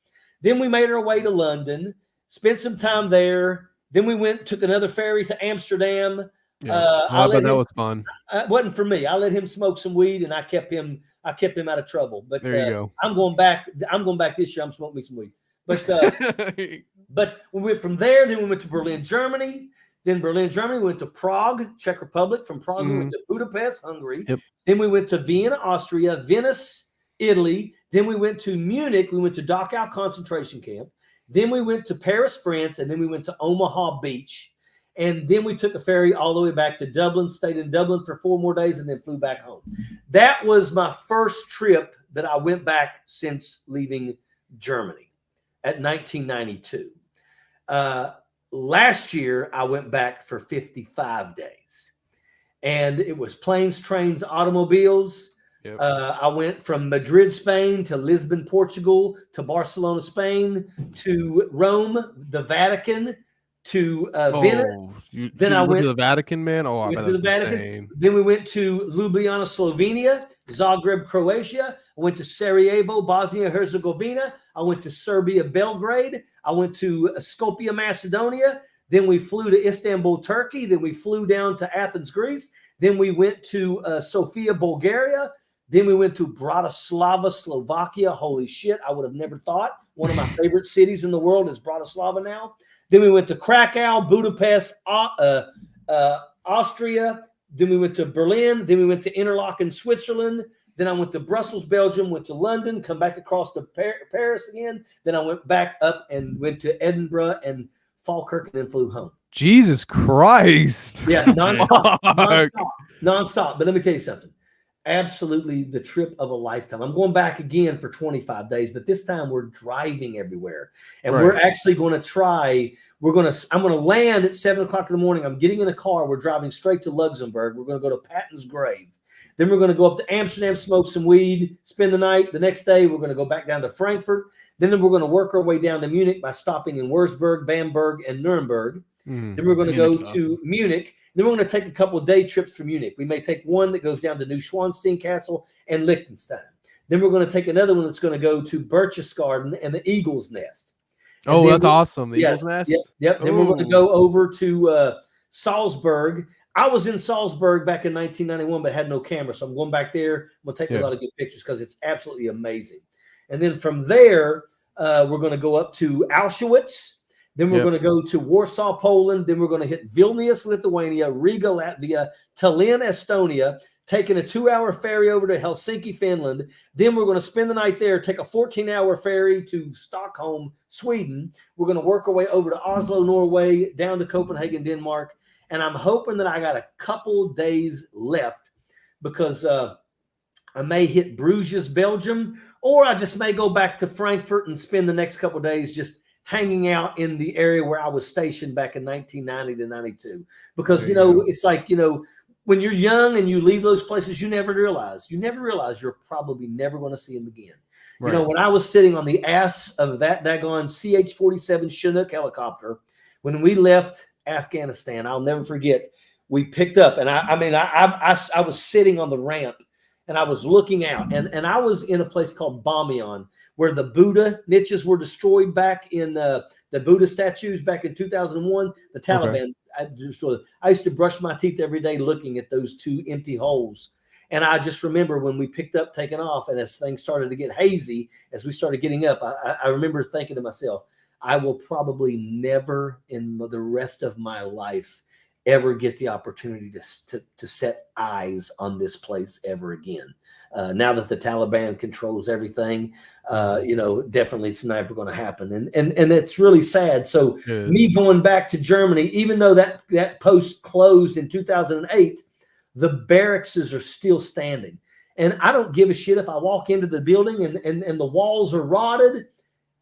[SPEAKER 2] Then we made our way to London, spent some time there. Then we took another ferry to Amsterdam.
[SPEAKER 1] Yeah. I bet that was fun.
[SPEAKER 2] It wasn't for me. I let him smoke some weed, and I kept him out of trouble. But
[SPEAKER 1] there you go.
[SPEAKER 2] I'm going back this year. I'm smoking me some weed. But but we went from there. Then we went to Berlin, Germany. Then Berlin, Germany, we went to Prague, Czech Republic. From Prague, we went to Budapest, Hungary.
[SPEAKER 1] Yep.
[SPEAKER 2] Then we went to Vienna, Austria, Venice, Italy. Then we went to Munich. We went to Dachau concentration camp. Then we went to Paris, France. And then we went to Omaha Beach. And then we took a ferry all the way back to Dublin, stayed in Dublin for 4 more days, and then flew back home. That was my first trip that I went back since leaving Germany at 1992. Last year, I went back for 55 days, and it was planes, trains, automobiles.
[SPEAKER 1] Yep.
[SPEAKER 2] I went from Madrid, Spain, to Lisbon, Portugal, to Barcelona, Spain, to Rome, the Vatican, to Venice.
[SPEAKER 1] Then I went to the Vatican, man. Oh, I bet that's insane.
[SPEAKER 2] Then we went to Ljubljana, Slovenia, Zagreb, Croatia. I went to Sarajevo, Bosnia Herzegovina. I went to Serbia, Belgrade. I went to Skopje, Macedonia. Then we flew to Istanbul, Turkey. Then we flew down to Athens, Greece. Then we went to Sofia, Bulgaria. Then we went to Bratislava, Slovakia. Holy shit, I would have never thought. One of my favorite cities in the world is Bratislava now. Then we went to Krakow, Budapest, Austria. Then we went to Berlin. Then we went to Interlaken, Switzerland. Then I went to Brussels, Belgium, went to London, come back across to Paris again. Then I went back up and went to Edinburgh and Falkirk, and then flew home.
[SPEAKER 1] Jesus Christ.
[SPEAKER 2] Yeah, nonstop. But let me tell you something. Absolutely the trip of a lifetime. I'm going back again for 25 days, but this time we're driving everywhere. And we're actually going to I'm going to land at 7 o'clock in the morning. I'm getting in a car. We're driving straight to Luxembourg. We're going to go to Patton's grave. Then we're going to go up to Amsterdam, smoke some weed, spend the night. The next day, we're going to go back down to Frankfurt. Then we're going to work our way down to Munich by stopping in Würzburg, Bamberg, and Nuremberg. Then we're going to go to Munich. Then we're going to take a couple of day trips from Munich. We may take one that goes down to Neuschwanstein Castle and Liechtenstein. Then we're going to take another one that's going to go to Berchtesgaden and the Eagle's Nest. And
[SPEAKER 1] Oh,
[SPEAKER 2] then
[SPEAKER 1] that's awesome. The Eagle's
[SPEAKER 2] yes, yep,
[SPEAKER 1] Nest.
[SPEAKER 2] yep. Then we're going to
[SPEAKER 1] Ooh.
[SPEAKER 2] go over to Salzburg. I was in Salzburg back in 1991, but had no camera. So I'm going back there. I'm going to take a lot of good pictures because it's absolutely amazing. And then from there, we're going to go up to Auschwitz. Then we're going to go to Warsaw, Poland. Then we're going to hit Vilnius, Lithuania, Riga, Latvia, Tallinn, Estonia, taking a 2-hour ferry over to Helsinki, Finland. Then we're going to spend the night there, take a 14-hour ferry to Stockholm, Sweden. We're going to work our way over to Oslo, Norway, down to Copenhagen, Denmark. And I'm hoping that I got a couple days left because I may hit Bruges, Belgium, or I just may go back to Frankfurt and spend the next couple of days just hanging out in the area where I was stationed back in 1990 to 92. Because, it's like, when you're young and you leave those places, you never realize you're probably never going to see them again. Right. When I was sitting on the ass of that daggone CH-47 Chinook helicopter, when we left Afghanistan, I'll never forget, we picked up, and I was sitting on the ramp and I was looking out, and I was in a place called Bamiyan, where the Buddha niches were destroyed back in the Buddha statues back in 2001. The Taliban destroyed them. I used to brush my teeth every day looking at those two empty holes. And I just remember when we picked up, taking off, and as things started to get hazy, as we started getting up, I remember thinking to myself, I will probably never in the rest of my life ever get the opportunity to set eyes on this place ever again. Now that the Taliban controls everything, definitely it's never going to happen. And it's really sad. So me going back to Germany, even though that post closed in 2008, the barracks are still standing. And I don't give a shit if I walk into the building and the walls are rotted.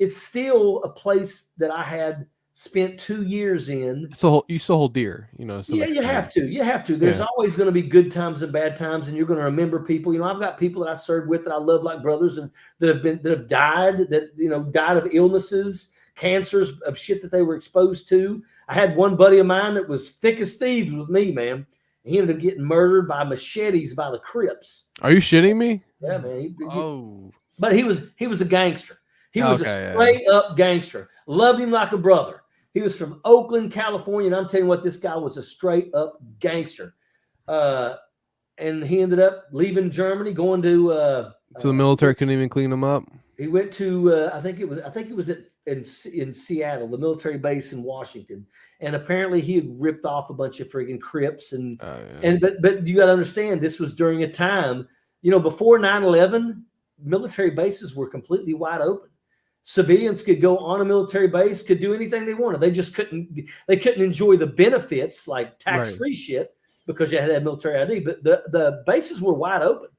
[SPEAKER 2] It's still a place that I had spent 2 years in.
[SPEAKER 1] So you still hold dear,
[SPEAKER 2] Yeah, you have to. There's always going to be good times and bad times, and you're going to remember people. I've got people that I served with that I love like brothers, and that have died, died of illnesses, cancers, of shit that they were exposed to. I had one buddy of mine that was thick as thieves with me, man. He ended up getting murdered by machetes by the Crips.
[SPEAKER 1] Are you shitting me?
[SPEAKER 2] Yeah, man. But he was a gangster. He was a straight up gangster. Loved him like a brother. He was from Oakland, California, and I'm telling you what, this guy was a straight up gangster. And he ended up leaving Germany, going to
[SPEAKER 1] so the military couldn't even clean him up.
[SPEAKER 2] He went to I think it was in Seattle, the military base in Washington, and apparently he had ripped off a bunch of friggin' Crips but you got to understand, this was during a time, before 9/11, military bases were completely wide open. Civilians could go on a military base, could do anything they wanted. They just couldn't enjoy the benefits like tax-free shit because you had to have military ID. But the bases were wide open,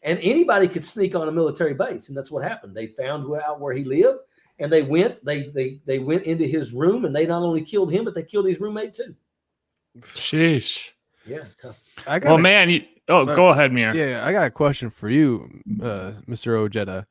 [SPEAKER 2] and anybody could sneak on a military base, and that's what happened. They found out where he lived, and they went into his room, and they not only killed him, but they killed his roommate too.
[SPEAKER 3] Sheesh.
[SPEAKER 2] Yeah, tough.
[SPEAKER 3] Go ahead, Mir.
[SPEAKER 1] Yeah, I got a question for you, Mr. Ojeda.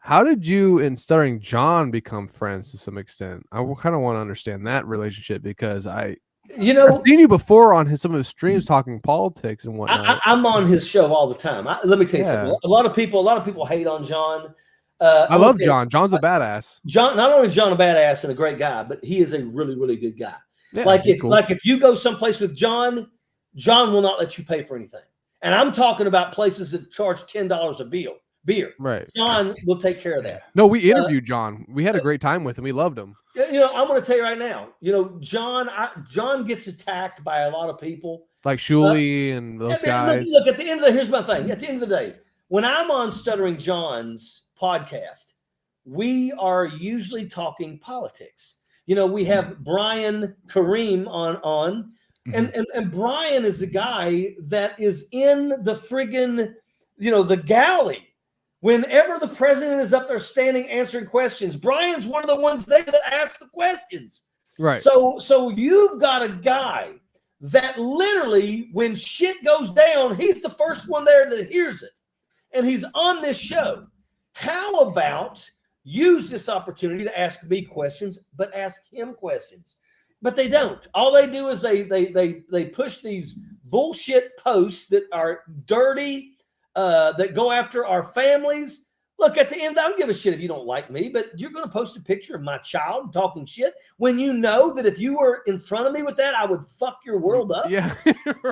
[SPEAKER 1] How did you and Stuttering John become friends to some extent? I kind of want to understand that relationship because I've seen you before on some of his streams talking politics and whatnot.
[SPEAKER 2] I'm on his show all the time. Let me tell you something. A lot of people hate on John.
[SPEAKER 1] I love John. John's a badass.
[SPEAKER 2] John, not only John a badass and a great guy, but he is a really, really good guy. Yeah, if you go someplace with John will not let you pay for anything. And I'm talking about places that charge $10 a beer. Right. John will take care of that.
[SPEAKER 1] No, we interviewed John. We had a great time with him. We loved him.
[SPEAKER 2] I'm going to tell you right now, John gets attacked by a lot of people.
[SPEAKER 1] Like Shuley and those guys.
[SPEAKER 2] Look, at the end of the, here's my thing. At the end of the day, when I'm on Stuttering John's podcast, we are usually talking politics. We have Brian Kareem on and Brian is the guy that is in the friggin', the galley. Whenever the president is up there standing answering questions, Brian's one of the ones there that asks the questions. Right. So you've got a guy that literally, when shit goes down, he's the first one there that hears it. And he's on this show. How about use this opportunity to ask me questions, but ask him questions? But they don't. All they do is they push these bullshit posts that are dirty, that go after our families. Look, at the end, I don't give a shit if you don't like me, but you're going to post a picture of my child talking shit when you know that if you were in front of me with that, I would fuck your world up.
[SPEAKER 1] Yeah,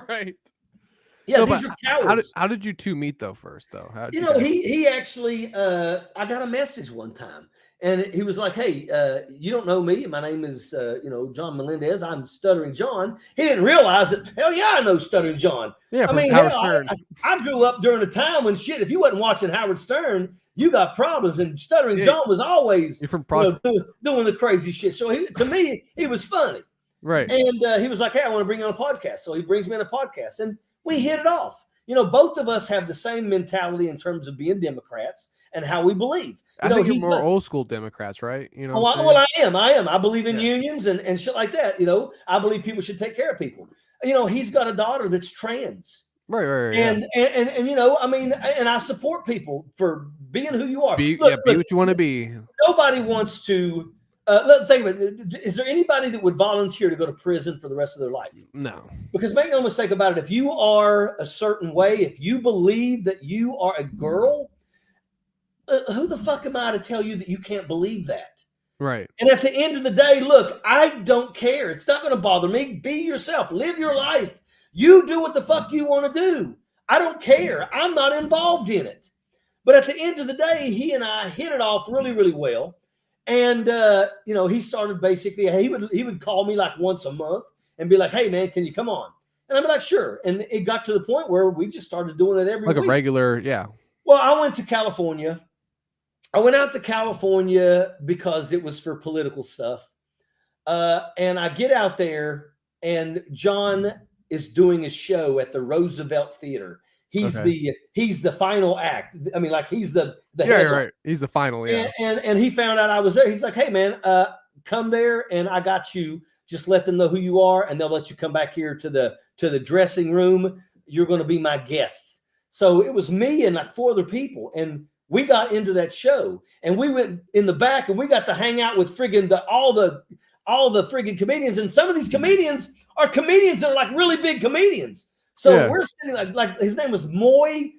[SPEAKER 1] right.
[SPEAKER 2] Yeah,
[SPEAKER 1] No,
[SPEAKER 2] these
[SPEAKER 1] but
[SPEAKER 2] are cowards.
[SPEAKER 1] how did you two meet though? First though, how did
[SPEAKER 2] You
[SPEAKER 1] you
[SPEAKER 2] know,
[SPEAKER 1] guys?
[SPEAKER 2] he actually, I got a message one time, and he was like, "Hey, you don't know me. My name is, John Melendez. I'm Stuttering John." He didn't realize that. Hell yeah, I know Stuttering John.
[SPEAKER 1] Yeah,
[SPEAKER 2] I
[SPEAKER 1] from
[SPEAKER 2] mean,
[SPEAKER 1] Howard
[SPEAKER 2] hell,
[SPEAKER 1] Stern.
[SPEAKER 2] I grew up during a time when shit. If you wasn't watching Howard Stern, you got problems. And Stuttering
[SPEAKER 1] Yeah.
[SPEAKER 2] John was always,
[SPEAKER 1] You're from
[SPEAKER 2] doing the crazy shit. So to me, he was funny,
[SPEAKER 1] right.
[SPEAKER 2] and he was like, "Hey, I want to bring you on a podcast." So he brings me on a podcast, and we hit it off. Both of us have the same mentality in terms of being Democrats and how we believe.
[SPEAKER 1] I think you're more old school Democrats, right? You know.
[SPEAKER 2] Well, I am. I believe in
[SPEAKER 1] Yeah.
[SPEAKER 2] unions and shit like that. I believe people should take care of people. He's got a daughter that's trans.
[SPEAKER 1] Right.
[SPEAKER 2] And I mean, and I support people for being who you are.
[SPEAKER 1] Be
[SPEAKER 2] Look,
[SPEAKER 1] what you want to be.
[SPEAKER 2] Nobody wants to. Let's think about it. Is there anybody that would volunteer to go to prison for the rest of their life?
[SPEAKER 1] No.
[SPEAKER 2] Because make no mistake about it, if you are a certain way, if you believe that you are a girl, who the fuck am I to tell you that you can't believe that?
[SPEAKER 1] Right.
[SPEAKER 2] And at the end of the day, look, I don't care. It's not going to bother me. Be yourself. Live your life. You do what the fuck you want to do. I don't care. I'm not involved in it. But at the end of the day, he and I hit it off really, really well. And he started basically, he would call me like once a month and be like, "Hey man, can you come on?" And I'd be like, "Sure." And it got to the point where we just started doing it every week.
[SPEAKER 1] A regular, yeah.
[SPEAKER 2] Well, I went to California. I went out to California because it was for political stuff. And I get out there, and John is doing a show at the Roosevelt Theater. He's the final act. I mean, like he's the
[SPEAKER 1] head right. He's the final, yeah.
[SPEAKER 2] And he found out I was there. He's like, "Hey man, come there, and I got you. Just let them know who you are, and they'll let you come back here to the dressing room. You're going to be my guests." So it was me and like 4 other people, and we got into that show, and we went in the back, and we got to hang out with friggin' all the friggin' comedians, and some of these comedians are comedians that are like really big comedians. So we're sitting like his name was Moy.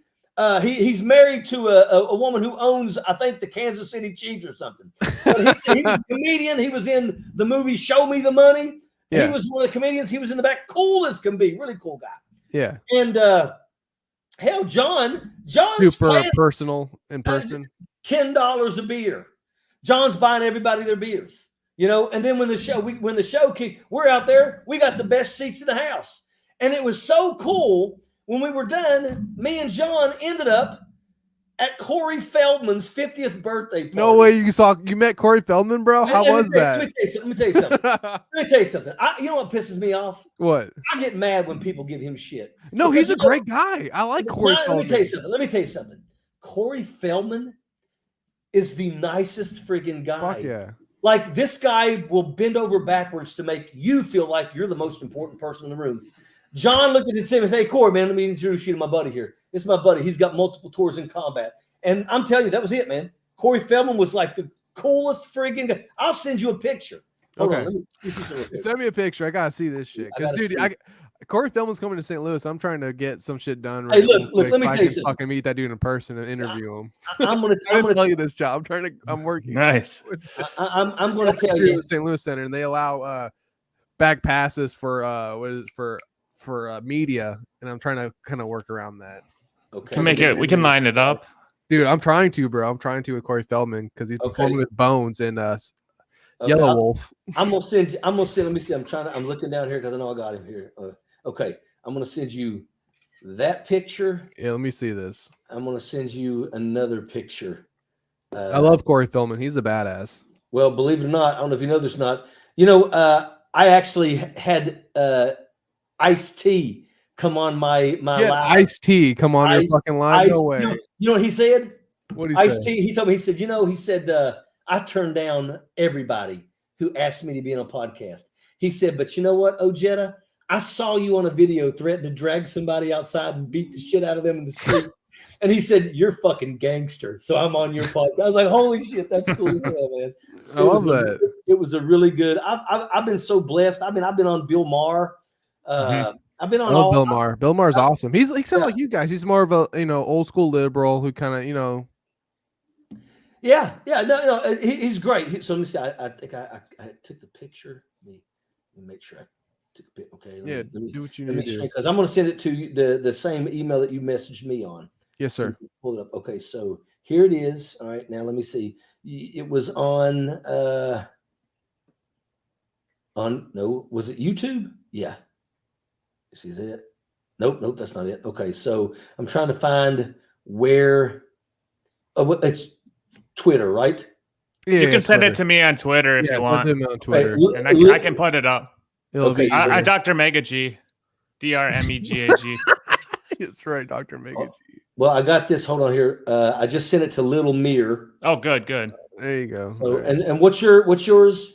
[SPEAKER 2] He's married to a woman who owns, I think, the Kansas City Chiefs or something. But he was a comedian. He was in the movie Show Me the Money. Yeah. He was one of the comedians. He was in the back. Cool as can be. Really cool guy.
[SPEAKER 1] Yeah.
[SPEAKER 2] And hell, John's
[SPEAKER 1] super personal in person.
[SPEAKER 2] $10 a beer. John's buying everybody their beers. And then when the show kicked, we're out there. We got the best seats in the house. And it was so cool. When we were done, me and John ended up at Corey Feldman's 50th birthday party.
[SPEAKER 1] No way you met Corey Feldman, bro? How was that?
[SPEAKER 2] Let me tell you something. You know what pisses me off?
[SPEAKER 1] What?
[SPEAKER 2] I get mad when people give him shit.
[SPEAKER 1] No, he's a great guy. I like Corey Feldman.
[SPEAKER 2] Let me tell you something. Corey Feldman is the nicest friggin' guy.
[SPEAKER 1] Fuck yeah.
[SPEAKER 2] Like, this guy will bend over backwards to make you feel like you're the most important person in the room. John looked at him and said, "Hey, Corey, man, let me introduce you to my buddy here. This is my buddy. He's got multiple tours in combat." And I'm telling you, that was it, man. Corey Feldman was like the coolest friggin' guy. I'll send you a picture. Hold on, let me see
[SPEAKER 1] send me a picture. I gotta see this shit. Because, dude, Corey Feldman's coming to St. Louis. I'm trying to get some shit done.
[SPEAKER 2] Hey, look, let me tell you something.
[SPEAKER 1] Fucking meet that dude in person and interview him.
[SPEAKER 2] I'm gonna
[SPEAKER 1] tell you this job. I'm working.
[SPEAKER 3] Nice.
[SPEAKER 2] I'm gonna tell you.
[SPEAKER 1] St. Louis Center, and they allow back passes for media, and I'm trying to kind of work around that.
[SPEAKER 2] Okay.
[SPEAKER 3] We can line it up.
[SPEAKER 1] Dude, I'm trying to, bro. I'm trying to with Corey Feldman because he's performing with Bones and Yellow Wolf.
[SPEAKER 2] I'm gonna send. Let me see. I'm looking down here because I know I got him here. Okay. I'm gonna send you that picture.
[SPEAKER 1] Yeah, let me see this.
[SPEAKER 2] I'm gonna send you another picture.
[SPEAKER 1] I love Corey Feldman. He's a badass.
[SPEAKER 2] Well, believe it or not, I don't know if you know this or not. I actually had Ice-T come on my live.
[SPEAKER 1] Ice-T come on your fucking live? No way.
[SPEAKER 2] You know what he said?
[SPEAKER 1] What did he say?
[SPEAKER 2] Ice-T, he told me, he said, I turned down everybody who asked me to be on a podcast. He said, but you know what, Ojeda? I saw you on a video threatening to drag somebody outside and beat the shit out of them in the street. And he said, you're fucking gangster. So I'm on your podcast. I was like, holy shit, that's cool as hell, man.
[SPEAKER 1] I love that.
[SPEAKER 2] It was a really good. I've been so blessed. I mean, I've been on Bill Maher. I've been on all.
[SPEAKER 1] Bill Maher. Bill Maher's awesome. He's like you guys. He's more of a old school liberal who kind of
[SPEAKER 2] Yeah, no, he's great. So let me see. I think I took the picture. Let me make sure I took a picture. Okay,
[SPEAKER 1] Do what you
[SPEAKER 2] let
[SPEAKER 1] need
[SPEAKER 2] me
[SPEAKER 1] to do.
[SPEAKER 2] because I'm going to send it to you, the same email that you messaged me on.
[SPEAKER 1] Yes,
[SPEAKER 2] So you
[SPEAKER 1] sir.
[SPEAKER 2] can pull it up. Okay, so here it is. All right, now let me see. It was on no, was it YouTube? Yeah. This is it. Nope, that's not it. Okay, so I'm trying to find where. Oh, it's Twitter, right?
[SPEAKER 3] You
[SPEAKER 1] Yeah,
[SPEAKER 3] can send
[SPEAKER 1] Twitter.
[SPEAKER 3] it to me on Twitter if
[SPEAKER 1] Yeah,
[SPEAKER 3] you
[SPEAKER 1] send
[SPEAKER 3] want,
[SPEAKER 1] him on Twitter.
[SPEAKER 3] and I can put it up.
[SPEAKER 1] It'll be
[SPEAKER 2] Okay,
[SPEAKER 3] I
[SPEAKER 1] easier.
[SPEAKER 3] Dr. Mega G, DRMEGAG.
[SPEAKER 1] That's right, Dr. Megan.
[SPEAKER 2] well, I got this. Hold on here. I just sent it to Lil Mir.
[SPEAKER 3] Oh, good.
[SPEAKER 1] There you go.
[SPEAKER 2] So,
[SPEAKER 1] All right.
[SPEAKER 2] and what's yours?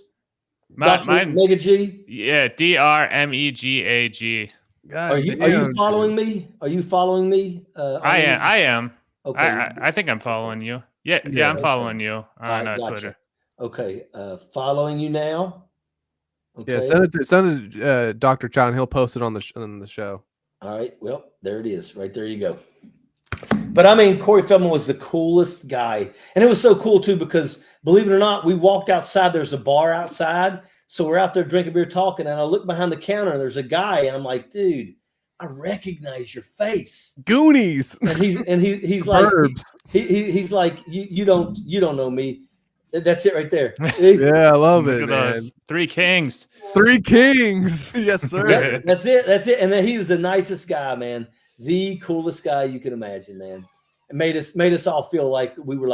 [SPEAKER 2] Dr.
[SPEAKER 3] Mine,
[SPEAKER 2] Mega G.
[SPEAKER 3] yeah, DRMEGAG.
[SPEAKER 2] Are
[SPEAKER 1] God
[SPEAKER 2] you
[SPEAKER 1] damn,
[SPEAKER 2] following
[SPEAKER 1] dude.
[SPEAKER 2] me? Are you following me?
[SPEAKER 3] I am.
[SPEAKER 2] Okay.
[SPEAKER 3] I think I'm following you. Yeah,
[SPEAKER 1] Yeah.
[SPEAKER 3] I'm following you
[SPEAKER 2] All
[SPEAKER 3] on
[SPEAKER 2] right, gotcha.
[SPEAKER 3] Twitter.
[SPEAKER 2] Okay. Following you now.
[SPEAKER 1] Yeah,
[SPEAKER 2] Okay.
[SPEAKER 1] send it to Dr. Chow. He'll post it on the show.
[SPEAKER 2] All right. Well, there it is. Right there you go. But I mean, Corey Feldman was the coolest guy. And it was so cool too, because believe it or not, we walked outside. There's a bar outside. So we're out there drinking beer, talking. And I look behind the counter and there's a guy. And I'm like, dude, I recognize your face.
[SPEAKER 1] Goonies.
[SPEAKER 2] And he's like,
[SPEAKER 1] Verbs.
[SPEAKER 2] he's like, you don't know me. That's it right there.
[SPEAKER 1] Yeah, I love
[SPEAKER 3] Look
[SPEAKER 1] it,
[SPEAKER 3] at
[SPEAKER 1] man.
[SPEAKER 3] those 3 kings.
[SPEAKER 1] 3 kings. Yes, sir.
[SPEAKER 2] Yep, that's it. And then he was the nicest guy, man. The coolest guy you can imagine, man. It made us all feel like we were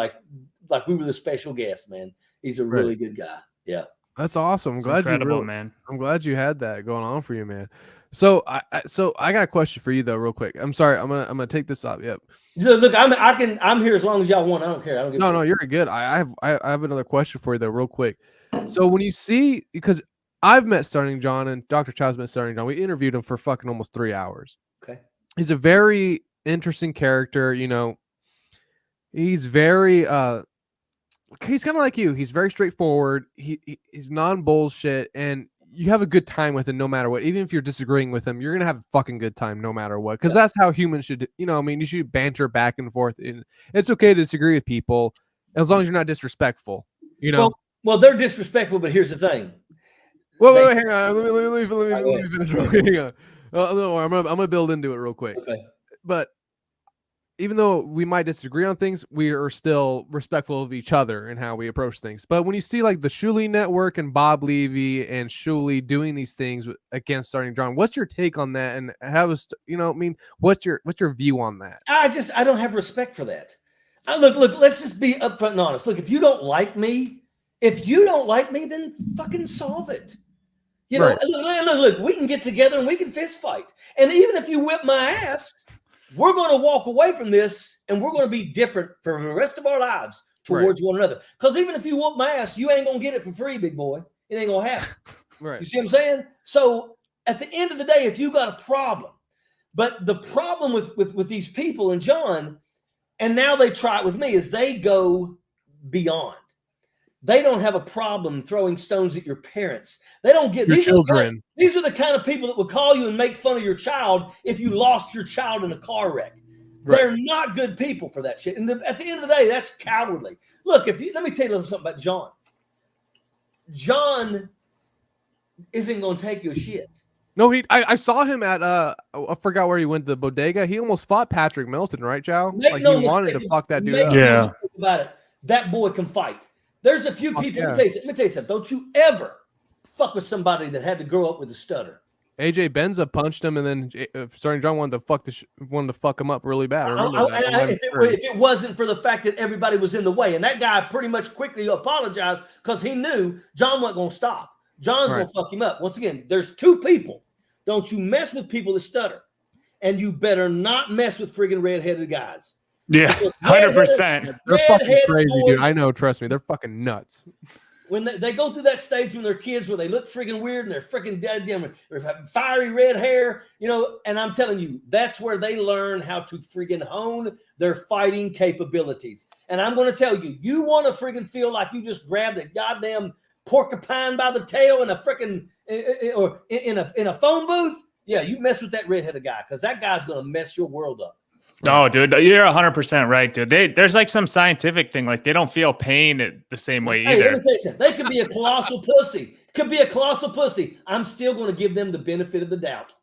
[SPEAKER 2] we were the special guest, man. He's a really good guy. Yeah.
[SPEAKER 1] That's awesome. I'm
[SPEAKER 3] It's
[SPEAKER 1] glad
[SPEAKER 3] incredible, man.
[SPEAKER 1] I'm glad you had that going on for you, man. So I got a question for you though, real quick. I'm sorry. I'm gonna take this off. Yep.
[SPEAKER 2] Look, I'm here as long as y'all want. I don't care. I don't give a
[SPEAKER 1] No, you're good. I have another question for you though, real quick. So when you see, because I've met Starting John and Dr. Chow's met Starting John. We interviewed him for fucking almost 3 hours.
[SPEAKER 2] Okay.
[SPEAKER 1] He's a very interesting character. He's very he's kind of like you. He's very straightforward. He's non-bullshit, and you have a good time with him no matter what. Even if you're disagreeing with him, you're gonna have a fucking good time no matter what. Because that's how humans should. I mean, you should banter back and forth. And it's okay to disagree with people as long as you're not disrespectful.
[SPEAKER 2] Well, they're disrespectful, but here's the thing.
[SPEAKER 1] Wait, hang on. Let me finish. Hang on. No, I'm gonna build into it real quick.
[SPEAKER 2] Okay.
[SPEAKER 1] But even though we might disagree on things, we are still respectful of each other and how we approach things. But when you see like the Shuley Network and Bob Levy and Shuley doing these things against Starting John, what's your take on that? And how is what's your view on that?
[SPEAKER 2] I don't have respect for that. Look, let's just be upfront and honest. Look, if you don't like me, then fucking solve it. Look, we can get together and we can fist fight. And even if you whip my ass, we're going to walk away from this and we're going to be different for the rest of our lives towards one another. Because even if you whoop my ass, you ain't going to get it for free, big boy. It ain't going to happen.
[SPEAKER 1] Right.
[SPEAKER 2] You see what I'm saying? So at the end of the day, if you got a problem, but the problem with these people and John, and now they try it with me, is they go beyond. They don't have a problem throwing stones at your parents. They don't get
[SPEAKER 1] your children.
[SPEAKER 2] These are the kind of people that would call you and make fun of your child if you lost your child in a car wreck. Right. They're not good people for that shit. And at the end of the day, that's cowardly. Look, let me tell you something about John. John isn't going to take your shit.
[SPEAKER 1] No, I saw him at I forgot where he went to the bodega. He almost fought Patrick Melton, right, Chow? He wanted to fuck that dude up.
[SPEAKER 2] No mistake about it. That boy can fight. There's a few people. Let me tell you something. Don't you ever fuck with somebody that had to grow up with a stutter.
[SPEAKER 1] AJ Benza punched him, and then Starting John wanted to fuck him up really bad.
[SPEAKER 2] If it wasn't for the fact that everybody was in the way, and that guy pretty much quickly apologized because he knew John wasn't going to stop. John's going to fuck him up. Once again, there's 2 people. Don't you mess with people that stutter, and you better not mess with friggin' redheaded guys.
[SPEAKER 3] Yeah, 100%.
[SPEAKER 1] They're fucking crazy, dude. I know. Trust me, they're fucking nuts.
[SPEAKER 2] When they go through that stage when they're kids where they look friggin' weird and they're friggin' goddamn fiery red hair, and I'm telling you, that's where they learn how to friggin' hone their fighting capabilities. And I'm going to tell you, you want to friggin' feel like you just grabbed a goddamn porcupine by the tail in a friggin' in a phone booth? Yeah, you mess with that redheaded guy because that guy's going to mess your world up.
[SPEAKER 3] No, dude, you're 100% right, dude. There's like some scientific thing, like they don't feel pain the same way
[SPEAKER 2] Hey, let me
[SPEAKER 3] either.
[SPEAKER 2] tell you something. They could be a colossal pussy. Could be a colossal pussy. I'm still going to give them the benefit of the doubt.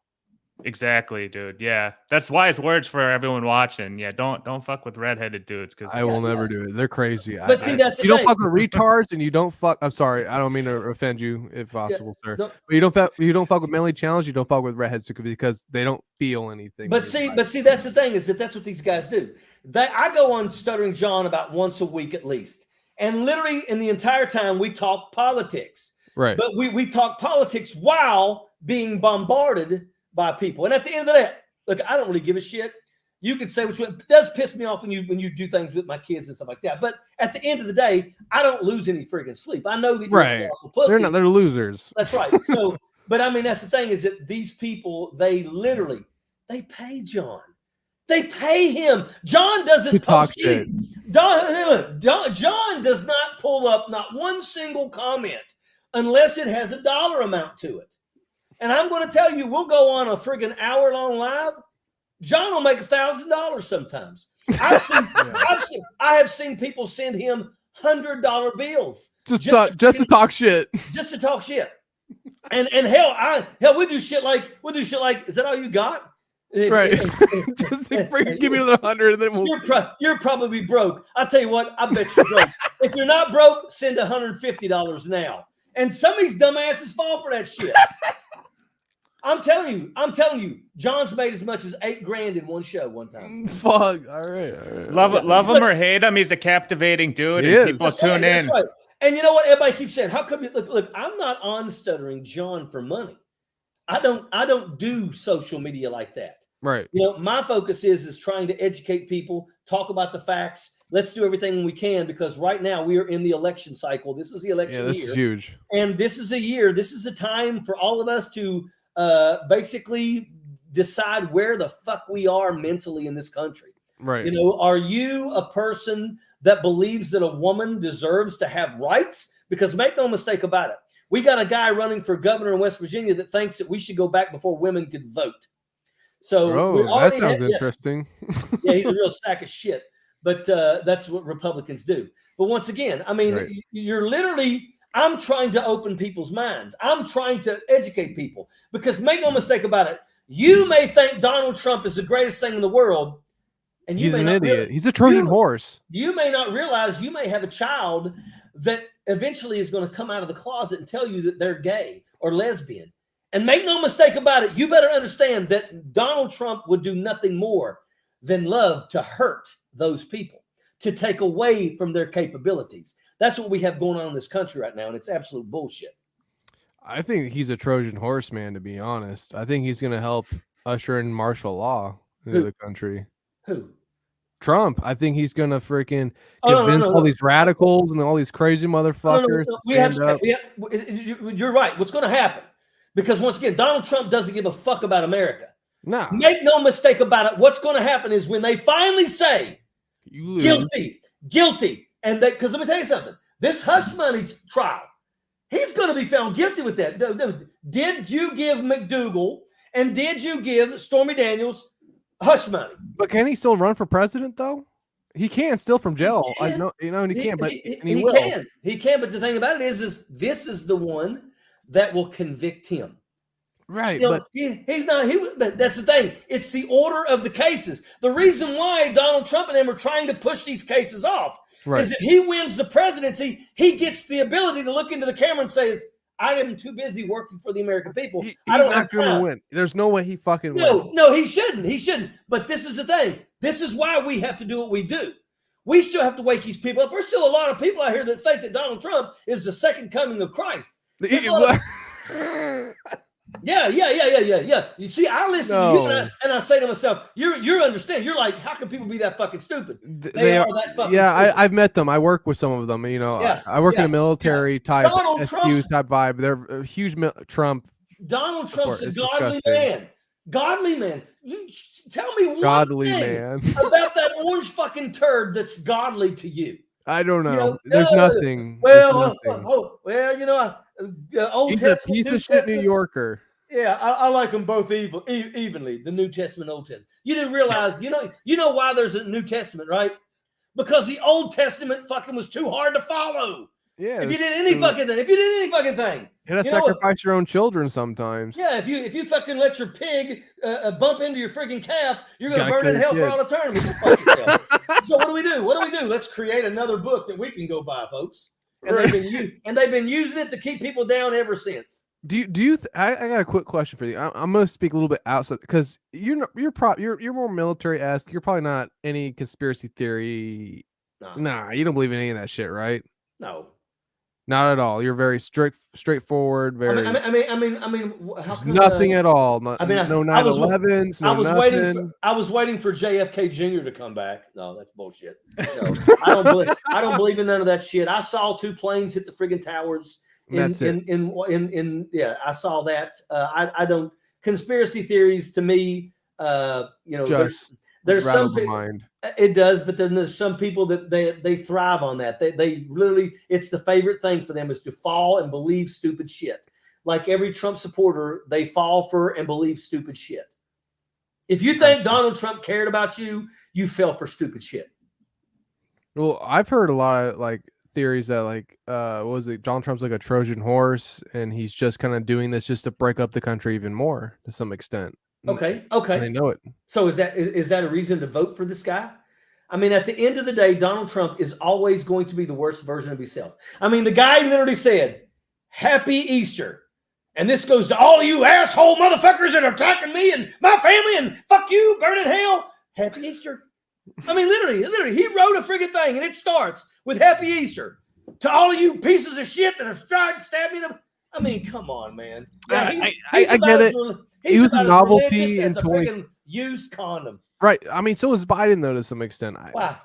[SPEAKER 3] Exactly, dude. Yeah, that's wise words for everyone watching. Yeah, don't fuck with redheaded dudes because
[SPEAKER 1] I will never do it. They're crazy.
[SPEAKER 2] But see, that's the
[SPEAKER 1] you don't
[SPEAKER 2] thing.
[SPEAKER 1] fuck with retards, and you don't fuck. I'm sorry, I don't mean to offend you, if possible, sir.
[SPEAKER 2] No.
[SPEAKER 1] But you don't fuck with mentally challenged. You don't fuck with redheads because they don't feel anything.
[SPEAKER 2] But see, that's the thing is that's what these guys do. I go on Stuttering John about once a week at least, and literally in the entire time we talk politics.
[SPEAKER 1] Right.
[SPEAKER 2] But we talk politics while being bombarded by people. And at the end of the day, look, I don't really give a shit. You can say what you want. It does piss me off when you do things with my kids and stuff like that. But at the end of the day, I don't lose any freaking sleep. I know that you're a colossal pussy.
[SPEAKER 1] They're losers.
[SPEAKER 2] That's right. So, but I mean, that's the thing is that these people, they pay John. They pay him. John doesn't
[SPEAKER 1] talk
[SPEAKER 2] post
[SPEAKER 1] shit.
[SPEAKER 2] John does not pull up not one single comment unless it has a dollar amount to it. And I'm going to tell you, we'll go on a friggin' hour-long live. John will make $1,000 sometimes. I have seen people send him $100 bills
[SPEAKER 1] just to talk shit.
[SPEAKER 2] Just to talk shit. And hell, we do shit like, is that all you got?
[SPEAKER 1] Right. Just give me another 100, and then
[SPEAKER 2] you're probably broke. I'll tell you what, I bet you're broke. If you're not broke, send $150 now. And some of these dumbasses fall for that shit. I'm telling you, John's made as much as $8,000 in one show one time.
[SPEAKER 1] Fuck. All right.
[SPEAKER 3] Love him or hate him, he's a captivating dude, and people tune in.
[SPEAKER 2] Right. And you know what? Everybody keeps saying, "How come you look? I'm not on Stuttering John for money. I don't do social media like that.
[SPEAKER 1] Right.
[SPEAKER 2] You know, my focus is trying to educate people, talk about the facts. Let's do everything we can because right now we are in the election cycle. This is the election year.
[SPEAKER 1] Yeah, this is huge.
[SPEAKER 2] And this is a time for all of us to basically decide where the fuck we are mentally in this country.
[SPEAKER 1] Right.
[SPEAKER 2] You know, are you a person that believes that a woman deserves to have rights? Because make no mistake about it, we got a guy running for governor in West Virginia that thinks that we should go back before women could vote. So
[SPEAKER 1] that sounds interesting.
[SPEAKER 2] Yeah, he's a real sack of shit. But that's what Republicans do. But once again, I mean, you're literally, I'm trying to open people's minds. I'm trying to educate people because make no mistake about it, you may think Donald Trump is the greatest thing in the world. And
[SPEAKER 1] he's an idiot. He's a Trojan horse.
[SPEAKER 2] You may not realize you may have a child that eventually is going to come out of the closet and tell you that they're gay or lesbian. And make no mistake about it, you better understand that Donald Trump would do nothing more than love to hurt those people, to take away from their capabilities. That's what we have going on in this country right now, and it's absolute bullshit.
[SPEAKER 1] I think he's a Trojan horse, man, to be honest. I think he's going to help usher in martial law into the country.
[SPEAKER 2] Who?
[SPEAKER 1] Trump. I think he's going to freaking convince all these radicals and all these crazy motherfuckers.
[SPEAKER 2] You're right. What's going to happen? Because once again, Donald Trump doesn't give a fuck about America.
[SPEAKER 1] No.
[SPEAKER 2] Make no mistake about it. What's going to happen is when they finally say guilty, and because let me tell you something, this hush money trial, he's going to be found guilty with that. Did you give McDougal and did you give Stormy Daniels hush money?
[SPEAKER 1] But can he still run for president though? He can still from jail. I know, and he can, but he will.
[SPEAKER 2] He can. But the thing about it is this is the one that will convict him.
[SPEAKER 1] Right,
[SPEAKER 2] you know, but he's not. But that's the thing. It's the order of the cases. The reason why Donald Trump and them are trying to push these cases off is if he wins the presidency, he gets the ability to look into the camera and says, "I am too busy working for the American people.
[SPEAKER 1] He's not going to win. There's no way he fucking wins.
[SPEAKER 2] No, he shouldn't. He shouldn't. But this is the thing. This is why we have to do what we do. We still have to wake these people up. There's still a lot of people out here that think that Donald Trump is the second coming of Christ. Yeah. You see, I listen to you and I say to myself, you're understand. You're like, how can people be that fucking stupid? They are that fucking stupid.
[SPEAKER 1] I've met them. I work with some of them. You know, I work in a military type, SQ type vibe. They're a huge Trump.
[SPEAKER 2] Donald Trump's a godly man. Godly man. You tell me one thing about that orange fucking turd that's godly to you.
[SPEAKER 1] I don't know. There's nothing.
[SPEAKER 2] Well, you know, Old
[SPEAKER 1] He's a
[SPEAKER 2] Testament,
[SPEAKER 1] piece of shit New Yorker.
[SPEAKER 2] Yeah, I like them both evenly. The New Testament, Old Testament. You didn't realize, you know why there's a New Testament, right? Because the Old Testament fucking was too hard to follow.
[SPEAKER 1] Yeah.
[SPEAKER 2] If you did any fucking thing,
[SPEAKER 1] you gotta sacrifice your own children sometimes.
[SPEAKER 2] Yeah, if you fucking let your pig bump into your freaking calf, you're gonna
[SPEAKER 1] Gotta
[SPEAKER 2] burn in
[SPEAKER 1] kill
[SPEAKER 2] hell
[SPEAKER 1] your
[SPEAKER 2] for all eternity. So what do we do? Let's create another book that we can go buy, folks. And they've been using it to keep people down ever since.
[SPEAKER 1] Do you? I got a quick question for you. I'm going to speak a little bit outside because you're more military-esque. You're probably not any conspiracy theory. Nah, you don't believe in any of that shit, right?
[SPEAKER 2] No,
[SPEAKER 1] not at all. You're very straightforward. Very.
[SPEAKER 2] I mean, how come,
[SPEAKER 1] nothing at all. No 9/11s. No nothing.
[SPEAKER 2] I was waiting for JFK Jr. to come back. No, that's bullshit. No, I don't believe in none of that shit. I saw 2 planes hit the friggin' towers. I saw that. I don't conspiracy theories to me. There's some people. It does, but then there's some people that they thrive on that. They literally, it's the favorite thing for them is to fall and believe stupid shit. Like every Trump supporter, they fall for and believe stupid shit. If you think Donald Trump cared about you, you fell for stupid shit.
[SPEAKER 1] Well, I've heard a lot of theories that Donald Trump's like a Trojan horse and he's just kind of doing this just to break up the country even more to some extent.
[SPEAKER 2] Okay.
[SPEAKER 1] They know it.
[SPEAKER 2] So is that a reason to vote for this guy? I mean, at the end of the day, Donald Trump is always going to be the worst version of himself. I mean, the guy literally said, "Happy Easter." And this goes to all you asshole motherfuckers that are attacking me and my family and fuck you, burn in hell. Happy Easter. I mean, literally, he wrote a friggin' thing and it starts with Happy Easter. To all of you pieces of shit that have tried to stab me. I mean, come on, man. Yeah,
[SPEAKER 1] I get it. He was a novelty in 20
[SPEAKER 2] used condom.
[SPEAKER 1] Right. I mean, so is Biden though to some extent.
[SPEAKER 2] Why?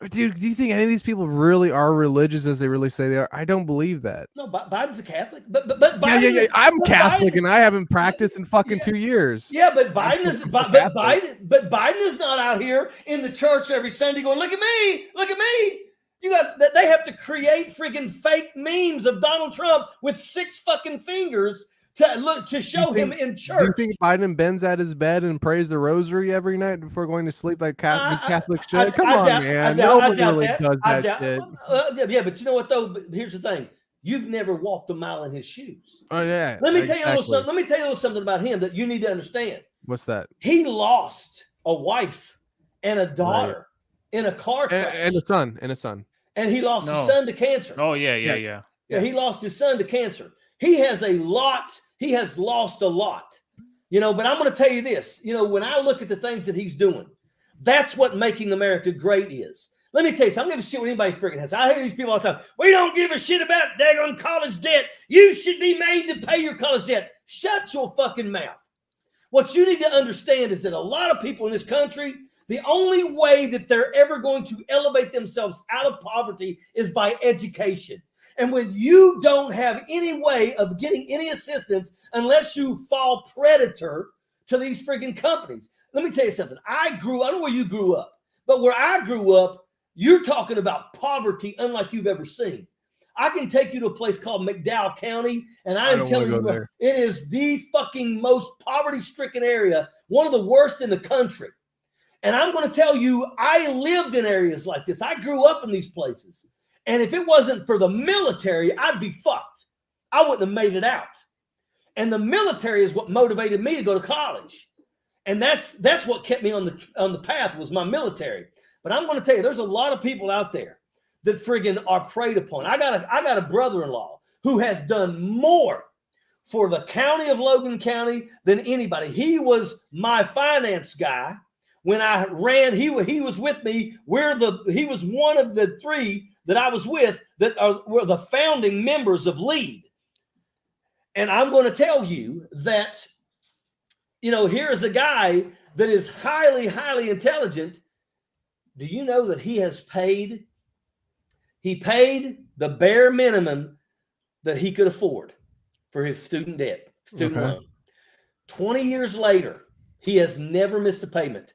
[SPEAKER 1] Dude, do you think any of these people really are religious as they really say they are? I don't believe that.
[SPEAKER 2] No, Biden's a Catholic, but Biden,
[SPEAKER 1] yeah. I'm Catholic and I haven't practiced in fucking 2 years.
[SPEAKER 2] Yeah, but Biden is not out here in the church every Sunday going, look at me. They have to create freaking fake memes of Donald Trump with 6 fucking fingers to show him in church.
[SPEAKER 1] Do you think Biden bends at his bed and prays the rosary every night before going to sleep like Catholics should? Come on, man. Nobody really does that shit.
[SPEAKER 2] Yeah, but you know what though? Here's the thing: you've never walked a mile in his shoes.
[SPEAKER 1] Oh yeah.
[SPEAKER 2] Let me tell you a little something about him that you need to understand.
[SPEAKER 1] What's that?
[SPEAKER 2] He lost a wife and a daughter in a car crash,
[SPEAKER 1] and a son.
[SPEAKER 2] And he lost his son to cancer.
[SPEAKER 3] Oh yeah.
[SPEAKER 2] He lost his son to cancer. He has lost a lot, but I'm going to tell you this, when I look at the things that he's doing, that's what making America great is. Let me tell you something. I'm going to shit what anybody freaking has. I hear these people all the time. We don't give a shit about daggone college debt. You should be made to pay your college debt. Shut your fucking mouth. What you need to understand is that a lot of people in this country, the only way that they're ever going to elevate themselves out of poverty is by education. And when you don't have any way of getting any assistance unless you fall predator to these freaking companies. Let me tell you something. I don't know where you grew up, but where I grew up, you're talking about poverty unlike you've ever seen. I can take you to a place called McDowell County, and I'm telling you, it is the fucking most poverty-stricken area, one of the worst in the country. And I'm going to tell you, I lived in areas like this. I grew up in these places. And if it wasn't for the military, I'd be fucked. I wouldn't have made it out. And the military is what motivated me to go to college. And that's what kept me on the path was my military. But I'm going to tell you, there's a lot of people out there that friggin' are preyed upon. I got a brother-in-law who has done more for the county of Logan County than anybody. He was my finance guy when I ran. He was with me. He was one of the 3 that I was with that were the founding members of LEAD. And I'm going to tell you that, here is a guy that is highly, highly intelligent. Do you know that he paid the bare minimum that he could afford for his student loan. 20 years later, he has never missed a payment.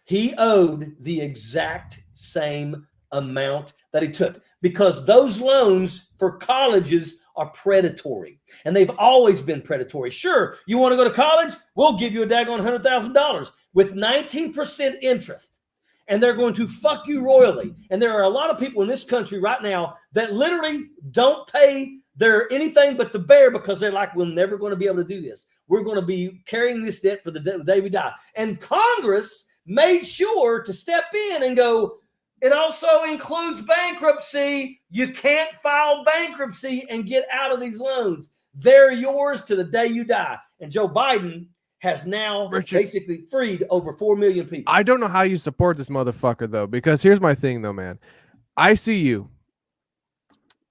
[SPEAKER 2] He owed the exact same amount that he took because those loans for colleges are predatory, and they've always been predatory. Sure, you want to go to college? We'll give you a daggone $100,000 with 19% interest, and they're going to fuck you royally. And there are a lot of people in this country right now that literally don't pay their anything but the bear because they're like, we're never going to be able to do this. We're going to be carrying this debt for the day we die. And Congress made sure to step in and go, it also includes bankruptcy. You can't file bankruptcy and get out of these loans. They're yours to the day you die. And Joe Biden has now basically freed over 4 million people.
[SPEAKER 1] I don't know how you support this motherfucker, though, because here's my thing, though, man. I see you.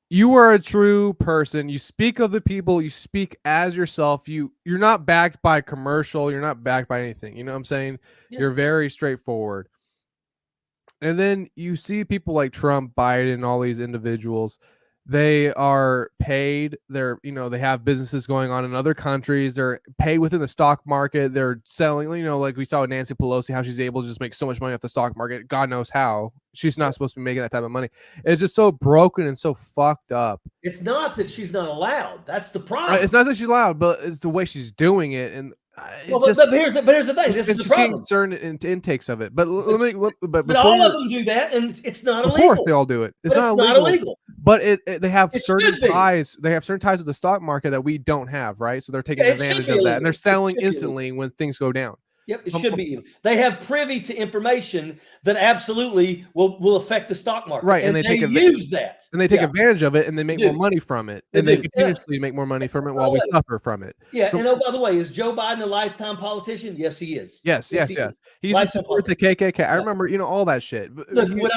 [SPEAKER 1] You are a true person. You speak of the people. You speak as yourself. You're not backed by commercial. You're not backed by anything. You know what I'm saying? Yeah. You're very straightforward. And then you see people like Trump, Biden, all these individuals. They are paid. They're, they have businesses going on in other countries. They're paid within the stock market. They're selling, like we saw with Nancy Pelosi, how she's able to just make so much money off the stock market. God knows how. She's not supposed to be making that type of money. It's just so broken and so fucked up.
[SPEAKER 2] It's not that she's not allowed. That's the problem.
[SPEAKER 1] It's not that she's allowed, but it's the way she's doing it. And
[SPEAKER 2] but here's the thing. This is the problem.
[SPEAKER 1] Getting certain intakes of it. But
[SPEAKER 2] but all of them do that, and it's not illegal.
[SPEAKER 1] Of course, they all do it. It's not illegal. But they have certain ties. They have certain ties with the stock market that we don't have, right? So they're taking advantage of that, and they're selling instantly when things go down.
[SPEAKER 2] Yep, it should be. They have privy to information that absolutely will affect the stock market,
[SPEAKER 1] right?
[SPEAKER 2] And they use that,
[SPEAKER 1] and they take advantage of it, and they make more money from it, and they continuously make more money from it while we suffer from it.
[SPEAKER 2] Yeah, and by the way, is Joe Biden a lifetime politician? Yes, he is.
[SPEAKER 1] Yes. He used to support the KKK. I remember, all that shit.
[SPEAKER 2] Look, would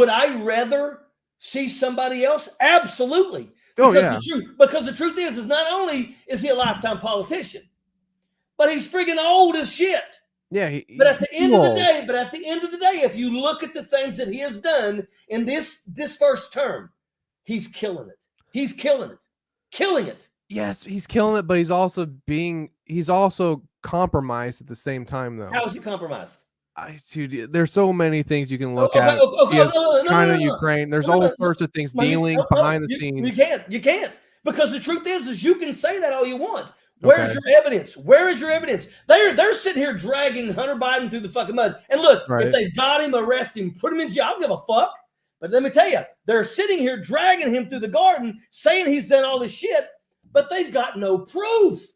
[SPEAKER 2] I rather see somebody else? Absolutely. Because the truth is not only is he a lifetime politician, but he's friggin' old as shit.
[SPEAKER 1] Yeah.
[SPEAKER 2] But at the end of the day, if you look at the things that he has done in this first term, he's killing it. He's killing it.
[SPEAKER 1] Yes, he's killing it, but he's also compromised at the same time, though.
[SPEAKER 2] How is he compromised?
[SPEAKER 1] There's so many things you can look at. China, Ukraine. There's all sorts of things dealing behind the scenes.
[SPEAKER 2] You can't. Because the truth is you can say that all you want. Where's your evidence? Where is your evidence? They're sitting here dragging Hunter Biden through the fucking mud. And look, if they got him, arrest him, put him in jail, I don't give a fuck. But let me tell you, they're sitting here dragging him through the garden, saying he's done all this shit, but they've got no proof.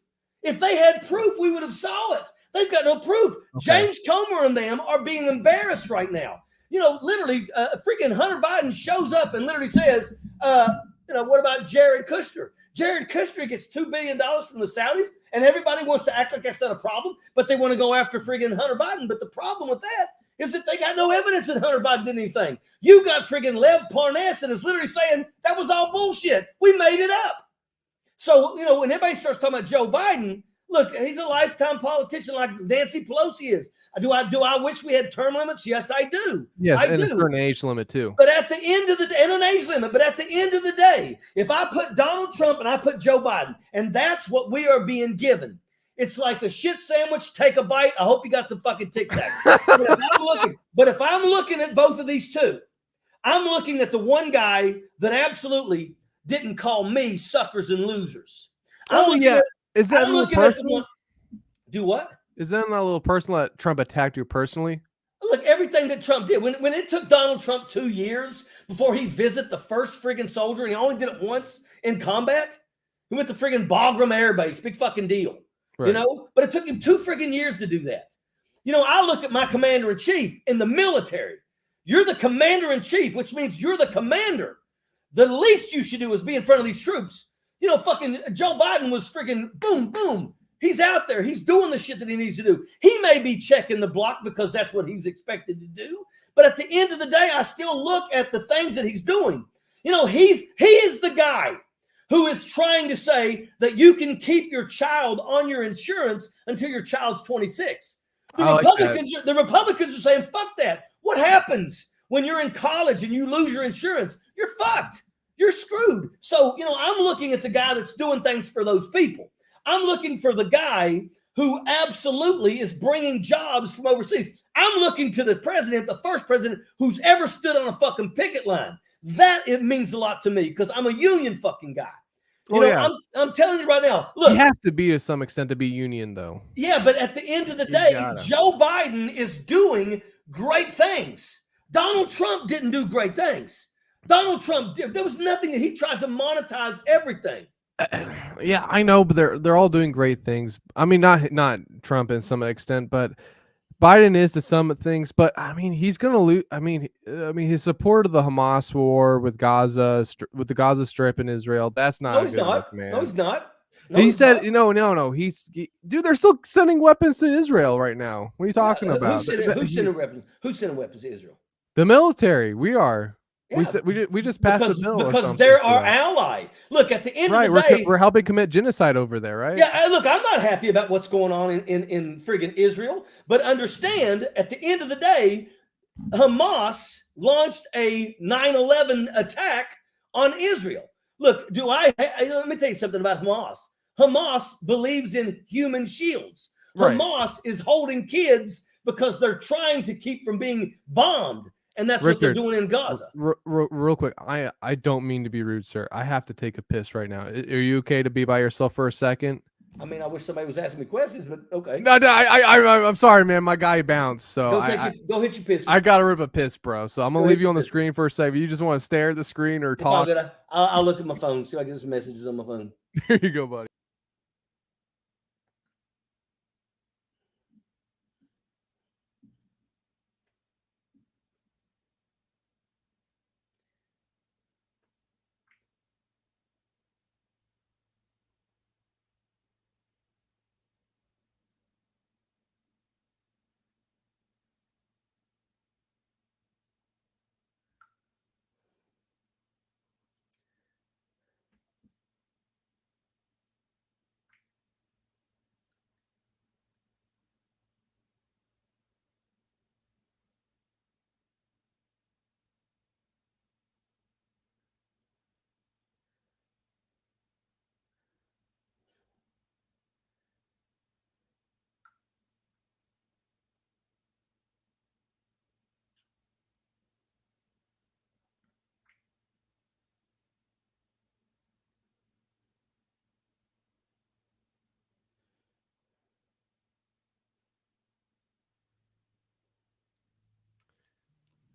[SPEAKER 2] If they had proof, we would have saw it. They've got no proof. Okay. James Comer and them are being embarrassed right now. Literally, freaking Hunter Biden shows up and literally says, what about Jared Kushner? Jared Kushner gets $2 billion from the Saudis, and everybody wants to act like that's not a problem, but they want to go after friggin' Hunter Biden. But the problem with that is that they got no evidence that Hunter Biden did anything. You got friggin' Lev Parnas that is literally saying that was all bullshit. We made it up. So, when everybody starts talking about Joe Biden, look, he's a lifetime politician like Nancy Pelosi is. Do I wish we had term limits? Yes, I do.
[SPEAKER 1] Yes, and a certain age limit too.
[SPEAKER 2] But at the end of the day, and an age limit, but at the end of the day, if I put Donald Trump and I put Joe Biden, and that's what we are being given, it's like a shit sandwich. Take a bite. I hope you got some fucking Tic Tacs. but if I'm looking at both of these two, I'm looking at the one guy that absolutely didn't call me suckers and losers.
[SPEAKER 1] Is that a little personal?
[SPEAKER 2] Do what?
[SPEAKER 1] Is that not a little personal that Trump attacked you personally?
[SPEAKER 2] Look, everything that Trump did. When it took Donald Trump 2 years before he visited the first friggin' soldier, and he only did it once in combat, he went to friggin' Bagram Air Base. Big fucking deal. Right. But it took him 2 friggin' years to do that. I look at my commander-in-chief in the military. You're the commander-in-chief, which means you're the commander. The least you should do is be in front of these troops. Fucking Joe Biden was friggin' boom, boom. He's out there. He's doing the shit that he needs to do. He may be checking the block because that's what he's expected to do. But at the end of the day, I still look at the things that he's doing. He is the guy who is trying to say that you can keep your child on your insurance until your child's 26. The Republicans are saying, fuck that. What happens when you're in college and you lose your insurance? You're fucked. You're screwed. So, I'm looking at the guy that's doing things for those people. I'm looking for the guy who absolutely is bringing jobs from overseas. I'm looking to the president, the first president who's ever stood on a fucking picket line. That it means a lot to me because I'm a union fucking guy. You
[SPEAKER 1] Oh,
[SPEAKER 2] know,
[SPEAKER 1] yeah.
[SPEAKER 2] I'm telling you right now.
[SPEAKER 1] You
[SPEAKER 2] Look,
[SPEAKER 1] have to be to some extent to be union, though.
[SPEAKER 2] yeah, but at the end of the
[SPEAKER 1] You
[SPEAKER 2] day,
[SPEAKER 1] gotta.
[SPEAKER 2] Joe Biden is doing great things. Donald Trump didn't do great things. Donald Trump did. There was nothing that he tried to monetize everything.
[SPEAKER 1] Yeah, I know, but they're all doing great things. I mean, not Trump in some extent, but Biden is to some things. But I mean, he's gonna lose. I mean, his support of the Hamas war with Gaza, with the Gaza Strip in Israel. That's not
[SPEAKER 2] No,
[SPEAKER 1] a
[SPEAKER 2] he's
[SPEAKER 1] good look,
[SPEAKER 2] not. No,
[SPEAKER 1] man.
[SPEAKER 2] he's not. No,
[SPEAKER 1] He
[SPEAKER 2] he's
[SPEAKER 1] said,
[SPEAKER 2] not.
[SPEAKER 1] no. Dude, they're still sending weapons to Israel right now. What are you talking about?
[SPEAKER 2] Who's sending weapons? Who's sending weapons to Israel?
[SPEAKER 1] The military. We are.
[SPEAKER 2] Yeah,
[SPEAKER 1] We just passed a bill or
[SPEAKER 2] because
[SPEAKER 1] something
[SPEAKER 2] they're
[SPEAKER 1] for
[SPEAKER 2] our
[SPEAKER 1] that.
[SPEAKER 2] ally. Look, at the end of
[SPEAKER 1] Right,
[SPEAKER 2] the day,
[SPEAKER 1] we're helping commit genocide over there, right?
[SPEAKER 2] yeah. Look, I'm not happy about what's going on in friggin' Israel, but understand, at the end of the day, Hamas launched a 9/11 attack on Israel. Look, let me tell you something about Hamas. Hamas believes in human shields.
[SPEAKER 1] Right.
[SPEAKER 2] Hamas is holding kids because they're trying to keep from being bombed. And that's what they're
[SPEAKER 1] Richard,
[SPEAKER 2] doing in Gaza.
[SPEAKER 1] Real quick, I don't mean to be rude, sir. I have to take a piss right now. Are you okay to be by yourself for a second?
[SPEAKER 2] I mean, I wish somebody was asking me questions, but okay.
[SPEAKER 1] No, I'm sorry, man. My guy bounced, so
[SPEAKER 2] Go hit your piss.
[SPEAKER 1] I gotta rip a piss, bro. So I'm gonna
[SPEAKER 2] Go
[SPEAKER 1] leave
[SPEAKER 2] hit
[SPEAKER 1] you on the
[SPEAKER 2] your piss.
[SPEAKER 1] screen for a second. You just want to stare at the screen or
[SPEAKER 2] It's all
[SPEAKER 1] talk?
[SPEAKER 2] good. I'll look at my phone, see if I get some messages on my phone.
[SPEAKER 1] Here you go, buddy.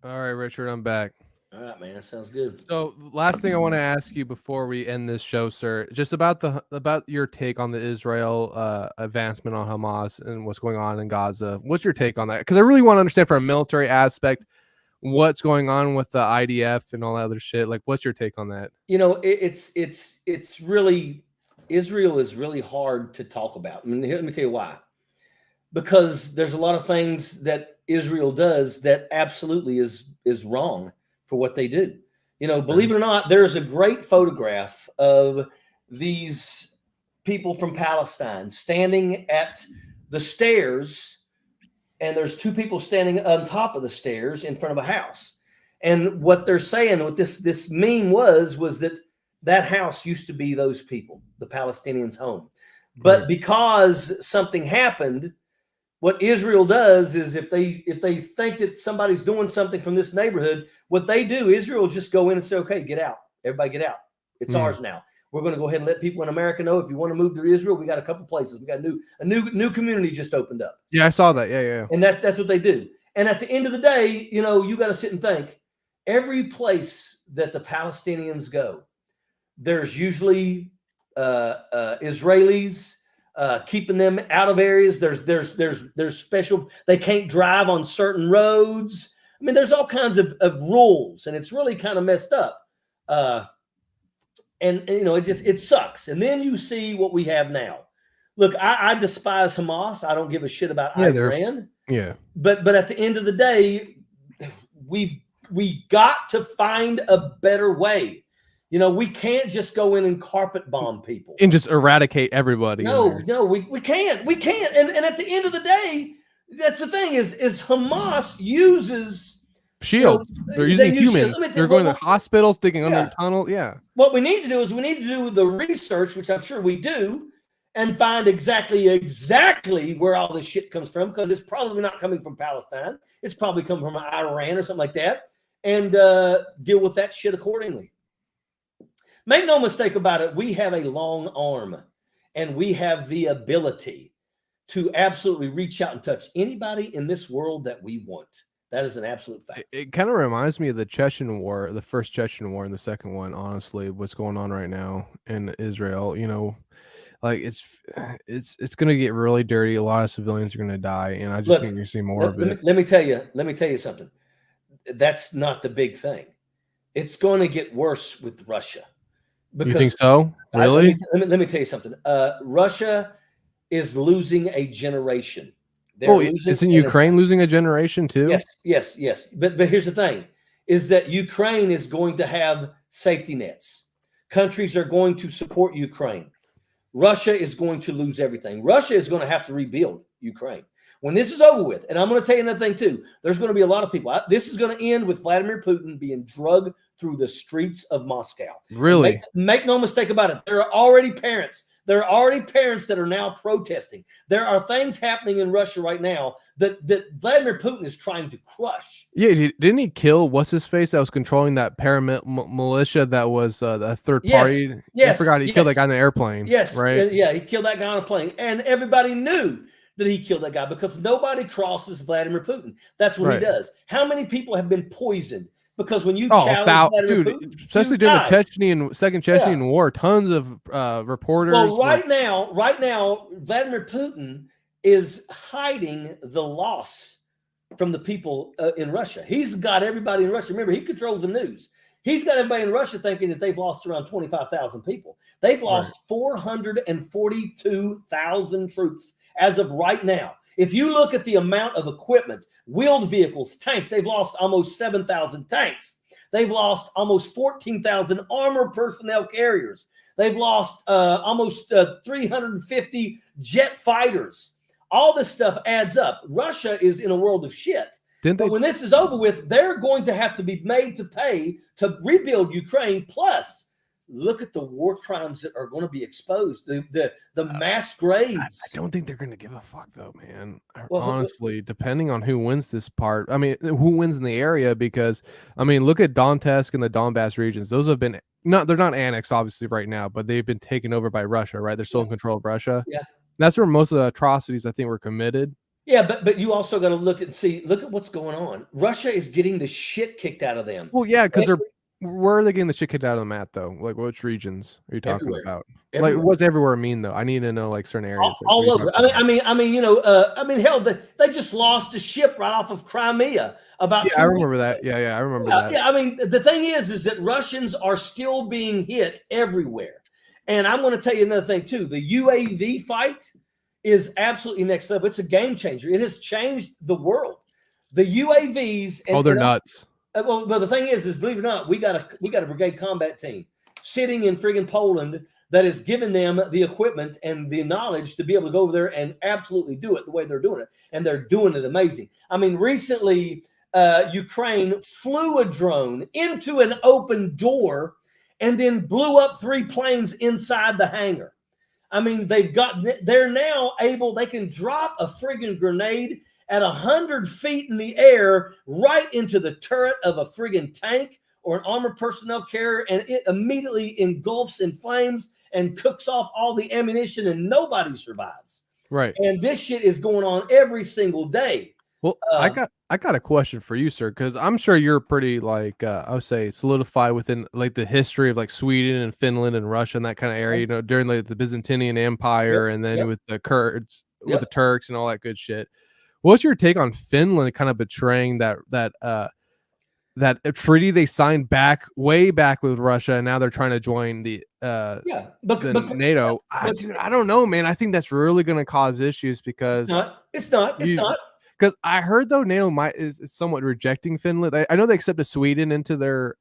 [SPEAKER 1] All right, Richard, I'm back.
[SPEAKER 2] All right, man. That sounds good.
[SPEAKER 1] So, last thing I want to ask you before we end this show, sir, just about your take on the Israel advancement on Hamas and what's going on in Gaza. What's your take on that? Because I really want to understand from a military aspect what's going on with the IDF and all that other shit. Like, what's your take on that?
[SPEAKER 2] You know, it's really, Israel is really hard to talk about. I mean, let me tell you why. Because there's a lot of things that Israel does that absolutely is wrong for what they do. You know, believe it or not, there's a great photograph of these people from Palestine standing at the stairs, and there's two people standing on top of the stairs in front of a house. And what they're saying, what this meme was that house used to be those people, the Palestinians' home. But because something happened, what Israel does is if they think that somebody's doing something from this neighborhood, what they do, Israel just go in and say, okay, get out. Everybody get out. It's ours now. We're going to go ahead and let people in America know if you want to move to Israel, we got a couple places. We got a new community just opened up.
[SPEAKER 1] Yeah, I saw that. Yeah.
[SPEAKER 2] And that's what they do. And at the end of the day, you know, you got to sit and think, every place that the Palestinians go, there's usually Israelis keeping them out of areas. There's special, they can't drive on certain roads. I mean, there's all kinds of rules, and it's really kind of messed up. And you know, it sucks. And then you see what we have now. Look, I despise Hamas. I don't give a shit about Iran.
[SPEAKER 1] Yeah.
[SPEAKER 2] But at the end of the day, we got to find a better way. You know, we can't just go in and carpet bomb people
[SPEAKER 1] And just eradicate everybody.
[SPEAKER 2] No, we can't. We can't. And at the end of the day, that's the thing is Hamas uses
[SPEAKER 1] shields. They're using humans. They're going to hospitals, digging under a tunnel. Yeah.
[SPEAKER 2] What we need to do is we need to do the research, which I'm sure we do, and find exactly where all this shit comes from, because it's probably not coming from Palestine. It's probably coming from Iran or something like that, and deal with that shit accordingly. Make no mistake about it. We have a long arm, and we have the ability to absolutely reach out and touch anybody in this world that we want. That is an absolute fact.
[SPEAKER 1] It kind of reminds me of the Chechen War, the first Chechen War, and the second one. Honestly, what's going on right now in Israel? Like it's going to get really dirty. A lot of civilians are going to die, and I just think you're seeing more of it.
[SPEAKER 2] Let me tell you something. That's not the big thing. It's going to get worse with Russia.
[SPEAKER 1] You think so? Really?
[SPEAKER 2] Let me tell you something. Russia is losing a generation.
[SPEAKER 1] Isn't Ukraine losing a generation too?
[SPEAKER 2] Yes. But here's the thing: is that Ukraine is going to have safety nets. Countries are going to support Ukraine. Russia is going to lose everything. Russia is going to have to rebuild Ukraine when this is over with. And I'm going to tell you another thing too. There's going to be a lot of people. This is going to end with Vladimir Putin being drugged through the streets of Moscow.
[SPEAKER 1] Really?
[SPEAKER 2] Make no mistake about it. There are already parents. There are already parents that are now protesting. There are things happening in Russia right now that Vladimir Putin is trying to crush.
[SPEAKER 1] Yeah, didn't he kill what's his face that was controlling that militia that was a third party?
[SPEAKER 2] Yes,
[SPEAKER 1] I forgot he killed that guy on an airplane.
[SPEAKER 2] Yes,
[SPEAKER 1] right.
[SPEAKER 2] Yeah, he killed that guy on a plane, and everybody knew that he killed that guy because nobody crosses Vladimir Putin. That's what he does. How many people have been poisoned? Because when you challenge Vladimir Putin,
[SPEAKER 1] especially during the Second Chechen War, tons of reporters.
[SPEAKER 2] Well, right now, Vladimir Putin is hiding the loss from the people in Russia. He's got everybody in Russia. Remember, he controls the news. He's got everybody in Russia thinking that they've lost around 25,000 people. They've lost 442,000 troops as of right now. If you look at the amount of equipment, wheeled vehicles, tanks, they've lost almost 7,000 tanks. They've lost almost 14,000 armored personnel carriers. They've lost almost 350 jet fighters. All this stuff adds up. Russia is in a world of shit. But when this is over with, they're going to have to be made to pay to rebuild Ukraine. Plus, look at the war crimes that are going to be exposed. The mass graves.
[SPEAKER 1] I don't think they're going to give a fuck, though, man. Well, honestly, depending on who wins this part. I mean, who wins in the area? Because I mean, look at Donetsk and the Donbass regions. Those have been they're not annexed, obviously, right now, but they've been taken over by Russia. Right? They're still in control of Russia.
[SPEAKER 2] Yeah,
[SPEAKER 1] that's where most of the atrocities I think were committed.
[SPEAKER 2] Yeah, but you also got to look at what's going on. Russia is getting the shit kicked out of them.
[SPEAKER 1] Well, yeah, because where are they getting the shit kicked out of them at, though? Like, which regions are you talking about? Everywhere. Like, what's everywhere mean, though? I need to know, like, certain areas.
[SPEAKER 2] All over. I mean, hell, they just lost a ship right off of Crimea.
[SPEAKER 1] I remember that. Yeah, I remember that.
[SPEAKER 2] Yeah, I mean, the thing is that Russians are still being hit everywhere. And I'm going to tell you another thing, too. The UAV fight is absolutely next level. It's a game changer. It has changed the world. The UAVs.
[SPEAKER 1] They're nuts.
[SPEAKER 2] Well, the thing is believe it or not, we got a brigade combat team sitting in friggin' Poland that has given them the equipment and the knowledge to be able to go over there and absolutely do it the way they're doing it, and they're doing it amazing. I mean, recently Ukraine flew a drone into an open door and then blew up 3 planes inside the hangar. I mean, they're now able. They can drop a friggin' grenade at 100 feet in the air right into the turret of a friggin' tank or an armored personnel carrier, and it immediately engulfs in flames and cooks off all the ammunition, and nobody survives.
[SPEAKER 1] Right.
[SPEAKER 2] And this shit is going on every single day.
[SPEAKER 1] Well, I got a question for you, sir, because I'm sure you're pretty like I would say solidified within like the history of like Sweden and Finland and Russia and that kind of area. You know, during like the Byzantine Empire, and then with the Kurds, with the Turks, and all that good shit. What's your take on Finland kind of betraying that treaty they signed way back with Russia, and now they're trying to join the NATO? I don't know, man. I think that's really going to cause issues because
[SPEAKER 2] it's not.
[SPEAKER 1] Because I heard though NATO is somewhat rejecting Finland. I know they accepted Sweden into NATO,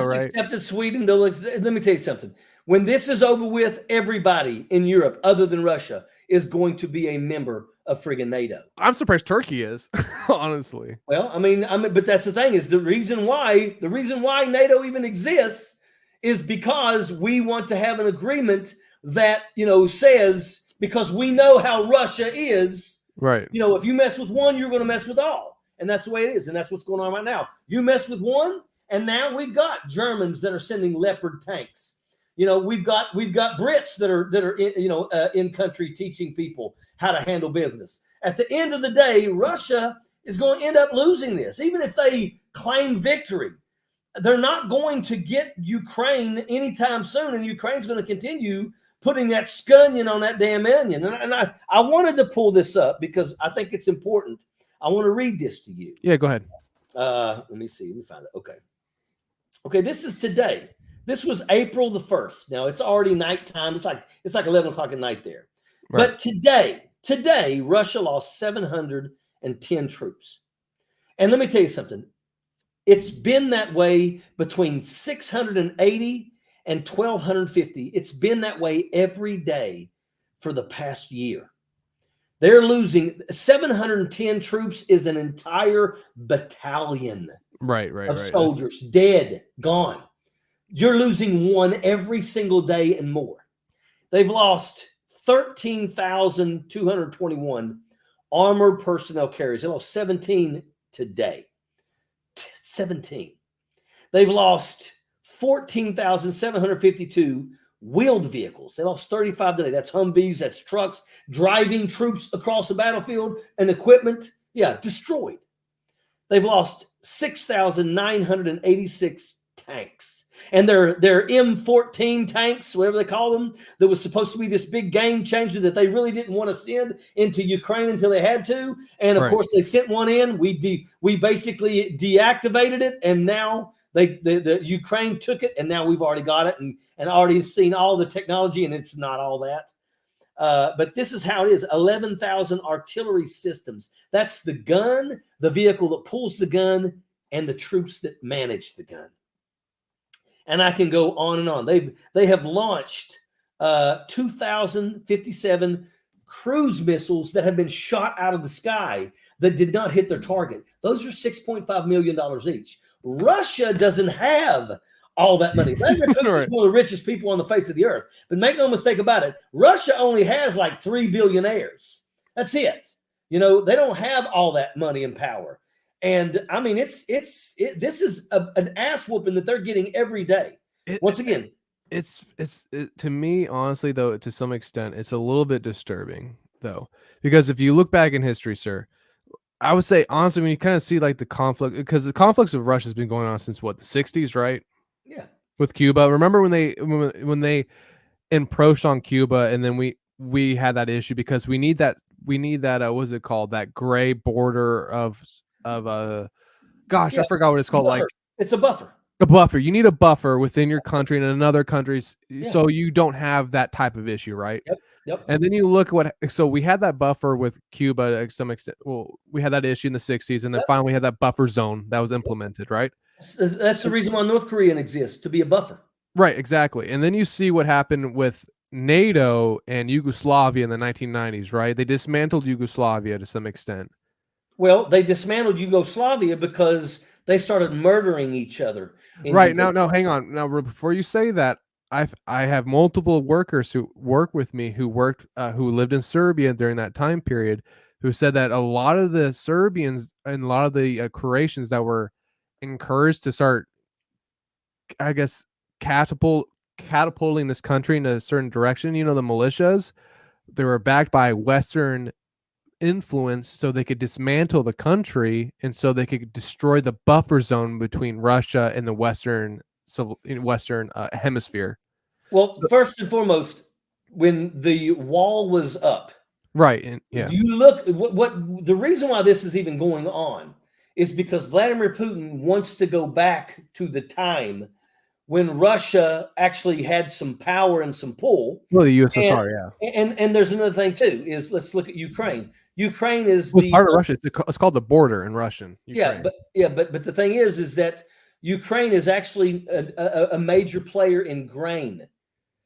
[SPEAKER 1] right?
[SPEAKER 2] Accepted Sweden. Let me tell you something. When this is over with, everybody in Europe, other than Russia, is going to be a member of friggin' NATO.
[SPEAKER 1] I'm surprised Turkey is, honestly.
[SPEAKER 2] Well, I mean, but that's the thing is the reason why NATO even exists is because we want to have an agreement that, says, because we know how Russia is,
[SPEAKER 1] right.
[SPEAKER 2] If you mess with one, you're going to mess with all. And that's the way it is. And that's what's going on right now. You mess with one, and now we've got Germans that are sending Leopard tanks. You know, we've got Brits that are in country teaching people how to handle business. At the end of the day, Russia is going to end up losing this, even if they claim victory. They're not going to get Ukraine anytime soon, and Ukraine's going to continue putting that scunion on that damn onion. And I wanted to pull this up because I think it's important. I want to read this to you.
[SPEAKER 1] Yeah, go ahead.
[SPEAKER 2] Let me see. Let me find it. Okay, this is today. This was April the 1st. Now, it's already nighttime. It's like 11 o'clock at night there. Right. But today, Russia lost 710 troops. And let me tell you something. It's been that way between 680 and 1,250. It's been that way every day for the past year. They're losing 710 troops is an entire battalion of soldiers dead, gone. You're losing one every single day and more. They've lost 13,221 armored personnel carriers. They lost 17 today. 17. They've lost 14,752 wheeled vehicles. They lost 35 today. That's Humvees, that's trucks, driving troops across the battlefield and equipment. Yeah, destroyed. They've lost 6,986 tanks. And their M14 tanks, whatever they call them, that was supposed to be this big game changer that they really didn't want to send into Ukraine until they had to. And of course, they sent one in. We basically deactivated it, and now the Ukraine took it, and now we've already got it and already seen all the technology, and it's not all that. But this is how it is. 11,000 artillery systems. That's the gun, the vehicle that pulls the gun, and the troops that manage the gun. And I can go on and on. They have launched 2,057 cruise missiles that have been shot out of the sky that did not hit their target. Those are $6.5 million each. Russia doesn't have all that money. Vladimir Putin is one of the richest people on the face of the earth. But make no mistake about it, Russia only has like 3 billionaires. That's it. You know, they don't have all that money and power. And I mean, this is an ass whooping that they're getting every day. Once again,
[SPEAKER 1] to me, honestly, though, to some extent, it's a little bit disturbing, though, because if you look back in history, sir, I would say, honestly, when you kind of see like the conflict, because the conflicts with Russia has been going on since what, the 60s, right?
[SPEAKER 2] Yeah.
[SPEAKER 1] With Cuba. Remember when they encroached on Cuba, and then we had that issue because we need that what's it called? That gray border of I forgot what it's called. Like,
[SPEAKER 2] it's a buffer.
[SPEAKER 1] A buffer. You need a buffer within your country and in other countries, so you don't have that type of issue, right?
[SPEAKER 2] Yep.
[SPEAKER 1] And then you look so we had that buffer with Cuba to some extent. Well, we had that issue in the 60s, and then finally we had that buffer zone that was implemented, right?
[SPEAKER 2] That's the reason why North Korea exists, to be a buffer.
[SPEAKER 1] Right, exactly. And then you see what happened with NATO and Yugoslavia in the 1990s, right? They dismantled Yugoslavia to some extent.
[SPEAKER 2] Well, they dismantled Yugoslavia because they started murdering each other.
[SPEAKER 1] Right. No, hang on. Now, before you say that, I have multiple workers who work with me who lived in Serbia during that time period, who said that a lot of the Serbians and a lot of the Croatians that were encouraged to start, I guess, catapulting this country in a certain direction, you know, the militias, they were backed by Western influence so they could dismantle the country and so they could destroy the buffer zone between Russia and the Western hemisphere.
[SPEAKER 2] Well, first and foremost, when the wall was up,
[SPEAKER 1] right? And
[SPEAKER 2] you look what the reason why this is even going on is because Vladimir Putin wants to go back to the time when Russia actually had some power and some pull.
[SPEAKER 1] Well, the USSR,
[SPEAKER 2] and there's another thing too. Is let's look at Ukraine. Ukraine is
[SPEAKER 1] part of Russia. It's called the border in Russian. Ukraine.
[SPEAKER 2] But the thing is that Ukraine is actually a major player in grain.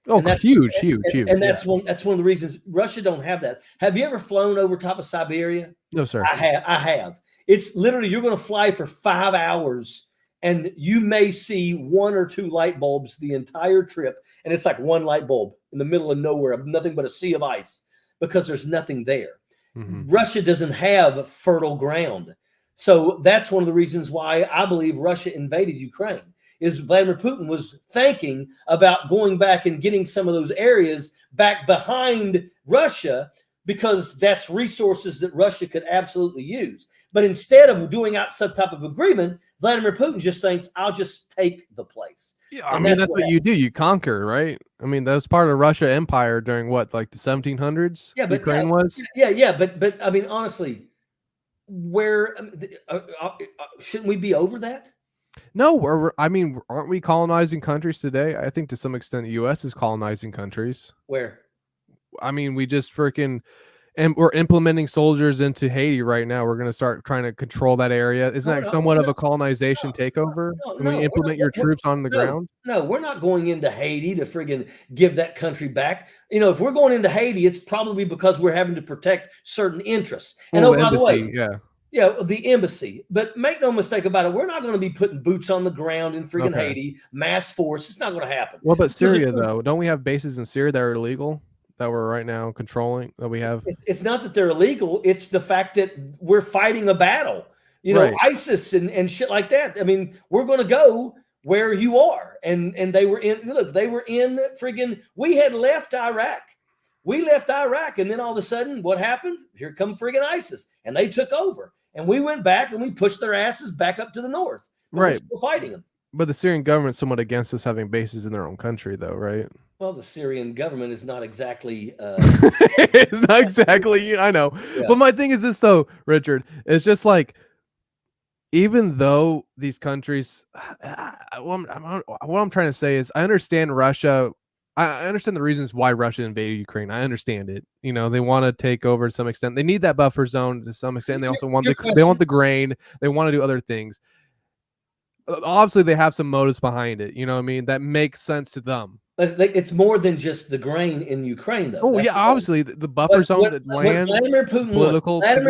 [SPEAKER 1] Oh, huge.
[SPEAKER 2] And that's one of the reasons Russia don't have that. Have you ever flown over top of Siberia?
[SPEAKER 1] No, sir.
[SPEAKER 2] I have. It's literally, you're going to fly for 5 hours and you may see 1 or 2 light bulbs the entire trip. And it's like one light bulb in the middle of nowhere, nothing but a sea of ice, because there's nothing there. Mm-hmm. Russia doesn't have fertile ground. So that's one of the reasons why I believe Russia invaded Ukraine. is Vladimir Putin was thinking about going back and getting some of those areas back behind Russia, because that's resources that Russia could absolutely use. But instead of doing out some type of agreement, Vladimir Putin just thinks, I'll just take the place.
[SPEAKER 1] Yeah, I mean, that's what you do. You conquer, right? I mean, that was part of Russia Empire during what, like the 1700s?
[SPEAKER 2] Yeah, but
[SPEAKER 1] Ukraine was?
[SPEAKER 2] Yeah. But I mean, honestly, where shouldn't we be over that?
[SPEAKER 1] No, I mean, aren't we colonizing countries today? I think to some extent the U.S. is colonizing countries.
[SPEAKER 2] Where?
[SPEAKER 1] I mean, we just freaking, and we're implementing soldiers into Haiti right now. We're going to start trying to control that area. Isn't that somewhat of a colonization takeover? When we implement your troops on the ground?
[SPEAKER 2] No, we're not going into Haiti to friggin' give that country back. You know, if we're going into Haiti, it's probably because we're having to protect certain interests. And
[SPEAKER 1] Well,
[SPEAKER 2] by the way,
[SPEAKER 1] yeah,
[SPEAKER 2] the embassy. But make no mistake about it, we're not going to be putting boots on the ground in friggin' Haiti, mass force. It's not going to happen.
[SPEAKER 1] What about Syria, though? Don't we have bases in Syria that are illegal that we're right now controlling? That we have?
[SPEAKER 2] It's not that they're illegal. It's the fact that we're fighting a battle. You know, ISIS and shit like that. I mean, we're going to go where you are. And they were in, look, they were in friggin', we had left Iraq. We left Iraq, and then all of a sudden, what happened? Here come friggin' ISIS, and they took over. And we went back and we pushed their asses back up to the north. We're still fighting them.
[SPEAKER 1] But the Syrian government's somewhat against us having bases in their own country, though, right?
[SPEAKER 2] Well, the Syrian government is not exactly.
[SPEAKER 1] It's not exactly. I know, but my thing is this, though, Richard. It's just like, even though these countries, what I'm trying to say is, I understand Russia. I understand the reasons why Russia invaded Ukraine. I understand it. You know, they want to take over to some extent. They need that buffer zone to some extent. They also want they want the grain. They want to do other things. Obviously, they have some motives behind it. You know what I mean? That makes sense to them.
[SPEAKER 2] But it's more than just the grain in Ukraine, though.
[SPEAKER 1] Oh, yeah, obviously the buffer zone, the land,
[SPEAKER 2] Vladimir Putin
[SPEAKER 1] political
[SPEAKER 2] wants.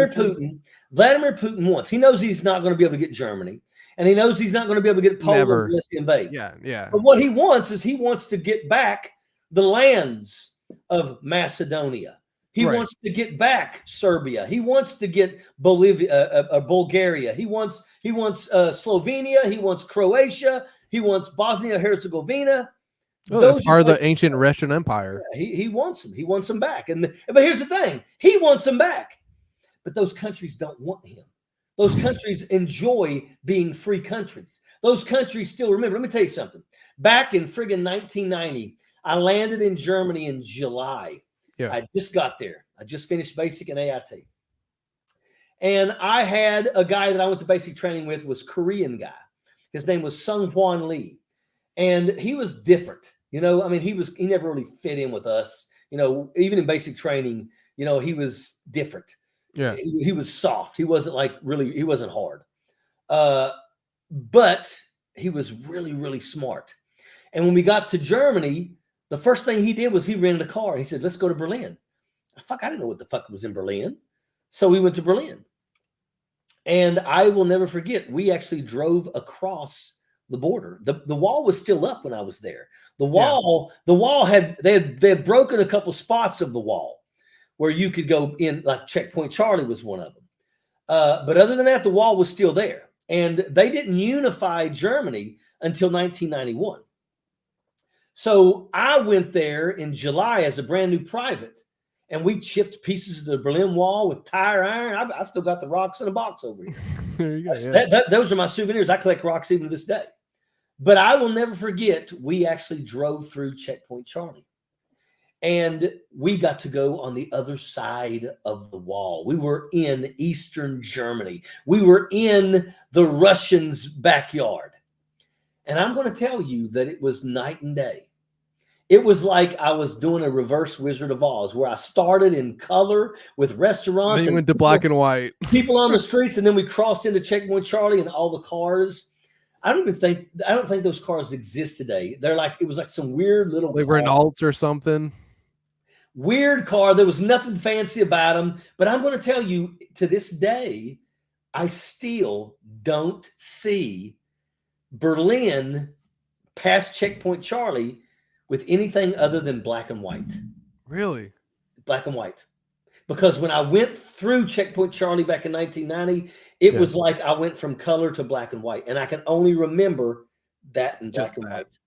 [SPEAKER 2] Vladimir Putin wants. He knows he's not going to be able to get Germany, and he knows he's not going to be able to get Poland unless he invades.
[SPEAKER 1] Yeah.
[SPEAKER 2] But what he wants is he wants to get back the lands of Macedonia. He wants to get back Serbia. He wants to get Bolivia, Bulgaria. He wants Slovenia. He wants Croatia. He wants Bosnia Herzegovina.
[SPEAKER 1] Oh, that's part of the ancient Russian Empire.
[SPEAKER 2] He wants them. He wants them back. But here's the thing: he wants them back. But those countries don't want him. Those countries enjoy being free countries. Those countries still remember. Let me tell you something. Back in friggin' 1990, I landed in Germany in July.
[SPEAKER 1] Yeah.
[SPEAKER 2] I just got there. I just finished basic and AIT. And I had a guy that I went to basic training with, was a Korean guy. His name was Sung Hwan Lee. And he was different. You know, I mean, he never really fit in with us. You know, even in basic training, you know, he was different.
[SPEAKER 1] Yeah.
[SPEAKER 2] He was soft. He wasn't he wasn't hard. But he was really, really smart. And when we got to Germany, the first thing he did was he rented a car. He said, let's go to Berlin. I didn't know what the fuck was in Berlin. So we went to Berlin. And I will never forget, we actually drove across the border. The wall was still up when I was there. The wall they had broken a couple spots of the wall where you could go in, like Checkpoint Charlie was one of them. But other than that, the wall was still there. And they didn't unify Germany until 1991. So I went there in July as a brand new private, and we chipped pieces of the Berlin Wall with tire iron. I still got the rocks in a box over here.
[SPEAKER 1] There you go.
[SPEAKER 2] Those are my souvenirs. I collect rocks even to this day. But I will never forget, we actually drove through Checkpoint Charlie. And we got to go on the other side of the wall. We were in Eastern Germany. We were in the Russians' backyard. And I'm going to tell you that it was night and day. It was like I was doing a reverse Wizard of Oz, where I started in color with restaurants.
[SPEAKER 1] Then you went to black and white.
[SPEAKER 2] People on the streets, and then we crossed into Checkpoint Charlie and all the cars. I don't think those cars exist today. It was like some weird little.
[SPEAKER 1] They were in Alts or something.
[SPEAKER 2] Weird car. There was nothing fancy about them. But I'm going to tell you, to this day, I still don't see Berlin past Checkpoint Charlie with anything other than black and white.
[SPEAKER 1] Really?
[SPEAKER 2] Black and white. Because when I went through Checkpoint Charlie back in 1990, it was like I went from color to black and white. And I can only remember that in black
[SPEAKER 1] Just
[SPEAKER 2] and
[SPEAKER 1] that.
[SPEAKER 2] white.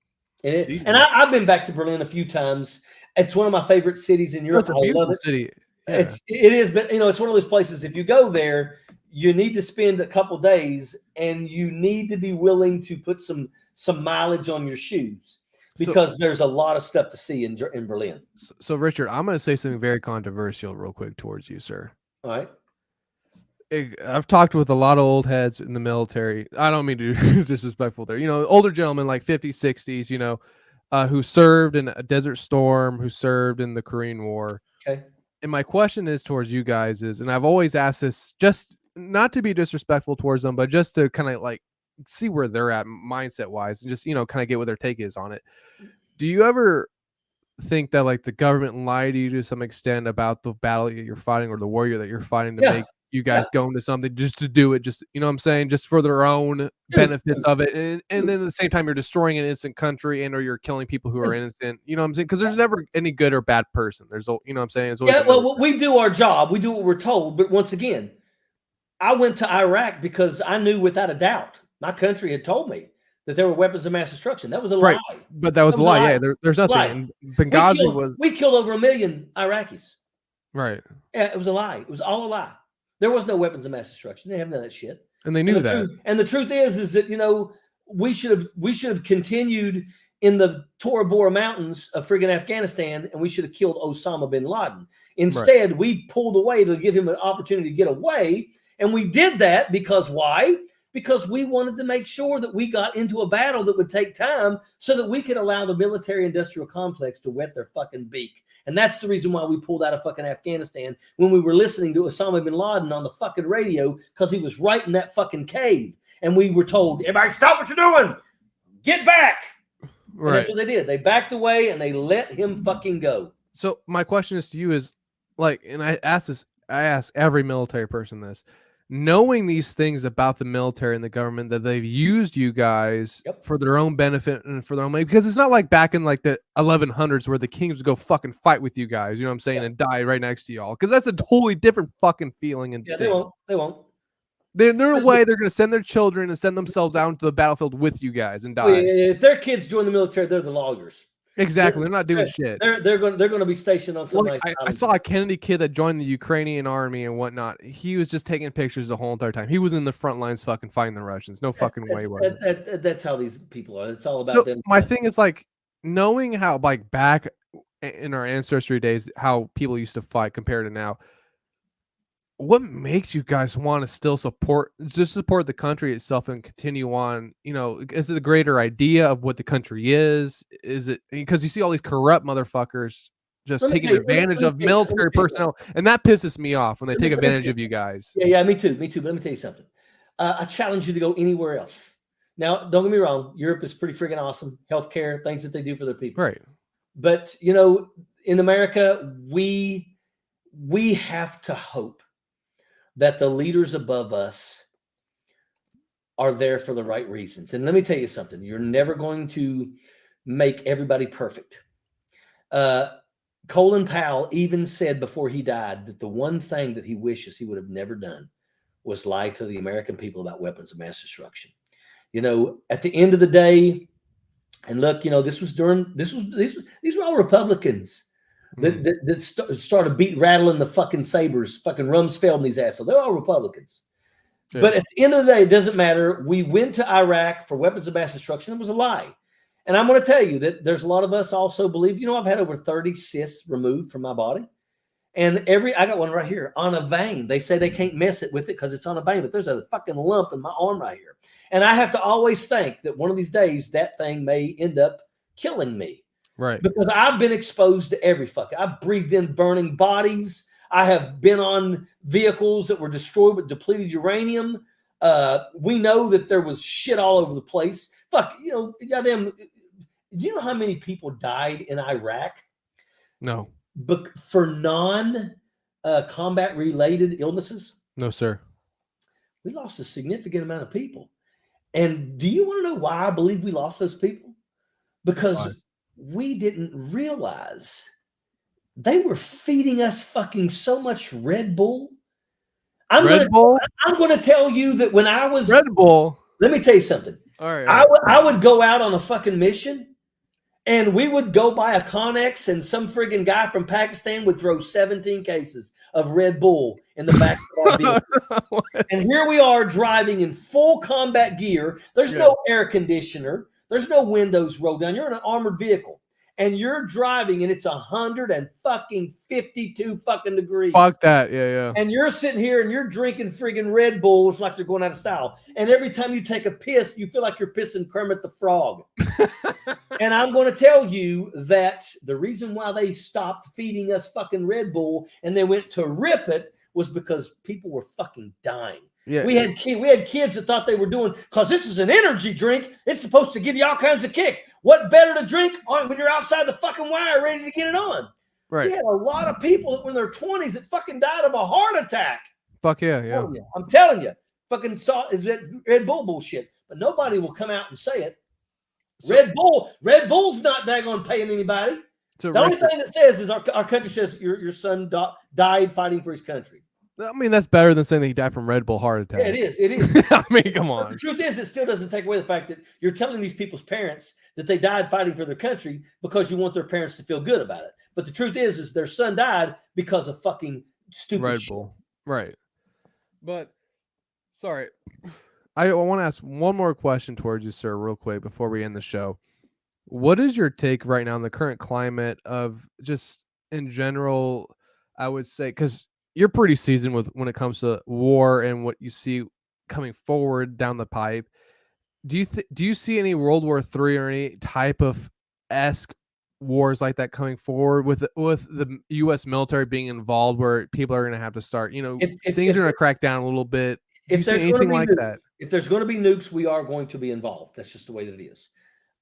[SPEAKER 2] And,
[SPEAKER 1] Jesus.
[SPEAKER 2] I've been back to Berlin a few times. It's one of my favorite cities in Europe.
[SPEAKER 1] It's a
[SPEAKER 2] I love
[SPEAKER 1] beautiful
[SPEAKER 2] it.
[SPEAKER 1] city. Yeah.
[SPEAKER 2] It is, but it's one of those places. If you go there, you need to spend a couple days, and you need to be willing to put some mileage on your shoes because there's a lot of stuff to see in Berlin.
[SPEAKER 1] So Richard, I'm going to say something very controversial real quick towards you, sir.
[SPEAKER 2] All right.
[SPEAKER 1] I've talked with a lot of old heads in the military. I don't mean to be disrespectful there. Older gentlemen like 50s, 60s, who served in a Desert Storm, who served in the Korean War.
[SPEAKER 2] Okay.
[SPEAKER 1] And my question is towards you guys and I've always asked this just not to be disrespectful towards them, but just to kind of like see where they're at mindset wise and just, kind of get what their take is on it. Do you ever think that like the government lied to you to some extent about the battle that you're fighting or the warrior that you're fighting to make you guys go into something just to do it, just what I'm saying, just for their own benefits of it, and then at the same time you're destroying an innocent country or you're killing people who are innocent, what I'm saying, because there's never any good or bad person. There's what I'm saying,
[SPEAKER 2] we do our job, we do what we're told, but once again, I went to Iraq because I knew without a doubt my country had told me that there were weapons of mass destruction. That was a lie.
[SPEAKER 1] But that was a lie. Yeah, there's nothing. And Benghazi
[SPEAKER 2] we killed over 1 million Iraqis.
[SPEAKER 1] Right.
[SPEAKER 2] Yeah, it was a lie. It was all a lie. There was no weapons of mass destruction. They have none of that shit.
[SPEAKER 1] And they knew that.
[SPEAKER 2] And the truth is that we should have continued in the Tora Bora Mountains of friggin' Afghanistan, and we should have killed Osama bin Laden. Instead, we pulled away to give him an opportunity to get away, and we did that because why? Because we wanted to make sure that we got into a battle that would take time so that we could allow the military-industrial complex to wet their fucking beak. And that's the reason why we pulled out of fucking Afghanistan when we were listening to Osama bin Laden on the fucking radio, because he was right in that fucking cave. And we were told, everybody stop what you're doing. Get back. Right. And that's what they did. They backed away and they let him fucking go.
[SPEAKER 1] So my question is to you is like, and I ask every military person this, knowing these things about the military and the government, that they've used you guys for their own benefit and for their own money, because it's not like back in like the 1100s where the kings would go fucking fight with you guys, what I'm saying, and die right next to y'all, because that's a totally different fucking feeling. And
[SPEAKER 2] they won't.
[SPEAKER 1] They're no way they're going to send their children and send themselves out into the battlefield with you guys and die.
[SPEAKER 2] If their kids join the military, they're the lawyers.
[SPEAKER 1] Exactly. They're not doing shit.
[SPEAKER 2] They're going to be stationed on some nice
[SPEAKER 1] I saw a Kennedy kid that joined the Ukrainian army and whatnot. He was just taking pictures the whole entire time. He was in the front lines fucking fighting the Russians. No fucking way was it.
[SPEAKER 2] That's how these people are. It's all about them.
[SPEAKER 1] My thing is like knowing how like back in our ancestry days, how people used to fight compared to now. What makes you guys want to still support the country itself and continue on? Is it the greater idea of what the country is? Is it because you see all these corrupt motherfuckers just taking advantage of military personnel, and that pisses me off when they take advantage of you guys.
[SPEAKER 2] Yeah, me too. But let me tell you something. I challenge you to go anywhere else. Now, don't get me wrong. Europe is pretty freaking awesome. Healthcare, things that they do for their people.
[SPEAKER 1] Right.
[SPEAKER 2] But in America, we have to hope that the leaders above us are there for the right reasons. And let me tell you something. You're never going to make everybody perfect. Colin Powell even said before he died that the one thing that he wishes he would have never done was lie to the American people about weapons of mass destruction. At the end of the day, and look, these were all Republicans that started rattling the fucking sabers, fucking Rumsfeld and these assholes. They're all Republicans. Yeah. But at the end of the day, it doesn't matter. We went to Iraq for weapons of mass destruction. It was a lie. And I'm going to tell you that there's a lot of us also believe, I've had over 30 cysts removed from my body. And I got one right here on a vein. They say they can't mess it with it because it's on a vein, but there's a fucking lump in my arm right here. And I have to always think that one of these days that thing may end up killing me.
[SPEAKER 1] Right.
[SPEAKER 2] Because I've been exposed to every fucking, I've breathed in burning bodies. I have been on vehicles that were destroyed with depleted uranium. We know that there was shit all over the place. Fuck, goddamn, you know how many people died in Iraq?
[SPEAKER 1] No.
[SPEAKER 2] But for non-combat related illnesses?
[SPEAKER 1] No, sir.
[SPEAKER 2] We lost a significant amount of people. And do you want to know why I believe we lost those people? Because we didn't realize they were feeding us fucking so much Red Bull. I'm going to tell you that when I was
[SPEAKER 1] Red Bull.
[SPEAKER 2] Let me tell you something.
[SPEAKER 1] All right.
[SPEAKER 2] I would go out on a fucking mission, and we would go buy a Connex, and some friggin' guy from Pakistan would throw 17 cases of Red Bull in the back of our vehicle. And here we are driving in full combat gear. There's no air conditioner. There's no windows rolled down. You're in an armored vehicle, and you're driving, and it's 152 fucking degrees.
[SPEAKER 1] Fuck that. Yeah.
[SPEAKER 2] And you're sitting here and you're drinking friggin' Red Bulls like they're going out of style. And every time you take a piss, you feel like you're pissing Kermit the Frog. And I'm going to tell you that the reason why they stopped feeding us fucking Red Bull and they went to rip it was because people were fucking dying.
[SPEAKER 1] Yeah.
[SPEAKER 2] We had kids that thought they were doing, because this is an energy drink. It's supposed to give you all kinds of kick. What better to drink when you're outside the fucking wire ready to get it on?
[SPEAKER 1] Right.
[SPEAKER 2] We had a lot of people that were in their 20s that fucking died of a heart attack.
[SPEAKER 1] Fuck yeah.
[SPEAKER 2] I'm telling you, fucking is that Red Bull bullshit. But nobody will come out and say it. So, Red Bull's not daggone paying anybody. The only thing that says is our country says your son died fighting for his country.
[SPEAKER 1] I mean, that's better than saying that he died from Red Bull heart attack.
[SPEAKER 2] Yeah, it is.
[SPEAKER 1] I mean, come on.
[SPEAKER 2] But the truth is, it still doesn't take away the fact that you're telling these people's parents that they died fighting for their country because you want their parents to feel good about it. But the truth is their son died because of fucking stupid
[SPEAKER 1] Red
[SPEAKER 2] shit.
[SPEAKER 1] Bull. Right. But, sorry. I want to ask one more question towards you, sir, real quick before we end the show. What is your take right now in the current climate of just in general, I would say, because you're pretty seasoned with when it comes to war and what you see coming forward down the pipe. Do you see any World War III or any type of esque wars like that coming forward with the U.S. military being involved, where people are going to have to start, things are going to crack down a little bit? Do you see anything like that?
[SPEAKER 2] If there's going to be nukes, we are going to be involved. That's just the way that it is.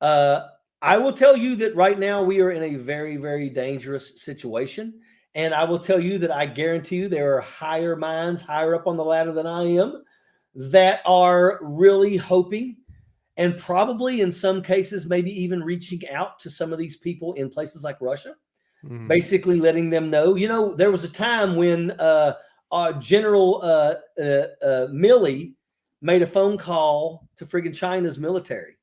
[SPEAKER 2] I will tell you that right now we are in a very, very dangerous situation. And I will tell you that I guarantee you there are higher minds higher up on the ladder than I am that are really hoping, and probably in some cases maybe even reaching out to some of these people in places like Russia, basically letting them know. There was a time when General Milley made a phone call to friggin' China's military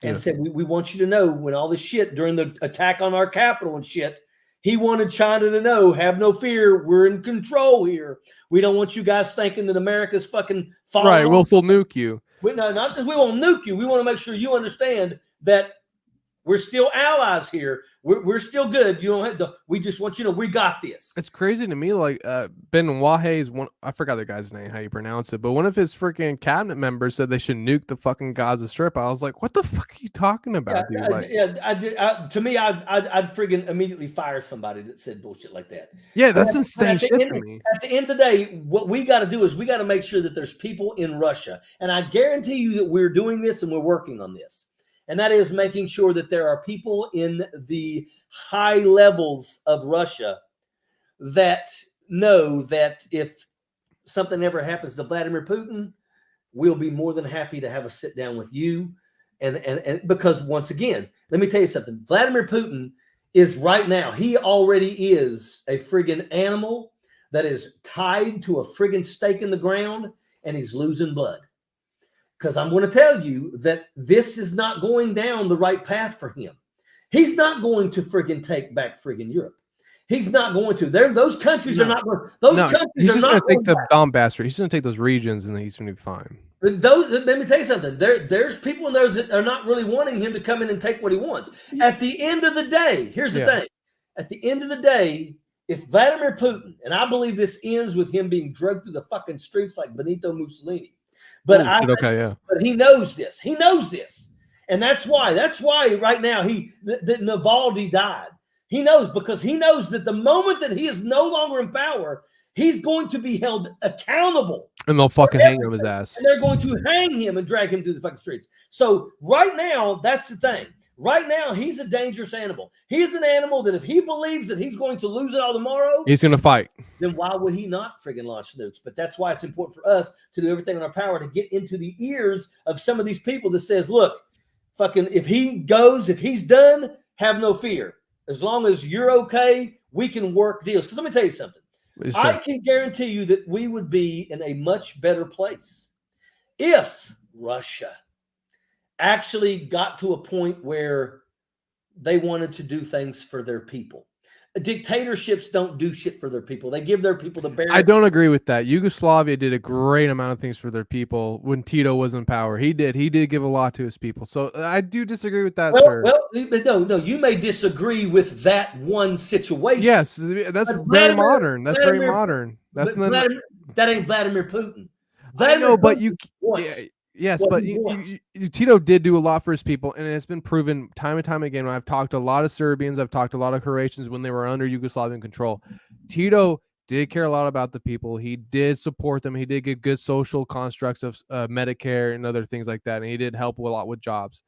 [SPEAKER 2] and said, we want you to know, when all this shit during the attack on our capital and shit, he wanted China to know, have no fear, we're in control here. We don't want you guys thinking that America's fucking falling.
[SPEAKER 1] Right, we'll still nuke you.
[SPEAKER 2] Not just we won't nuke you. We want to make sure you understand that we're still allies here. We're still good. You don't have to. We just want you to know we got this.
[SPEAKER 1] It's crazy to me. Like Ben Wahe's one. I forgot the guy's name, how you pronounce it, but one of his freaking cabinet members said they should nuke the fucking Gaza Strip. I was like, what the fuck are you talking about, dude?
[SPEAKER 2] I did. To me, I'd friggin' immediately fire somebody that said bullshit like that.
[SPEAKER 1] Yeah, that's insane shit to me.
[SPEAKER 2] At the end of the day, what we got to do is we got to make sure that there's people in Russia, and I guarantee you that we're doing this and we're working on this. And that is making sure that there are people in the high levels of Russia that know that if something ever happens to Vladimir Putin, we'll be more than happy to have a sit down with you. And because once again, let me tell you something. Vladimir Putin is right now, he already is a friggin' animal that is tied to a friggin' stake in the ground, and he's losing blood. Because I'm going to tell you that this is not going down the right path for him. He's not going to friggin' take back friggin' Europe. He's not going to. Those countries are not going.
[SPEAKER 1] He's just going to take the Donbass. He's going to take those regions, and then he's going to be fine.
[SPEAKER 2] Let me tell you something. There's people in there that are not really wanting him to come in and take what he wants. At the end of the day, here's the thing. At the end of the day, if Vladimir Putin, and I believe this ends with him being drugged through the fucking streets like Benito Mussolini. But but he knows this. He knows this. And that's why right now that Navalny died. He knows, because he knows that the moment that he is no longer in power, he's going to be held accountable.
[SPEAKER 1] And they'll fucking hang him his ass.
[SPEAKER 2] And they're going to hang him and drag him through the fucking streets. So right now, that's the thing. Right now, he's a dangerous animal. He's an animal that if he believes that he's going to lose it all tomorrow,
[SPEAKER 1] he's going to fight.
[SPEAKER 2] Then why would he not friggin' launch nukes? But that's why it's important for us to do everything in our power to get into the ears of some of these people that says, look, fucking, if he's done, have no fear. As long as you're okay, we can work deals. Because let me tell you something. I can guarantee you that we would be in a much better place if Russia actually got to a point where they wanted to do things for their people. Dictatorships don't do shit for their people. They give their people the bare.
[SPEAKER 1] I don't agree with that. Yugoslavia did a great amount of things for their people when Tito was in power. He did give a lot to his people. So I do disagree with that, sir.
[SPEAKER 2] Well, no. You may disagree with that one situation.
[SPEAKER 1] Yes, that's very modern. That's very modern. That's
[SPEAKER 2] that ain't Vladimir Putin.
[SPEAKER 1] I know, but yes, but Tito did do a lot for his people, and it's been proven time and time again. When I've talked to a lot of Serbians, I've talked to a lot of Croatians when they were under Yugoslavian control. Tito did care a lot about the people. He did support them. He did get good social constructs of Medicare and other things like that, and he did help a lot with jobs.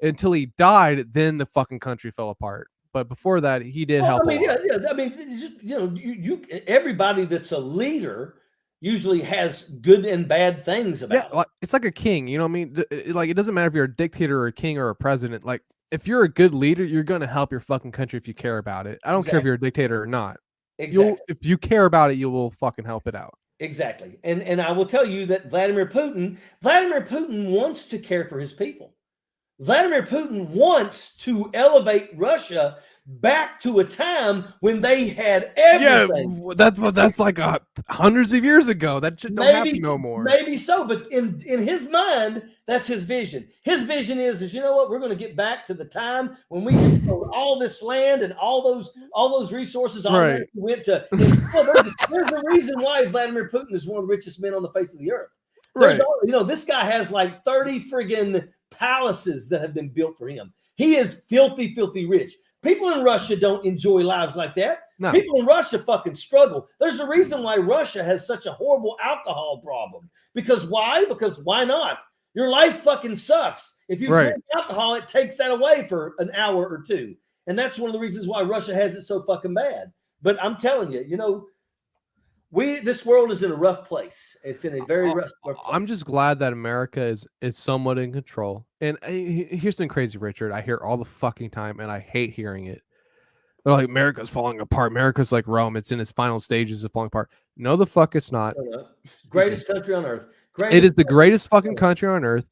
[SPEAKER 1] Until he died, then the fucking country fell apart. But before that, he did help.
[SPEAKER 2] I mean, I mean, everybody that's a leader usually has good and bad things about it.
[SPEAKER 1] It's like a king, you know what I mean? Like, it doesn't matter if you're a dictator or a king or a president. Like, if you're a good leader, you're going to help your fucking country if you care about it. I don't care if you're a dictator or not.
[SPEAKER 2] Exactly.
[SPEAKER 1] If you care about it, you will fucking help it out.
[SPEAKER 2] Exactly. And I will tell you that Vladimir Putin wants to care for his people. Vladimir Putin wants to elevate Russia back to a time when they had everything.
[SPEAKER 1] Yeah, that's like hundreds of years ago. That shit don't happen no more.
[SPEAKER 2] Maybe so, but in his mind, that's his vision. His vision is you know what? We're going to get back to the time when we controlled all this land and all those resources.
[SPEAKER 1] Right.
[SPEAKER 2] Went to. There's a reason why Vladimir Putin is one of the richest men on the face of the earth. Right. This guy has like 30 friggin' palaces that have been built for him. He is filthy, filthy rich. People in Russia don't enjoy lives like that. No. People in Russia fucking struggle. There's a reason why Russia has such a horrible alcohol problem. Because why? Because why not? Your life fucking sucks. If you drink alcohol, it takes that away for an hour or two. And that's one of the reasons why Russia has it so fucking bad. But I'm telling you, this world is in a rough place. It's in a very rough place.
[SPEAKER 1] I'm just glad that America is somewhat in control. And here's something crazy, Richard. I hear all the fucking time, and I hate hearing it. They're like, America's falling apart. America's like Rome. It's in its final stages of falling apart. No, the fuck it's not.
[SPEAKER 2] Greatest country on earth.
[SPEAKER 1] It is the greatest fucking country on earth.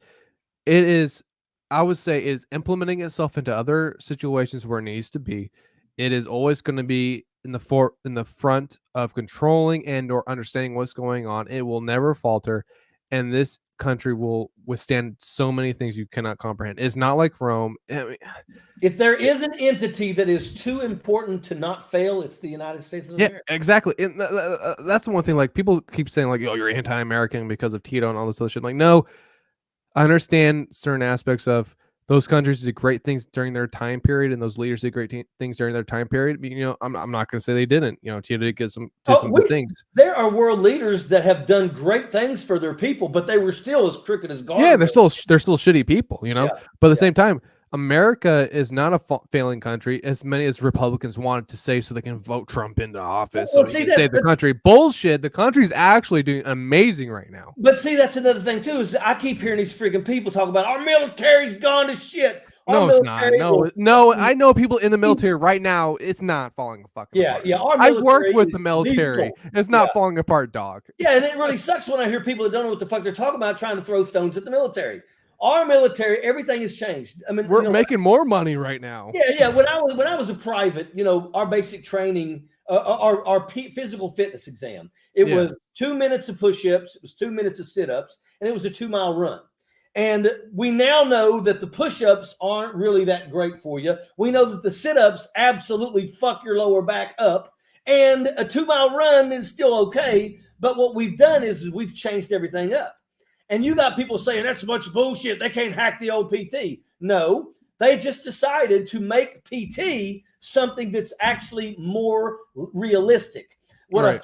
[SPEAKER 1] It is, I would say, is implementing itself into other situations where it needs to be. It is always going to be in the front of controlling and or understanding what's going on. It will never falter, and this country will withstand so many things you cannot comprehend. It's not like Rome. I mean,
[SPEAKER 2] if there is an entity that is too important to not fail, it's the United States of America.
[SPEAKER 1] Yeah, exactly. And that's the one thing. Like, people keep saying, like, "Oh, you're anti-American because of Tito and all this other shit." Like, no, I understand certain aspects of those countries did great things during their time period, and those leaders did great things during their time period. But, I'm not going to say they didn't. Tito did get some good things.
[SPEAKER 2] There are world leaders that have done great things for their people, but they were still as crooked as garbage.
[SPEAKER 1] Yeah, they're still shitty people, But at the same time, America is not a failing country, as many as Republicans wanted to say, so they can vote Trump into office. So they can save the country. Bullshit. The country's actually doing amazing right now.
[SPEAKER 2] But see, that's another thing too. Is I keep hearing these freaking people talk about our military's gone to shit.
[SPEAKER 1] No, it's not. No, I know people in the military right now. It's not falling apart.
[SPEAKER 2] Yeah.
[SPEAKER 1] I work with the military. Lethal. It's not falling apart, dog.
[SPEAKER 2] Yeah, and it really sucks when I hear people that don't know what the fuck they're talking about trying to throw stones at the military. Our military, everything has changed. I mean,
[SPEAKER 1] we're making more money right now.
[SPEAKER 2] Yeah. When I was a private, our basic training, our physical fitness exam, it was 2 minutes of push-ups, it was 2 minutes of sit-ups, and it was a 2-mile run. And we now know that the push-ups aren't really that great for you. We know that the sit-ups absolutely fuck your lower back up, and a 2-mile run is still okay. But what we've done is we've changed everything up. And you got people saying that's a bunch of bullshit. They can't hack the old PT. No, they just decided to make PT something that's actually more realistic. A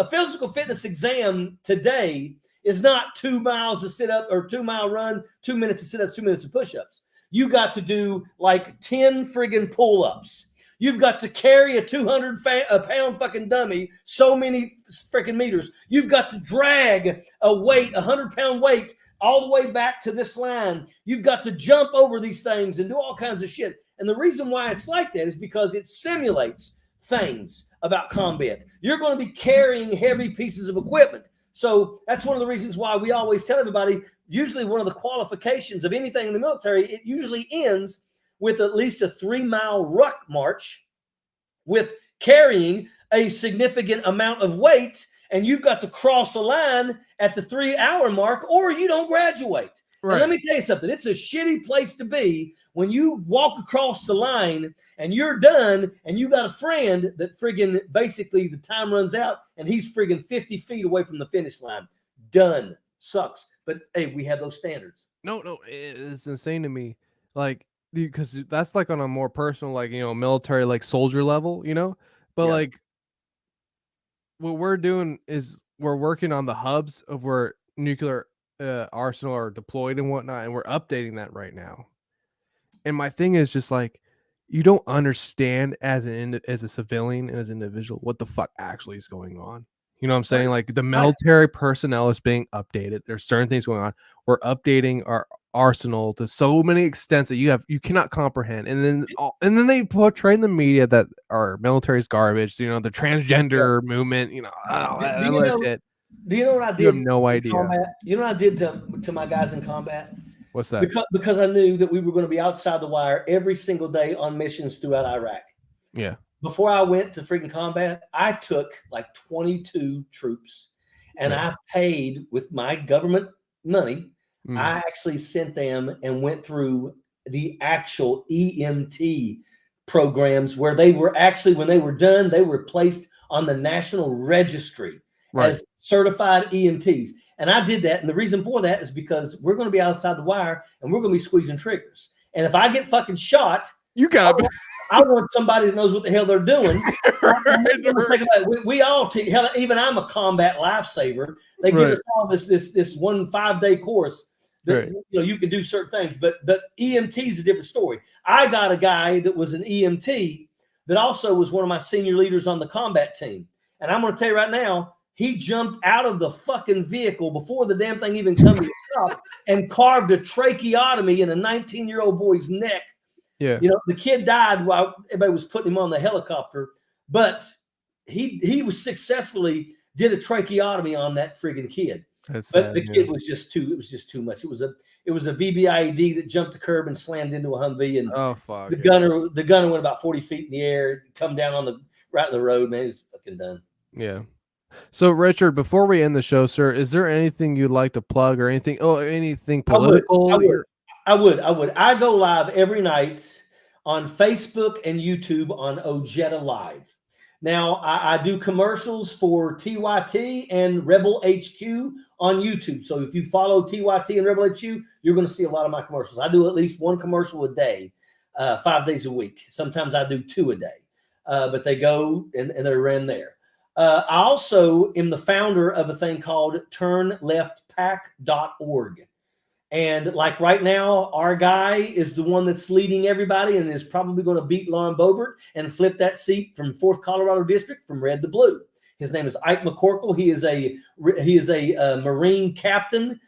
[SPEAKER 2] physical fitness exam today is not 2 miles of sit up or 2-mile run, 2 minutes of sit ups, 2 minutes of push ups. You got to do like 10 friggin' pull ups. You've got to carry a 200-pound fucking dummy so many freaking meters. You've got to drag a 100-pound weight all the way back to this line. You've got to jump over these things and do all kinds of shit. And the reason why it's like that is because it simulates things about combat. You're going to be carrying heavy pieces of equipment. So that's one of the reasons why we always tell everybody, usually one of the qualifications of anything in the military, it usually ends with at least a 3-mile ruck march with carrying a significant amount of weight, and you've got to cross a line at the 3-hour mark or you don't graduate. Right. And let me tell you something. It's a shitty place to be when you walk across the line and you're done and you got a friend that friggin' basically the time runs out and he's friggin' 50 feet away from the finish line. Done. Sucks. But hey, we have those standards.
[SPEAKER 1] No, it's insane to me. Like, because that's like on a more personal, like, military, like soldier level, but like what we're doing is we're working on the hubs of where nuclear arsenal are deployed and whatnot, and we're updating that right now. And my thing is just like, you don't understand as a civilian and as an individual what the fuck actually is going on. You know what I'm saying? Like the military personnel is being updated. There's certain things going on. We're updating our arsenal to so many extents that you cannot comprehend. And then they portray in the media that our military is garbage. The transgender movement. Shit.
[SPEAKER 2] Do you know what I did?
[SPEAKER 1] You have no idea.
[SPEAKER 2] Combat? You know what I did to my guys in combat?
[SPEAKER 1] What's that?
[SPEAKER 2] Because I knew that we were going to be outside the wire every single day on missions throughout Iraq.
[SPEAKER 1] Yeah.
[SPEAKER 2] Before I went to freaking combat, I took like 22 troops and I paid with my government money. I actually sent them and went through the actual EMT programs where they were actually, when they were done, they were placed on the national registry as certified EMTs. And I did that. And the reason for that is because we're going to be outside the wire and we're going to be squeezing triggers. And if I get fucking shot,
[SPEAKER 1] you got
[SPEAKER 2] I want somebody that knows what the hell they're doing. We all, hell, even I'm a combat lifesaver. They give us all this 1 5-day course that you can do certain things. But EMT is a different story. I got a guy that was an EMT that also was one of my senior leaders on the combat team. And I'm going to tell you right now, he jumped out of the fucking vehicle before the damn thing even come to a stop and carved a tracheotomy in a 19-year-old boy's neck.
[SPEAKER 1] Yeah.
[SPEAKER 2] The kid died while everybody was putting him on the helicopter, but he was successfully did a tracheotomy on that friggin' kid.
[SPEAKER 1] That's
[SPEAKER 2] but
[SPEAKER 1] sad,
[SPEAKER 2] the kid was just too much. It was a VBIED that jumped the curb and slammed into a Humvee, and the gunner went about 40 feet in the air, come down on the right of the road, man. He was fucking done.
[SPEAKER 1] Yeah. So Richard, before we end the show, sir, is there anything you'd like to plug or anything political?
[SPEAKER 2] I would. I go live every night on Facebook and YouTube on Ojeda Live. Now, I do commercials for TYT and Rebel HQ on YouTube. So if you follow TYT and Rebel HQ, you're going to see a lot of my commercials. I do at least one commercial a day, 5 days a week. Sometimes I do 2 a day, but they go and they're ran there. I also am the founder of a thing called turnleftpack.org. And like right now, our guy is the one that's leading everybody and is probably going to beat Lauren Boebert and flip that seat from 4th Colorado District from red to blue. His name is Ike McCorkle. He is a Marine captain,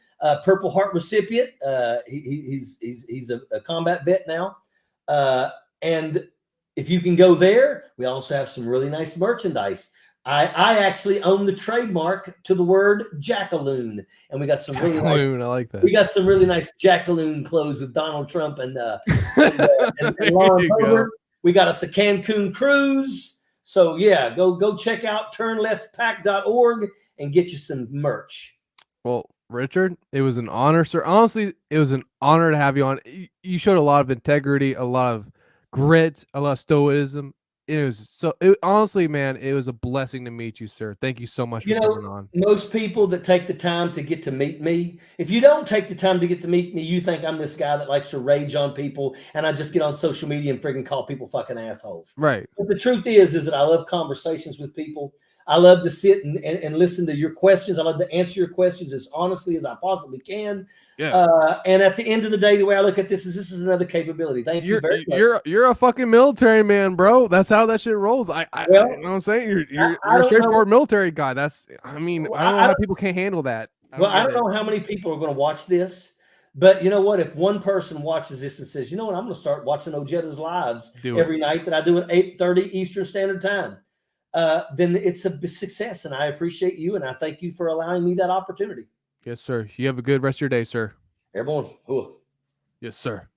[SPEAKER 2] Purple Heart recipient. He's a combat vet now. And if you can go there, we also have some really nice merchandise. I actually own the trademark to the word jackaloon, and we got some really nice. I
[SPEAKER 1] like that.
[SPEAKER 2] We got some really nice jackaloon clothes with Donald Trump and Lauren Boebert. We got us a Cancun cruise. So yeah, go check out turnleftpack.org and get you some merch.
[SPEAKER 1] Well, Richard, it was an honor, sir. Honestly, it was an honor to have you on. You showed a lot of integrity, a lot of grit, a lot of stoicism. Honestly, man, it was a blessing to meet you, sir. Thank you so much for coming on.
[SPEAKER 2] Most people that take the time to get to meet me, if you don't take the time to get to meet me, you think I'm this guy that likes to rage on people and I just get on social media and friggin' call people fucking assholes.
[SPEAKER 1] Right.
[SPEAKER 2] But the truth is that I love conversations with people. I love to sit and listen to your questions. I love to answer your questions as honestly as I possibly can.
[SPEAKER 1] Yeah.
[SPEAKER 2] And at the end of the day, the way I look at this is another capability. Thank you very much.
[SPEAKER 1] You're a fucking military man, bro. That's how that shit rolls. You know what I'm saying? You're a straightforward military guy. I don't know how people can't handle that.
[SPEAKER 2] I don't know how many people are going to watch this, but you know what? If one person watches this and says, you know what, I'm going to start watching Ojeda's lives every night that I do at 8:30 Eastern Standard Time, then it's a success. And I appreciate you. And I thank you for allowing me that opportunity.
[SPEAKER 1] Yes, sir. You have a good rest of your day, sir.
[SPEAKER 2] Everyone, ooh.
[SPEAKER 1] Yes, sir.